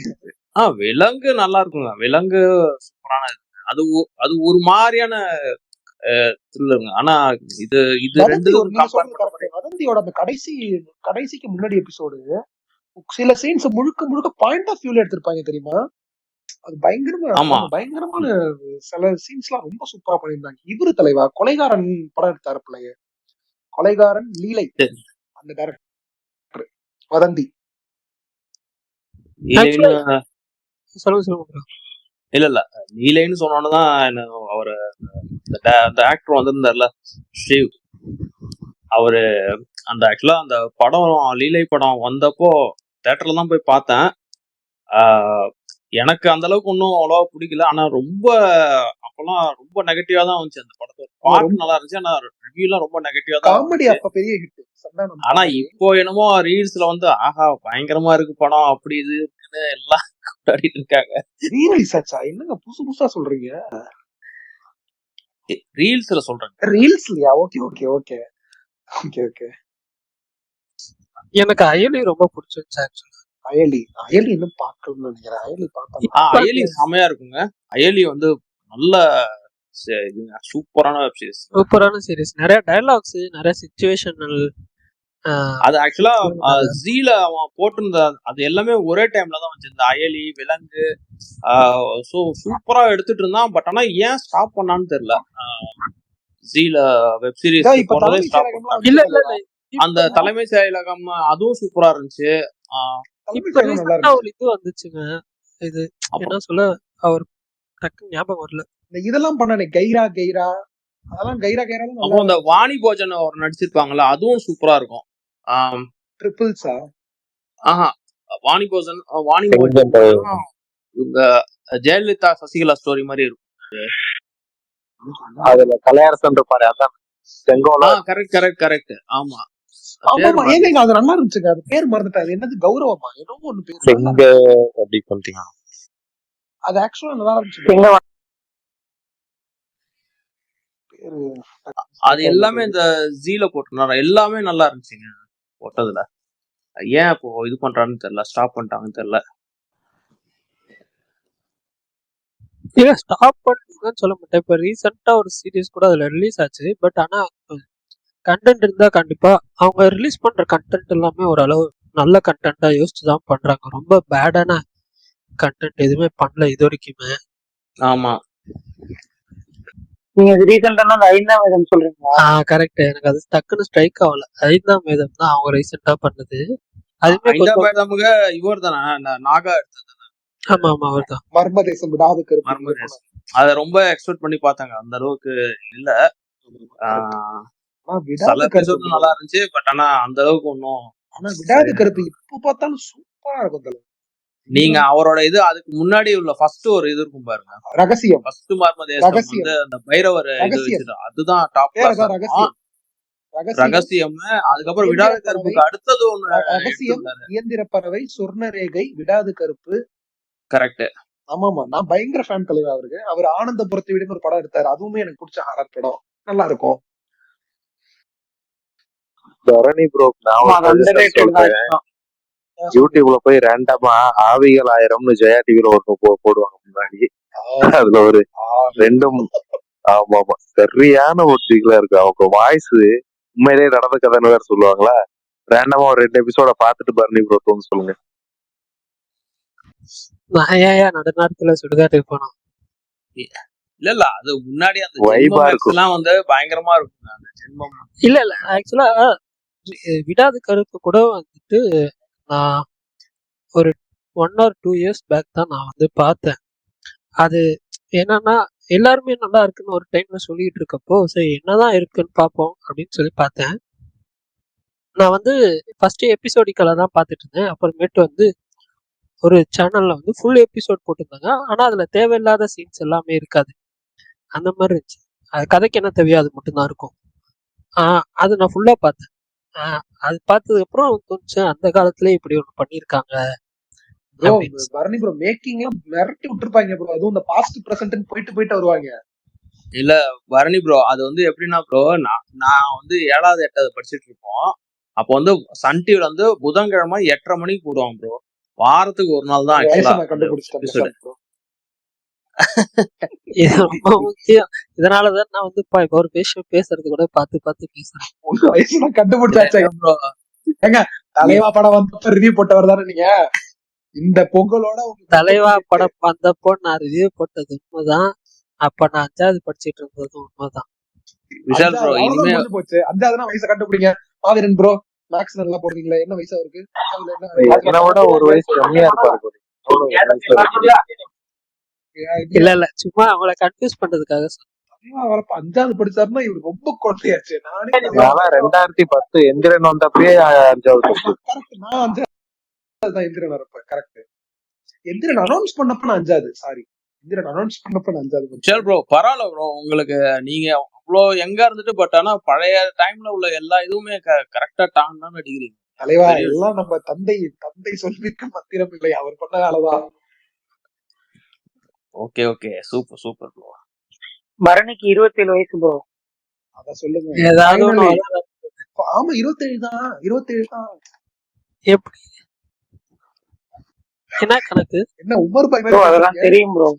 விலங்கு நல்லா இருக்குங்க. விலங்கு சூப்பரான அது ஒரு மாதிரியான த்ரில்லருங்க. ஆனா இது வதந்தியோட அந்த கடைசிக்கு முன்னாடி எபிசோடு சில சீன்ஸ் முழுக்க பாயிண்ட் ஆஃப் வியூல எடுத்திருப்பாங்க தெரியுமா? அது பயங்கரமான சில சீன்ஸ் எல்லாம் ரொம்ப சூப்பரா பண்ணியிருந்தாங்க. இவரு தலைவா கொலைகாரன் படம் எடுத்தாரு பிள்ளைய, கொலைகாரன் லீலை, அந்த டைரக்டர் வதந்தி. சொல்லுங்க. இல்ல லீலைன்னு சொன்னோன்னதான் அவரு அந்த ஆக்டர் வந்திருந்தார்ல ஷிவ், அவரு அந்த ஆக்சுவலா அந்த படம் லீலை படம் வந்தப்போ தியேட்டர்ல தான் போய் பார்த்தேன். எனக்கு அந்த அளவுக்கு ஒன்றும் அவ்வளோவா பிடிக்கல. ஆனா ரொம்ப அப்பெல்லாம் ரொம்ப நெகட்டிவா தான் வந்துச்சு அந்த படத்தோட. ஆமா பாட்டு ரொம்ப நல்லா இருந்துச்சு, ஆனா ரிவ்யூலாம் ரொம்ப நெகட்டிவா தான் காமெடி வந்துச்சு. அப்ப பெரிய ஹிட் சந்தானம் ஆனா காமெடி. இப்போ என்னமோ ரீல்ஸ்ல வந்து ஆஹா பயங்கரமா இருக்கு படம் அப்படி இது இருக்குன்னு எல்லாம் கொண்டாடிட்டு இருக்காங்க. ரீரிலீஸ் ஆச்சா? என்னங்க புதுசு புதுசா சொல்றீங்க? ரீல்ஸ்ல சொல்றேன். ரீல்ஸ்லயா? Okay okay okay okay okay. எனக்கு அயலி ரொம்ப பிடிச்சிருந்துச்சு ஆக்சுவலா. அயலி அயலி இன்னும் பார்க்கணும்னு நினைக்கிறேன். அயலி பார்த்தா அயலி செமையா இருக்குங்க. அயலி வந்து நல்ல இதுங்க, சூப்பரான வெப் சீரிஸ். சூப்பரான சீரிஸ். நிறைய டயலாக்ஸ், நிறைய சிச்சுவேஷனல். அது ஆக்சுவலா ஜீல அவன் போட்டிருந்த அது எல்லாமே ஒரே டைம்ல தான் வந்துச்சு. இந்த அயலி, விலங்கு, ஸோ சூப்பரா எடுத்துட்டு இருந்தான். பட் ஆனா ஏன் ஸ்டாப் பண்ணான்னு தெரியல. ஜீல வெப் சீரிஸ் இப்ப போடுறதே தலைமை ஸ்டாப் செயலகம்லாம் பண்ணிட்டாங்க. இல்ல வந்துச்சு இல்ல இல்லையா? இல்ல அந்த தலைமை செயலகம் அதுவும் சூப்பரா இருந்துச்சு. தலைமை இப்ப செயலகம் நல்லா ரீசெண்டா ஒரு இருந்துச்சு. இது வந்துச்சுங்க. இது அப்புறம் என்ன சொல்ல, அவர் டக்குன்னு ஞாபகம் வரல. இந்த இதெல்லாம் பண்ணானே கைரா கைரா, அதெல்லாம் கைரா கைராலும் நல்லா அப்புறம் இந்த இருந்துச்சு. வாணி போஜன் ஒரு நடிச்சிருப்பாங்கல்ல, அதுவும் சூப்பரா இருக்கும். ட்ரிபிள்ஸா? ஆஹா வாணி போஜன் செங்கல் இவங்க ஜெயலலிதா சசிகலா ஸ்டோரி மாதிரி இருக்கும். அதுல கலையரசன் இருப்பாரு, அதான் செங்கோல கரெக்ட் கரெக்ட் கரெக்ட். ஆமா ஆமா பேர் ஆமா ஏங்க மறந்துச்சு. அது நல்லா இருந்துச்சுங்க. அது பேர் மறந்துட்டாரு. என்னது கௌரவமா என்னமோ ஒண்ணு பேர் நல்லா செங்க இருந்துச்சு. அப்படி பண்ணிட்டீங்க. அது ஆக்சுவலா நல்லா இருந்துச்சு. பேரு அது ஸ்ட்ரைக் ஆக எல்லாமே மாட்டேங்குது. இந்த ஜீல போட்டுனார எல்லாமே நல்லா இருந்துச்சுங்க போட்டதுல. ஏன் இப்போ இது பண்றான்னு தெரியல, ஸ்டாப் பண்ணிட்டாங்கன்னு தெரியல. இல்ல ஸ்டாப் பண்ணுங்கன்னு சொல்ல மாட்டேன். இப்ப ரீசெண்டா ஒரு சீரிஸ் கூட அதுல ரிலீஸ் ஆச்சு. பட் ஆனா கண்டென்ட் இருந்தா கண்டிப்பா அவங்க ரிலீஸ் பண்ற கண்டென்ட் எல்லாமே ஓரளவு நல்ல கண்டென்ட்டா யோசிச்சு தான் பண்றாங்க. ரொம்ப பேடான கண்டென்ட் எதுவுமே பண்ணல இது வரைக்குமே. ஆமா நீங்க ரீசெண்டான அந்த 5ஆம் வேதம் சொல்றீங்களா? கரெக்ட். எனக்கு அது டக்குன்னு ஸ்ட்ரைக் ஆகல. 5ஆம் வேதம் தான் அவங்க ரீசெண்டா பண்ணது. அதுவுமே கொஞ்சம் ஐந்தாம் இவர் தானே நாகா எடுத்தது. ஆமா ஆமா அவர்தான். மர்ம தேசம் விடாது கருப்பு மர்ம இயக்குனர். தேசம். அத ரொம்ப எக்ஸ்பெக்ட் பண்ணி பார்த்தாங்க, அந்த அளவுக்கு இல்ல. கரெக்ட். ஆஹ் ஆனா சில விடாது கருப்பு எபிசோட் நல்லா இருந்துச்சு, பட் ஆனா அந்த அளவுக்கு ஒன்றும் ஆனா விடாது சரியா கருப்பு இருந்தது. இப்ப பார்த்தாலும் சூப்பரா இருக்கும் தல. நீங்க அவரோட இது அதுக்கு முன்னாடி உள்ள ஃபர்ஸ்ட் ஒரு இது இருக்கும் பாருங்க. ரகசியம் ஃபர்ஸ்ட் மர்ம தேசம் ரகசியம் வந்து அந்த பைரவர் இது ரகசியம் வச்சுட்டு அதுதான் டாப் பேர் கிளாஸா அதான் இருக்கும். ரகசியம் ரகசியம் ரகசியம், அதுக்கப்புறம் இயந்திர விடாத பறவை கருப்புக்கு அடுத்தது ஒண்ணு ரகசியம் எடுத்திருந்தாரு. இயந்திர பறவை சொர்ணரேகை விடாது கருப்பு. கரெக்ட். ஆமாமா நான் பயங்கர ஃபேன் தலைவர் அவருக்கு. அவர் ஆனந்தபுரத்தை விடுன்னு ஒரு படம் எடுத்தாரு. அதுவுமே எனக்கு பிடிச்ச ஹாரர் படம். நல்லா இருக்கும். தரணி ப்ரோ, நான் ஆமா ஒரு அது சஜஷன் அண்டர்ரேட்டட் தான். சொல்றேன். சொல்லுங்க. யூடியூப்ல போய் ரேண்டமா ஆவிகள் 1000ன்னு ஜெயா டிவில ஒன்று போடுவாங்க முன்னாடி. அதுல ஒரு ரெண்டும் ஆமா ஆமா சரியான ஒட்டிகளா இருக்கு. அவங்க வாய்ஸ் உண்மையிலேயே நடந்த கதைன்னு வேற சொல்லுவாங்களா. ரேண்டமா ஒரு 2 எபிசோட பாத்துட்டு பரணி ப்ரோ தோன்னு சொல்லுங்க. நான் ஏன் நடுநாட்டுல சுடுகாட்டுக்கு போனோம். இல்ல அது முன்னாடி அந்த வைபா ஜென்மம் இருக்கும். எல்லாம் வந்து பயங்கரமா இருக்குங்க. அந்த ஜென்மம் இல்ல ஆக்சுவலா விடாது கருப்பு கூட வந்துட்டு நான் ஒரு 1 or 2 years பேக் தான் நான் வந்து பார்த்தேன். அது என்னன்னா எல்லாருமே நல்லா இருக்குன்னு ஒரு டைம்ல சொல்லிட்டு இருக்கப்போ சரி என்னதான் இருக்குன்னு பார்ப்போம் அப்படின்னு சொல்லி பார்த்தேன். நான் வந்து ஃபர்ஸ்ட் எபிசோடிக்கலா தான் பார்த்துட்டு இருந்தேன். அப்புறமேட்டு வந்து ஒரு சேனல்ல வந்து ஃபுல் எபிசோட் போட்டிருந்தாங்க. ஆனா அதுல தேவையில்லாத சீன்ஸ் எல்லாமே இருக்காது. அந்த மாதிரி இருந்துச்சு. அது கதைக்கு என்ன தேவையோ அது மட்டும்தான் இருக்கும். அது நான் ஃபுல்லா பார்த்தேன். அது பார்த்ததுக்கு அப்புறம் கொஞ்சம் அந்த காலத்திலே இப்படி ஒண்ணு பண்ணியிருக்காங்க ப்ரோ அப்படின்னு. பரணி ப்ரோ மேக்கிங்லாம் மிரட்டி விட்டுருப்பாங்க ப்ரோ. அதுவும் இந்த பாஸ்ட் பிரசன்ட்னு போயிட்டு வருவாங்க. இல்ல பரணி ப்ரோ, அது வந்து எப்படின்னா ப்ரோ, நான் வந்து 7வது 8வது படிச்சுட்டு இருப்போம். அப்போ வந்து சன் டிவில வந்து புதன்கிழமை 8:30 மணிக்கு போடுவாங்க ப்ரோ. வாரத்துக்கு ஒரு நாள் தான் வயசை ஆக்சுவலா நான் அந்த கண்டுபிடிச்சிட்டேன் எபிசோடு. பிரசாந்த் ப்ரோ. இது ரொம்ப முக்கியம். இதனாலதான் நான் வந்து இப்போ ஒரு விஷயம் பேசுறது கூட பார்த்து பேசுறேன். உங்க வயசு நான் கண்டுபிடிச்சாச்சா ப்ரோ ஏங்க? தலைவா படம் வந்தப்ப ரிவ்யூ போட்டவர் தானே நீங்க? இந்த பொங்கலோட உங்களுக்கு தலைவா படம் வந்தப்போ நான் ரிவ்யூ போட்டது உண்மைதான். அப்ப நான் 5வது படிச்சுட்டு இருந்தது உண்மைதான். விஷால் ப்ரோ இனிமே முடிஞ்சு போச்சு. 5வது வயசை கண்டுபிடிங்க. மாவீரன் ப்ரோ மேக்ஸ் நல்லா போடுறீங்களா? என்ன வயசு அவருக்கு? என்னை விட ஒரு வயசு கம்மியா இருப்பாரு போல. எவ்வளவு வயசு இருக்கு? இல்ல சும்மா அவங்கள கன்ஃபியூஸ் பண்றதுக்காக சொன்னேன். வரப்ப 5வது படிச்சாருன்னா இவர் ரொம்ப குழந்தையாச்சு. நானே நான்லாம் 2010 எந்திரன் வந்தப்பயே 5வது படிச்சேன். கரெக்ட். நான் 5வது தான் எந்திரன் வரப்ப. கரெக்ட். எந்திரன் அனௌன்ஸ் பண்ணப்ப நான் 5வது. சாரி இந்திரன் அனௌன்ஸ் பண்ணப்ப நான் 5வது சரி ப்ரோ, பரவாயில்ல ப்ரோ. உங்களுக்கு நீங்க அவ்வளோ யங்கா இருந்துட்டு, பட் ஆனா பழைய டைம்ல உள்ள எல்லா இதுவுமே கரெக்டா டான் தான் அடிக்கிறீங்க. தலைவா பெரிய விஷயம். எல்லாம் நம்ம தந்தை சொல்லிருக்க மந்திரம் இல்லை, அவர் பண்ண வேலைதான். Okay okay, super super bro. பரணிக்கு 27 வயசு ப்ரோ. அத சொல்லுங்க. ஏதாவது ஒண்ணு Finally. வளர ஆமா 27 தான், 27 தான். எப்படி என்ன கணக்கு? என்ன உமர் பாய் ப்ரோ மாதிரி அதெல்லாம் பேசுறீங்க? தெரியும் ப்ரோ,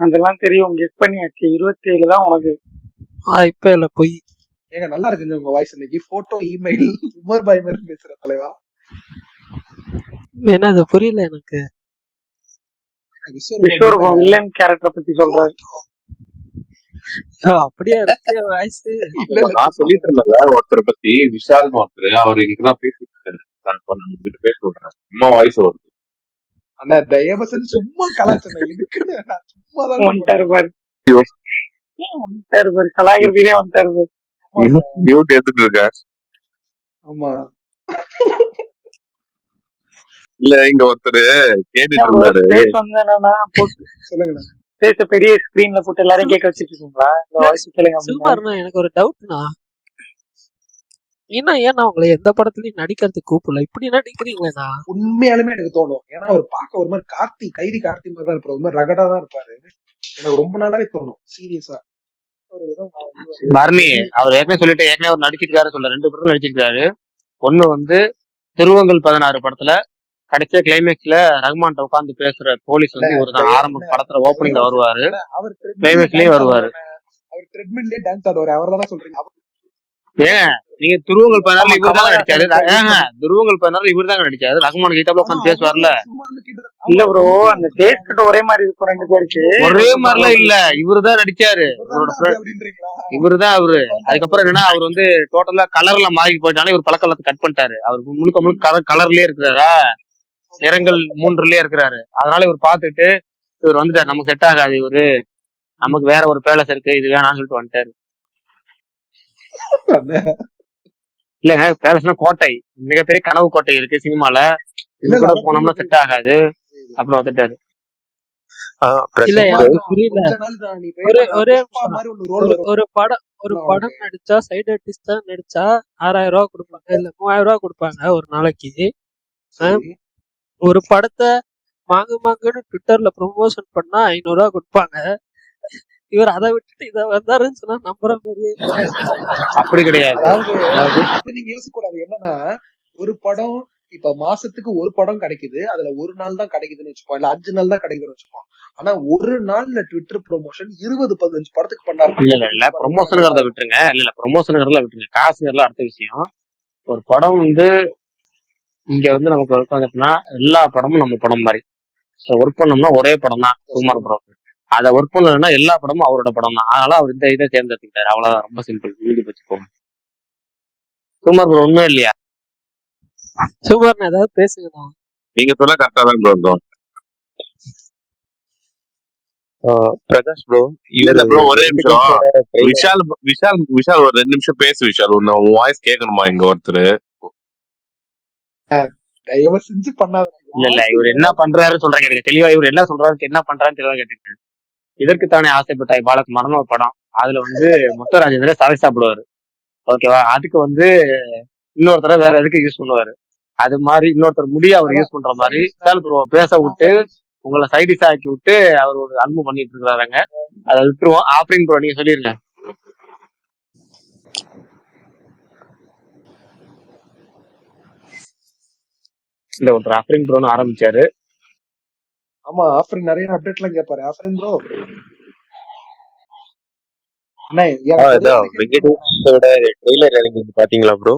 அதெல்லாம் தெரியும், கெஸ் பண்ணியாச்சு. 27 தான் உனக்கு. இப்ப இல்ல பொய். ஏங்க நல்லா இருக்குங்க உங்க வாய்ஸ் இன்னைக்கு. போட்டோ இமெயில் உமர் பாய் மாதிரி பேசுற தலைவா. என்ன அது புரியல எனக்கு. கிஷோர் ப்ரோ வில்லன் கேரக்டர் பத்தி சொல்றாரு. அப்படியே இருக்கு வாய்ஸ். இல்ல இல்ல நான் சொல்லிட்டு இருந்தேன்ல ஒருத்தரை பத்தி, விஷால்னு ஒருத்தர், அவர் இன்னைக்குதான் பேசிட்டு இருக்காரு. நான் இப்ப நான் உங்ககிட்ட பேச சொல்றேன். சும்மா வாய்ஸ் வருது. அண்ணா தயவு செஞ்சு சும்மா கலாச்சனை இதுக்குன்னு நான் சும்மா தான் வந்துட்டாரு பாரு, வந்துட்டாரு பாரு, கலாகிருதிலே வந்துட்டாரு பாரு. மியூட் எடுத்துட்டு இருக்காரு. ஆமா இல்ல இங்க ஒருத்தர் கேட்டுட்டு இருந்தாரு. பேச வந்து என்னன்னா போட்டு சொல்லுங்க. பேச பெரிய ஸ்கிரீன்ல போட்டு எல்லாரும் கேட்க வச்சிட்டு இருக்கீங்களா? இந்த வாய்ஸ் கேளுங்க அப்படின்னா. சும்மாருண்ணா எனக்கு ஒரு டவுட்னா, ஏன்னா உங்களை எந்த படத்துலயும் நடிக்கிறதுக்கு கூப்பிடல, இப்படி நடிக்கிறீங்களேண்ணா? உண்மையாலுமே எனக்கு தோணும். ஏன்னா அவர் பார்க்க ஒரு மாதிரி கைதி கார்த்தி மாதிரி தான் இருப்பாரு, ஒரு மாதிரி ரகடா தான் இருப்பாரு. எனக்கு ரொம்ப நாளாவே தோணும் சீரியஸா. ஒரு விதம் பரணி அவர் ஏற்கனவே சொல்லிட்டு, ஏற்கனவே அவர் நடிச்சிருக்காரு சொல்ல, 2 படம் நடிச்சிருக்காரு. ஒண்ணு வந்து திருவங்கள் 16 படத்துல கடைசியா கிளைமேக்ஸ்ல ரஹ்மான் உட்காந்து பேசுற போலீஸ் வந்து இவர் தான். ஆரம்ப படத்துல ஓப்பனிங்ல வருவாரு, அவர் கிளைமேக்ஸ்லயும் வருவாரு. அவர் ட்ரெட்மில்லே டான்ஸ் ஆடுவாரு, அவர் தானே சொல்றீங்க? ஏங்க நீங்க துருவங்கள் 16 இவர் தான் நடிச்சாரு. துருவங்கள் 16 இவர் தான் நடிச்சாரு. ரஹ்மான் கிட்ட உட்காந்து பேசுவார்ல. இல்ல ப்ரோ, அந்த டேஸ்ட் கட் ஒரே மாதிரி இருக்கும் 2 பேருக்கு. ஒரே மாதிரிலாம் இல்ல, இவரு தான் நடிச்சாரு. இவரு தான் அவரு. அதுக்கப்புறம் என்னன்னா அவர் வந்து டோட்டலா கலர்ல மாறி போயிட்டாலும் இவர் பழக்கத்தை கட் பண்ணிட்டாரு. அவர் முழுக்க முழுக்க கலர்லயே இருக்கிறாரா, நிறங்கள் 3லயே இருக்கிறாரு. அதனால இவர் பாத்துட்டு இவர் வந்துட்டாரு, நமக்கு செட் ஆகாது இவரு, நமக்கு வேற ஒரு பேலஸ் இருக்கு, இது வேணாம்னு சொல்லிட்டு வந்துட்டாரு. இல்லங்க, பேலஸ்னா கோட்டை, மிகப்பெரிய கனவு கோட்டை இருக்கு சினிமால, இது கூட போனோம்னா செட் ஆகாது, அப்புறம் வந்துட்டாரு. இல்ல எனக்கு புரியல. ஒரு படம் நடிச்சா சைடு ஆர்டிஸ்ட் தான் நடிச்சா 6000 ரூபா கொடுப்பாங்க, இல்ல 3000 ரூபா கொடுப்பாங்க ஒரு நாளைக்கு. ஒரு படத்தை மாங்குன்னு ட்விட்டர்ல ப்ரொமோஷன் பண்ணா 500 ரூபா கொடுப்பாங்க. இவர் அதை விட்டுட்டு இதை வந்தாருன்னு சொன்னா நம்புற மாதிரி அப்படி கிடையாது. அதாவது நீங்க யோசிக்க கூடாது. என்னன்னா ஒரு படம் இப்ப மாசத்துக்கு ஒரு படம் கிடைக்குது, அதுல ஒரு நாள் தான் கிடைக்குதுன்னு வச்சுப்போம், இல்ல 5 நாள் தான் கிடைக்குதுன்னு வச்சுப்போம். ஆனா ஒரு நாள்ல ட்விட்டர் ப்ரொமோஷன் 20-15 படத்துக்கு பண்ணாரு. இல்ல ப்ரொமோஷனுங்கிறத விட்டுருங்க. இல்ல ப்ரொமோஷனுங்கிறத விட்டுருங்க, காசுங்கிறதுல அடுத்த விஷயம். ஒரு படம் வந்து இங்க வந்து நமக்கு ஒர்க் வந்துட்டுனா எல்லா படமும் நம்ம படம் மாதிரி ஒர்க் பண்ணோம்னா ஒரே படம் தான் சுமார் ப்ரோ. அதை ஒர்க் பண்ணலன்னா எல்லா படமும் அவரோட படம் தான். அதனால அவர் இந்த இதை தேர்ந்தெடுத்துக்கிட்டாரு, அவ்வளவுதான். ரொம்ப சிம்பிள், வீடு வச்சுக்கோங்க. சுமார் ப்ரோ ஒண்ணும் இல்லையா? சுமார் ஏதாவது பேசுங்கண்ணா. நீங்க சொல்ல கரெக்டா தான் ப்ரோ. பிரகாஷ் ப்ரோ, இல்ல ப்ரோ ஒரே நிமிஷம். விஷால் ஒரு 2 நிமிஷம் பேசு விஷால். உன் வாய்ஸ் கேட்கணுமா இங்க ஒருத்தர்? தயவு செஞ்சு பண்ணாத. இல்ல இவர் என்ன பண்றாரு சொல்றேன் கேட்டுக்க தெளிவா. இவர் என்ன சொல்றாரு, என்ன பண்றாருன்னு தெளிவா கேட்டுக்க. இதற்குத்தானே ஆசைப்பட்டாய் பாலகுமாரன் ஒரு படம், அதுல வந்து முத்தராஜேந்திர சவை சாப்பிடுவாரு, ஓகேவா? அதுக்கு வந்து இன்னொருத்தர வேற எதுக்கு யூஸ் பண்ணுவாரு. அது மாதிரி இன்னொருத்தர் முடிய அவர் யூஸ் பண்ற மாதிரி பேச விட்டு உங்களை சைடிஸ் ஆக்கி விட்டு அவர் ஒரு அன்பு பண்ணிட்டு இருக்கிறாருங்க. அதை விட்டுருவோம். ஆஃப்ரின் ப்ரோ நீங்க சொல்லிருங்க. இல்ல ஒருத்தர் ஆஃப்ரின் ப்ரோன்னு ஆரம்பிச்சாரு. ஆமா, ஆஃப்ரின் நிறைய அப்டேட் எல்லாம் கேட்பாரு. ஆஃப்ரின் ப்ரோ வெங்கடேஷோட ட்ரெய்லர் இறங்கி பாத்தீங்களா ப்ரோ?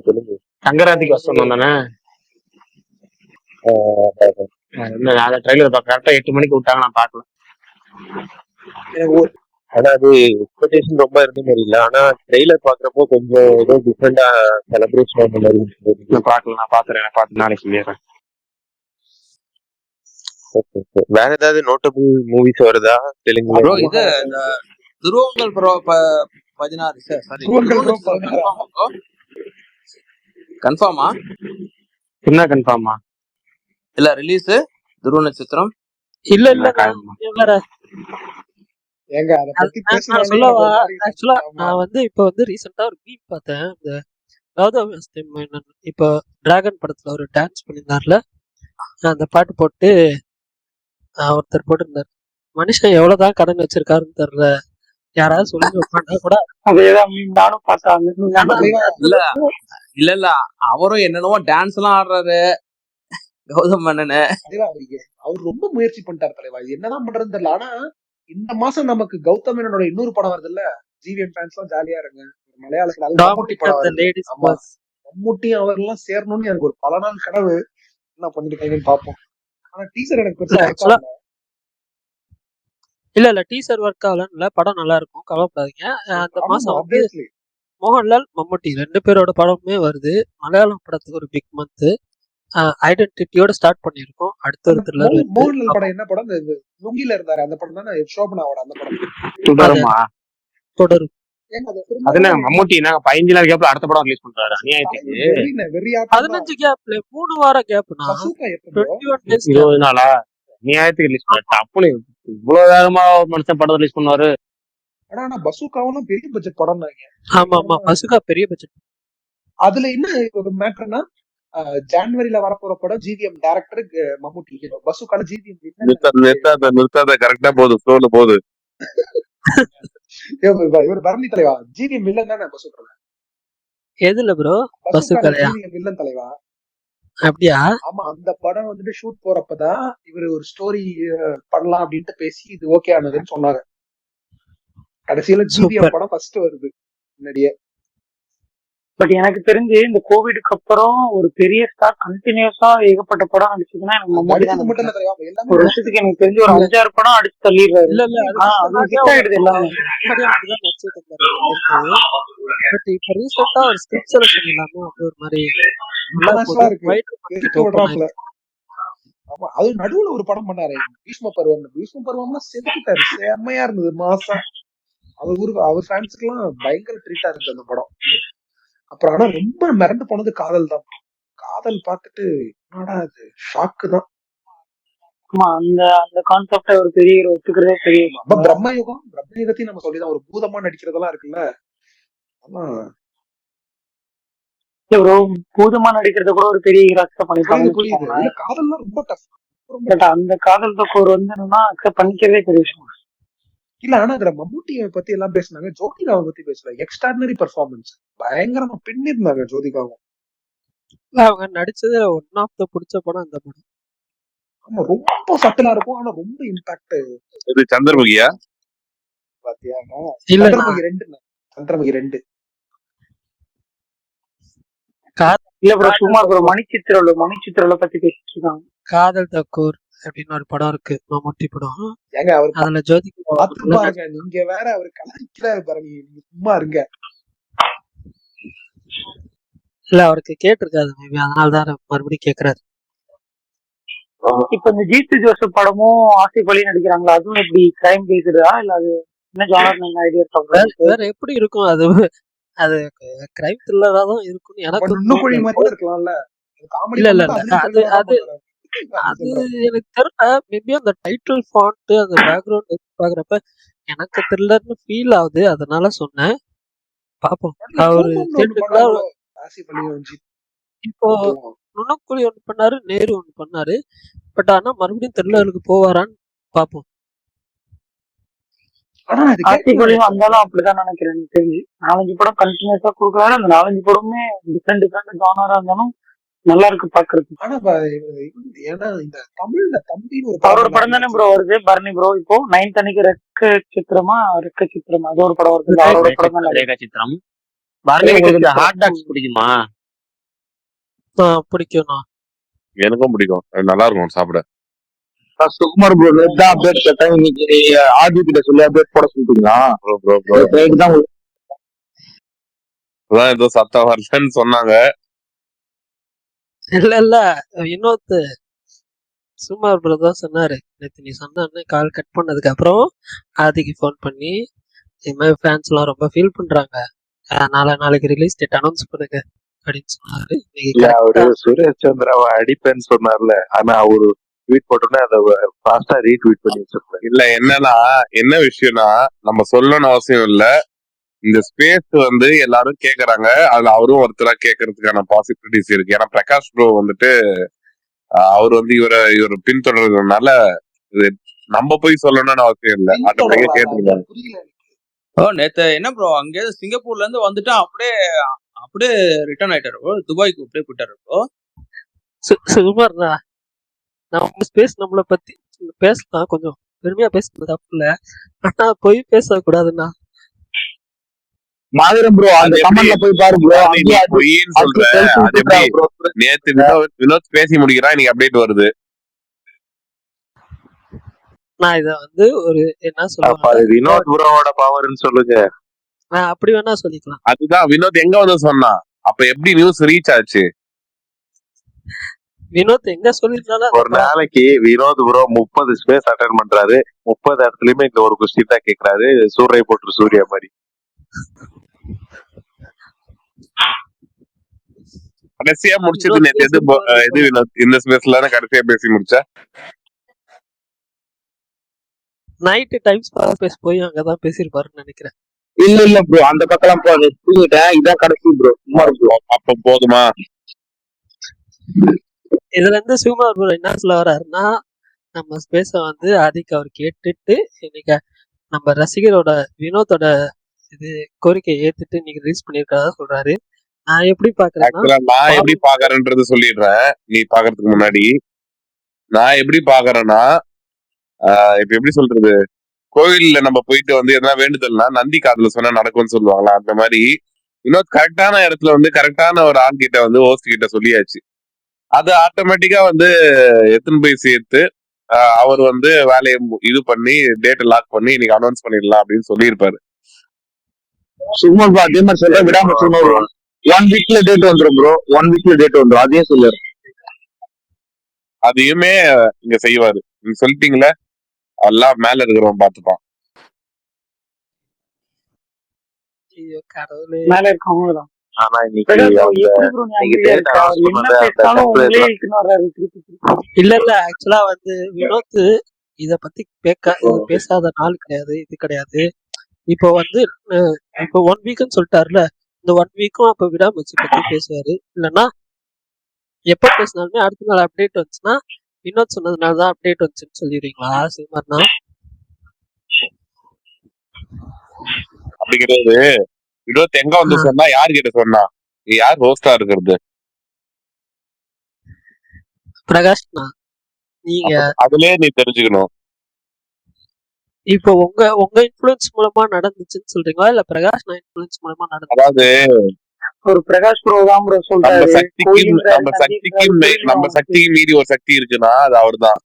சொல்லுங்க. சங்கராந்திக்கு வசனம் தானே? அந்த ட்ரெய்லர் கரெக்டா 8 மணிக்கு விட்டாங்க, நான் பாக்கல. ஆனா அது எக்ஸ்பெக்டேஷன் ரொம்ப இருந்த மாதிரி இல்ல. ஆனா ட்ரெய்லர் பாக்குறப்போ கொஞ்சம் ஏதோ டிஃப்ரெண்டா செலிப்ரேஷன் அந்த மாதிரி நான் பாக்கல, நான் பாத்துறேன், நாளைக்கு சொல்லிடுறேன். வேற ஏதாவது நோட்டபிள் மூவிஸ் வருதா தெலுங்குல? ப்ரோ இது இந்த திருவங்கள் ப்ரோ 16 சாரி கன்ஃபார்மா? என்ன கன்ஃபார்மா? இல்ல ரிலீஸ் துருவ நட்சத்திரம். இல்ல இல்ல வேற ஏங்க அதை பத்தி நான் பேசினாலே சொல்லவா? எனக்கு ஒரு மாதிரி ஆக்சுவலா ஆமா நான் வந்து இப்போ வந்து ரீசெண்டா ஒரு மீம் பார்த்தேன். இந்த கௌதம் மேனன் இப்போ டிராகன் படத்துல ஒரு டான்ஸ் பண்ணியிருந்தார்ல, அந்த பாட்டு போட்டு ஒருத்தர் போட்டிருந்தார், மனுஷன் எவ்வளவுதான் கடன் வச்சிருக்காருன்னு தெரியல, யாராவது சொல்லி உட்காந்தா கூட அதேதான் நானும் பார்த்தாங்க. ஆனா தலைவா இல்ல இல்ல இல்ல அவரும் என்னென்னவோ டான்ஸ் எல்லாம் ஆடுறாரு கௌதம் மேனனு. தலைவா அவர் ரொம்ப முயற்சி பண்ணிட்டாரு தலைவா. இது என்னதான் பண்றதுன்னு தெரியல. ஆனா இந்த மாசம் நமக்கு கௌதம் மேனனோட இன்னொரு படம் வருது இல்ல, ஜிவிஎம் ஃபேன்ஸ் எல்லாம் ஜாலியா இருங்க. ஒரு மலையாளத்துல அது மம்முட்டி டாமினிக் படம் அந்த வருது. லேடிஸ் ஆமா, மம்முட்டியும் அவரெல்லாம் சேரணும்னு எனக்கு ஒரு பல நாள் கனவு. என்ன பண்ணிருக்காங்கன்னு பாப்போம். ஆனா டீசர் எனக்கு பெருசா ஒர்க் ஆக்சுவலா ஆகல. இல்ல டீசர் ஒர்க் ஆகலன்னு இல்ல, படம் நல்லா இருக்கும், கவலைப்படாதீங்க. அந்த ஆமா மாசம் வந்து ஆப்வியஸ்லி மோகன்லால் மம்முட்டி 2 பேரோட படமுமே வருது. மலையாளம் படத்துக்கு ஒரு பிக் மந்த். ஐடென்டிட்டியோட ஸ்டார்ட் பண்ணியிருக்கோம். அடுத்த ஒரு த்ரில்லர் வருது. மோகன்லால் படம் என்ன படம்? இந்த லுங்கில இருந்தாரு அந்த படம் தானே, ஷோபனாவோட அந்த படம். தொடருமா? தொடரும். ஏங்க அது அது திரும்ப என்ன மம்முட்டி நாங்க 15 நாள் கேப்ல அடுத்த படம் ரிலீஸ் பண்றாரு அநியாயத்துக்கு. வெறியாட்டம் தான். 15 கேப்ல 3 வார கேப்னா பசூக்கா எப்ப bro? 21 டேஸ் 20 நாளா அநியாயத்துக்கு ரிலீஸ் பண்ண டப்புனு இவ்வளவு வேகமா ஒரு மனுஷன் படம் ரிலீஸ் பண்ணுவாரு. ஆனா பசூக்காவெல்லாம் பெரிய பட்ஜெட் படம் தாங்க. ஆமா ஆமா, பசுகா பெரிய பட்ஜெட். அதுல என்ன ஒரு மேட்டர்னா, ஜான்வரியில வரப்போற படம் ஜிவிஎம் டைரக்டர் மம்முட்டி ஹீரோ. பசூக்கால ஜிவிஎம் நிறுத்தாத கரெக்டா போகுது ஃப்ளோல போகுது. இவர் பரணி தலைவா, ஜிவிஎம் வில்லன் தானே பசூக்கால. எதுல ப்ரோ? பசூக்கால பசுகலையா? ஜிவிஎம் வில்லன் தலைவா. அப்படியா? ஆமா, அந்த படம் வந்துட்டு ஷூட் போறப்பதான் இவரு ஒரு ஸ்டோரி பண்ணலாம் அப்படின்ட்டு பேசி இது ஓகே ஆனதுன்னு சொன்னாங்க. கடைசியில ஜிவிஎம் சூப்பர். படம் ஃபர்ஸ்ட் வருது முன்னாடியே. பட் எனக்கு தெரிஞ்சு இந்த கோவிடுக்கு அப்புறம் ஒரு பெரிய ஸ்டார் கண்டினியூஸா ஏகப்பட்ட படம் நடிச்சதுன்னா எனக்கு மம்முட்டி தான் நடிச்சது மட்டும் நினைக்கிறேன். இல்ல தலைவா, எல்லாமே ஒரு வருஷத்துக்கு எனக்கு தெரிஞ்சு ஒரு இல்ல 5-6 படம் அடிச்சு தள்ளிடுறாரு. இல்ல இல்ல, அதுக்கு அது முன்னாடியே ஹிட் ஆயிடுது எல்லாமே. முன்னாடியே அப்படிதான் நடிச்சிட்டு இருந்தாரு இருந்தது. பட் இப்ப ரீசெண்டா ஒரு ஸ்கிரிப்ட் செலக்ஷன் இல்லாம வந்து ஒரு மாதிரி நல்லா இன்டர்நேஷனலா போகுது. இருக்கு, வைட் வெறிட்டு விடுறாப்ல. ஆமா, அது நடுவுல ஒரு படம் பண்ணாரு பீஷ்ம பருவம். பீஷ்ம பருவம்னா செதுக்கிட்டாரு, செம்மையா இருந்தது மாசம். அவர் ஃபேன்ஸுக்கு எல்லாம் பயங்கர ட்ரீட்டா இருக்கு அந்த படம். அப்புறம் ஆனா ரொம்ப மிரண்டு போனது காதல் தான். காதல் பார்த்துட்டு என்னடா அது ஷாக்கு தான். ஆமா, அந்த அந்த கான்செப்டை ஒரு பெரிய hero ஒத்துக்கிறதே பெரிய விஷயம். அப்ப பிரம்மயுகத்தையும் நம்ம சொல்லிதான், ஒரு பூதமா நடிக்கிறதெல்லாம் இருக்குல்ல. ஆமா இல்ல bro, பூதமா நடிக்கிறத கூட ஒரு பெரிய ஹீரோ அக்செப்ட் பண்ணிப்பாங்கன்னு புரியுது. வச்சுக்கோங்களேன். இல்ல காதல்லாம் ரொம்ப டஃப். பட் அந்த காதல் தோக்கோர் வந்து என்னன்னா அக்செப்ட் பண்ணிக்கிறதே பெரிய விஷயம். இல்ல ஆனா அதுல மம்முட்டியை பத்தி எல்லாம் பேசினாங்க, ஜோதிகாவை பத்தி பேசல. எக்ஸ்ட்ராடினரி பெர்ஃபார்மன்ஸ், பயங்கரமா பின்னிருந்தாங்க ஜோதிகாவும். அவங்க நடிச்சது ஒன் ஆஃப் த பிடிச்ச படம் அந்த படம். ஆமா, ரொம்ப சட்டலா இருக்கும், ஆனா ரொம்ப இம்பாக்ட். இது சந்திரமுகியா? பாத்தியா? இல்ல சந்திரமுகி 2. சந்திரமுகி 2 இல்ல ப்ரோ, சும்மா ப்ரோ, மணிச்சித்திரல பத்தி பேசிட்டு இருக்காங்க. காதல் தக்கூர் அப்படின்னு ஒரு படம் இருக்கு, மம்முட்டி படம். ஏங்க அவர் அதுல ஜோதிகா பார்த்து பாருங்க. நீங்க வேற அவர் கலாய்க்கிறாரு பாருங்க, நீங்க சும்மா இருங்க. இல்ல அவருக்கு கேட்டிருக்காது மேபி, அதனாலதான் மறுபடியும் கேக்குறாரு. இப்ப இந்த ஜீத்து ஜோசப் படமும் ஆசிப் அலி நடிக்கிறாங்களா, அதுவும் எப்படி கிரைம் பேஸ்டா இல்ல அது என்ன ஜானர் நீங்க ஐடியா சொல்றீங்க? வேற எப்படி இருக்கும் அது? அது கிரைம் த்ரில்லரா தான் இருக்கும்னு எனக்கு இன்னும் குழி தோணுது. மாதிரி கூட இருக்கலாம்ல. காமெடி இல்ல இல்ல பண்ணா இல்ல, அது அது அது எனக்கு தெரியல. மேபி அந்த டைட்டில் ஃபாண்ட் அந்த பேக்ரவுண்ட் பாக்குறப்ப எனக்கு த்ரில்லர்னு ஃபீல் ஆகுது, அதனால சொன்னேன். பாப்போம். அவரு தேட்டருக்குள்ள இப்போ நுணக்குழி ஒண்ணு பண்ணாரு, நேரு ஒண்ணு பண்ணாரு. பட் ஆனா மறுபடியும் த்ரில்லருக்கு போவாரான்னு பாப்போம். ஆசிப் அலியும் வந்தாலும் அப்படிதான் நினைக்கிறேன். எனக்கு தெரிஞ்சு 4-5 படம் கண்டினியூஸா கொடுக்குறாரு. அந்த 4-5 படமுமே டிஃப்ரெண்ட் ஜானரா இருந்தாலும் நல்லா இருக்கு பாக்குறதுக்கு. ஆனா ஏன்னா இந்த தமிழ்ல தம்பின்னு ஒரு அவரோட படம் தானே ப்ரோ வருது, பரணி ப்ரோ. இப்போ 9th அன்னைக்கு ரெக்க சித்திரமா அது ஒரு படம் வருது. அவரோட படம் தான் ரேகா சித்திரம். பரணி உங்களுக்கு இந்த ஹாட் டாக்ஸ் பிடிக்குமா? பிடிக்கும்ண்ணா. எனக்கும் பிடிக்கும், அது நல்லா இருக்கும் சாப்பிட. சுகுமார் ப்ரோ தான் அப்டேட் கேட்டேன். இன்னைக்கு ஆர்ஜி கிட்ட சொல்லி அப்டேட் போட சொல்லிட்டீங்களா? அதான் ஏதோ சத்தம் வரலன்னு சொன்னாங்க. இல்ல இல்ல, இன்னொருத்து சுமார் ப்ரோ தான் சொன்னாரு. நேற்று நீ சொன்ன கால் கட் பண்ணதுக்கு அப்புறம் ஆதிக்கு ஃபோன் பண்ணி இது மாதிரி ஃபேன்ஸ் எல்லாம் ரொம்ப ஃபீல் பண்றாங்க, நாளைக்கு ரிலீஸ் டேட் அனௌன்ஸ் பண்ணுங்க அப்படின்னு சொன்னாரு. இன்னைக்கு இல்ல அவரு கரெக்டா சுரேஷ் சந்திராவை அடிப்பேன்னு சொன்னார்ல, ஆனா அவரு ட்வீட் போட்டோன்னே அதை ஃபாஸ்டா ரீட்வீட் பண்ணி வச்சிருந்தாரு. இல்ல என்னன்னா என்ன விஷயம்னா நம்ம சொல்லணும்னு அவசியம் இல்ல. இந்த ஸ்பேஸ் வந்து எல்லாரும் கேக்குறாங்க, அதுல அவரும் ஒருத்தரா கேட்கறதுக்கான பாசிபிலிட்டிஸ் இருக்கு. ஏன்னா பிரகாஷ் ப்ரோ வந்துட்டு அவர் வந்து இவர் பின்தொடர்றதுனால இது நம்ம போய் சொல்லணும்னு அவசியம் இல்ல, ஆட்டோமேட்டிக்கா கேட்டுருக்காங்க. நேத்து என்ன ப்ரோ அங்கே சிங்கப்பூர்ல இருந்து வந்துட்டு அப்படியே அப்படியே ரிட்டர்ன் ஆயிட்டாரு ப்ரோ, துபாய்க்கு அப்படியே போயிட்டாரு ப்ரோ. சுகுமார்ண்ணா, நம்ம ஸ்பேஸ் நம்மளை பத்தி பேசலாம், கொஞ்சம் பெருமையா பேசுறது தப்பு இல்ல, ஆனா போய் பேசக்கூடாதுண்ணா. மாதிரம் ப்ரோ அந்த அது எப்படி கமெண்ட்ல போய் பாரு ப்ரோ. அது நீ பொய்ன்னு சொல்ற? அது எப்படி நேத்து வினோத் பேசி முடிக்கிறான், இன்னைக்கு அப்டேட் வருது. நான் இத வந்து ஒரு என்ன அப்ப சொல்லுவாங்க, அது வினோத் ப்ரோவோட பவர்னு சொல்லுங்க. அப்படி வேணா சொல்லிக்கலாம். அதுதான் வினோத் எங்க வந்து சொன்னான், அப்ப எப்படி நியூஸ் ரீச் ஆச்சு? வினோத் எங்க சொல்லிருந்தாலும் ஒரு நாளைக்கு வினோத் ப்ரோ 30 ஸ்பேஸ் அட்டன் பண்றாரு, 30 இடத்துலயுமே இந்த ஒரு கொஸ்டின் தான் கேக்குறாரு, சூரிய போட்டு சூர்யா மாதிரி. கடைசியா முடிச்சது நேத்து எது வினோத்? இந்த ஸ்பேஸ்ல கடைசியா பேசி முடிச்சா நைட்டு டைம்ஸ் பேஸ் போய் அங்கதான் பேசியிருப்பாருன்னு நினைக்கிறேன். இல்ல ப்ரோ அந்த பக்கம் போது தூங்கிட்டேன், இதான் கடைசி ப்ரோ. அப்ப போதுமா? இதுல இருந்து சுகுமார் ப்ரோ என்ன சொல்ல வர்றாருன்னா, நம்ம ஸ்பேஸ வந்து ஆதிக்கு அவர் கேட்டுட்டு இன்னைக்கு நம்ம ரசிகரோட வினோத்தோட இது கோரிக்கையை ஏத்துட்டு இன்னைக்கு ரிலீஸ் பண்ணிருக்கதா சொல்றாரு. நான் எப்படி பாக்குறேன்னா, நான் எப்படி பாக்குறேன்றது சொல்லிடுறேன் நீ பாக்குறதுக்கு முன்னாடி. நான் எப்படி பாக்குறேன்னா, இப்ப எப்படி சொல்றது, கோயில்ல நம்ம போயிட்டு வந்து எதனா வேண்டுதல்னா நந்தி காதுல சொன்னா நடக்கும்னு சொல்லுவாங்களா, அந்த மாதிரி இன்னொரு கரெக்டான இடத்துல வந்து கரெக்டான ஒரு ஆள் கிட்ட வந்து ஹோஸ்ட் கிட்ட சொல்லியாச்சு. அது ஆட்டோமேட்டிக்கா வந்து எத்தனை போய் சேர்த்து அவர் வந்து வேலையை இது பண்ணி டேட்டை லாக் பண்ணி இன்னைக்கு அனௌன்ஸ் பண்ணிடலாம் அப்படின்னு சொல்லியிருப்பாரு. சும்மா அதே மாதிரி சொல்ற விடாம சும்மா 1 வீக்ல டேட் வந்துரும் ப்ரோ, 1 வீக்ல டேட் வந்துரும், அதே சொல்லுற. அதையுமே இங்க செய்வாரு. நீங்க சொல்லிட்டீங்களே, எல்லாம் மேல இருக்கிறவன் பாத்துப்பான். ஐயோ கடவுளே, மேல இருக்கவங்க தான். ஆனா இன்னைக்கு பிரகாஷ் bro, அவங்க எப்படி bro ஞாபகம் இன்னைக்கு date இருக்கா? announce என்ன பண்ணது அந்த பேசினாலும் template உங்களே எல்லாம் இழுத்துன்னு வர்றாரு திருப்பி திருப்பி. இல்ல ஆக்சுவலா வந்து வினோத் இத பத்தி பேசாத நாள் கிடையாது, இது கிடையாது. இப்போ வந்து இப்போ 1 வீக்னு சொல்லிட்டாருல, இந்த 1 வீக்கும் அப்ப விடாமச்சு பத்தி பேசுவாரு. இல்லைன்னா எப்ப பேசினாலுமே அடுத்த நாள் அப்டேட் வந்துச்சுன்னா வினோத் சொன்னதுனாலதான் அப்டேட் வந்துச்சுன்னு சொல்லிடுறீங்களா சுகுமார்னா? அப்படி கிடையாது. வினோத் எங்க வந்து சொன்னா, யார் கிட்ட சொன்னா, யார் ஹோஸ்டா இருக்கிறது? பிரகாஷ்னா நீங்க அதுலயே நீ தெரிஞ்சுக்கணும். இப்போ உங்க இன்ஃபுளுன்ஸ் மூலமா நடந்துச்சுன்னு சொல்றீங்களா, இல்ல பிரகாஷ் இன்ஃபுளுன்ஸ் மூலமா நடந்து? அதாவது ஒரு பிரகாஷ் ப்ரோ தான் ப்ரோ நம்ம சொல்றாரு. நம்ம சக்திக்கு மீறி ஒரு சக்தி இருக்குன்னா அது அவர்தான்.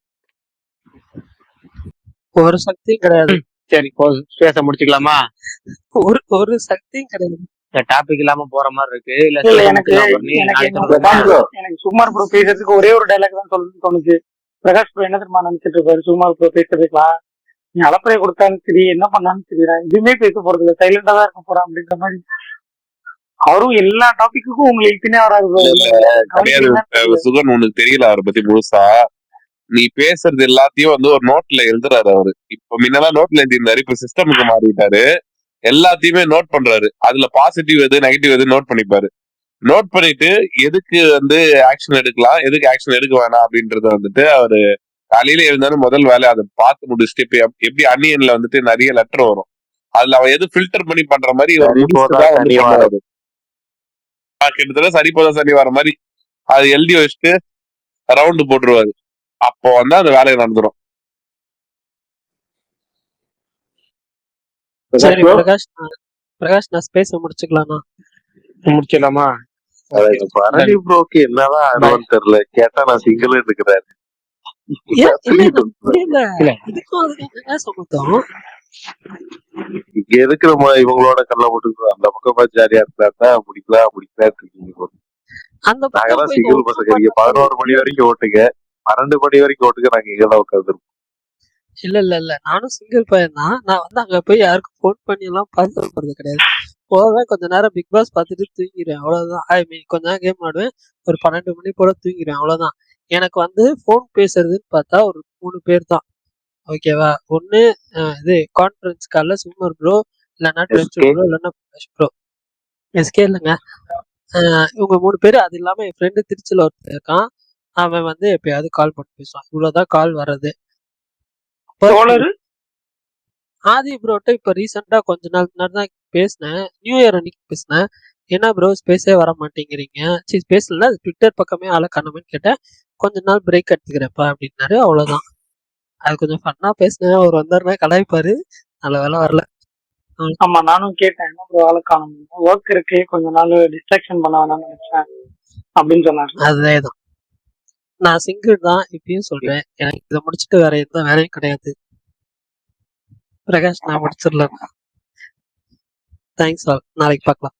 ஒரு சக்தியும் கிடையாது. சரி பேச முடிச்சுக்கலாமா? ஒரு சக்தியும் கிடையாது. இந்த டாபிக் இல்லாம போற மாதிரி இருக்கு. இல்ல எனக்கு சுகுமார் ப்ரோ பேசுறதுக்கு ஒரே ஒரு டைலாக் தான் சொல்லணும்னு தோணுச்சு. பிரகாஷ் ப்ரோ என்ன தெரியுமா நினைச்சிட்டு இருப்பாரு, சுகுமார் ப்ரோ பேசுறதுக்கலாம் நீ அலப்பறைய கொடுத்தான்னு சரி, என்ன பண்ணான்னு தெரியல, எதுவுமே பேச போறது இல்ல, சைலண்டா தான் இருக்க போறான் அப்படின்ற மாதிரி. அவரும் எல்லா டாபிக்குக்கும் உங்களை இழுத்துனே வராது. சுகன் உனக்கு தெரியல அவரை பத்தி முழுசா. நீ பேசுறது எல்லாத்தையும் வந்து ஒரு நோட்ல எழுதுறாரு அவரு. இப்ப முன்னெல்லாம் நோட்ல எழுதிருந்தாரு, இப்ப சிஸ்டமுக்கு மாறிட்டாரு. எல்லாத்தையுமே நோட் பண்றாரு. அதுல பாசிட்டிவ் எது நெகட்டிவ் எது நோட் பண்ணிப்பாரு. நோட் பண்ணிட்டு எதுக்கு வந்து ஆக்ஷன் எடுக்கலாம், எதுக்கு ஆக்ஷன் எடுக்க வேணாம் அப்படின்றத வந்துட்டு அவரு காலையில எழுந்தாலும் முதல் வேலை அதை பார்த்து முடிச்சுட்டு, இப்ப எப்படி அன்னியன்ல வந்துட்டு நிறைய லெட்டர் வரும், அதுல அவன் எது ஃபில்டர் பண்ணி பண்ற மாதிரி கிட்டத்தட்ட சரிப்போதான் சரி வர மாதிரி அது எழுதி வச்சுட்டு ரவுண்டு போட்டுருவாரு. அப்போ வந்து அந்த வேலையை நடந்துரும். சரி பிரகாஷ் நான் ஸ்பேஸ் முடிச்சுக்கலாமா? முடிச்சிடலாமா? பரணி ப்ரோக்கு என்னதான் ஆடுவான்னு தெரியல, கேட்டா நான் சிங்கிள் இருக்கிறேன். இங்க இருக்கிற இவங்களோட கல்ல போட்டு அந்த பக்கம் ஜாலியா இருந்தா முடிக்கலாம் இருக்கீங்க. நாங்கதான் சிங்கிள் பசங்க, நீங்க 11 மணி வரைக்கும் ஓட்டுங்க, 12 மணி வரைக்கும் ஓட்டுங்க, நாங்க இங்கதான் உட்காந்துருப்போம். இல்ல நானும் சிங்கிள் பையன் தான். நான் வந்து அங்க போய் யாருக்கும் போன் பண்ணி எல்லாம் பார்த்து போறது கிடையாது. போவேன், கொஞ்ச நேரம் பிக் பாஸ் பார்த்துட்டு தூங்கிடுவேன். அவ்வளவுதான். ஐ மீன் கொஞ்ச நேரம் கேம் ஆடுவேன். ஒரு 12 மணி போல தூங்கிடுவேன். அவ்வளவுதான். எனக்கு வந்து ஃபோன் பேசுறதுன்னு பார்த்தா ஒரு 3 பேர் தான். ஓகேவா? ஒண்ணு இது கான்ஃபரன்ஸ் கால்ல சுமர் ப்ரோ, இல்லைன்னா ட்ரென்ச் SK ப்ரோ, இல்லைன்னா பிரகாஷ் ப்ரோ. எஸ்கே இல்லைங்க. இவங்க 3 பேர். அது இல்லாம என் ஃப்ரெண்டு திருச்சியில் ஒருத்தன் இருக்கான். அவன் வந்து எப்பயாவது கால் போட்டு பேசுவான். இவ்வளவுதான் கால் வர்றது. தோழரு ஆதி ப்ரோட்ட இப்ப ரீசெண்டா கொஞ்ச நாள் முன்னாடி தான் பேசினேன். நியூ இயர் அன்னைக்கு பேசினேன். என்ன ப்ரோ ஸ்பேஸே வர மாட்டேங்கிறீங்க? சரி பேசல, ட்விட்டர் பக்கமே ஆள காணோமேன்னு கேட்டேன். கொஞ்ச நாள் பிரேக் எடுத்துக்கிறப்பா அப்படின்னாரு. அவ்வளவுதான். அது கொஞ்சம் ஃபன்னா பேசினேன். அவர் வந்தாருன்னா கலாய்ப்பாரு. நல்ல வேலை வரல. ஆமா நானும் கேட்டேன், என்ன ப்ரோ ஆளை காணும், ஒர்க் இருக்கு, கொஞ்ச நாள் டிஸ்ட்ராக்ஷன் பண்ண வேணாம்னு நினைச்சேன் அப்படின்னு சொன்னாரு. அதேதான். நான் சிங்கிள் தான் இப்பயும் சொல்றேன். எனக்கு இதை முடிச்சுட்டு வேற எந்த வேலையும் கிடையாது. பிரகாஷ் நான் முடிச்சிடல. Thanks all. நாளைக்கு பார்க்கலாம்.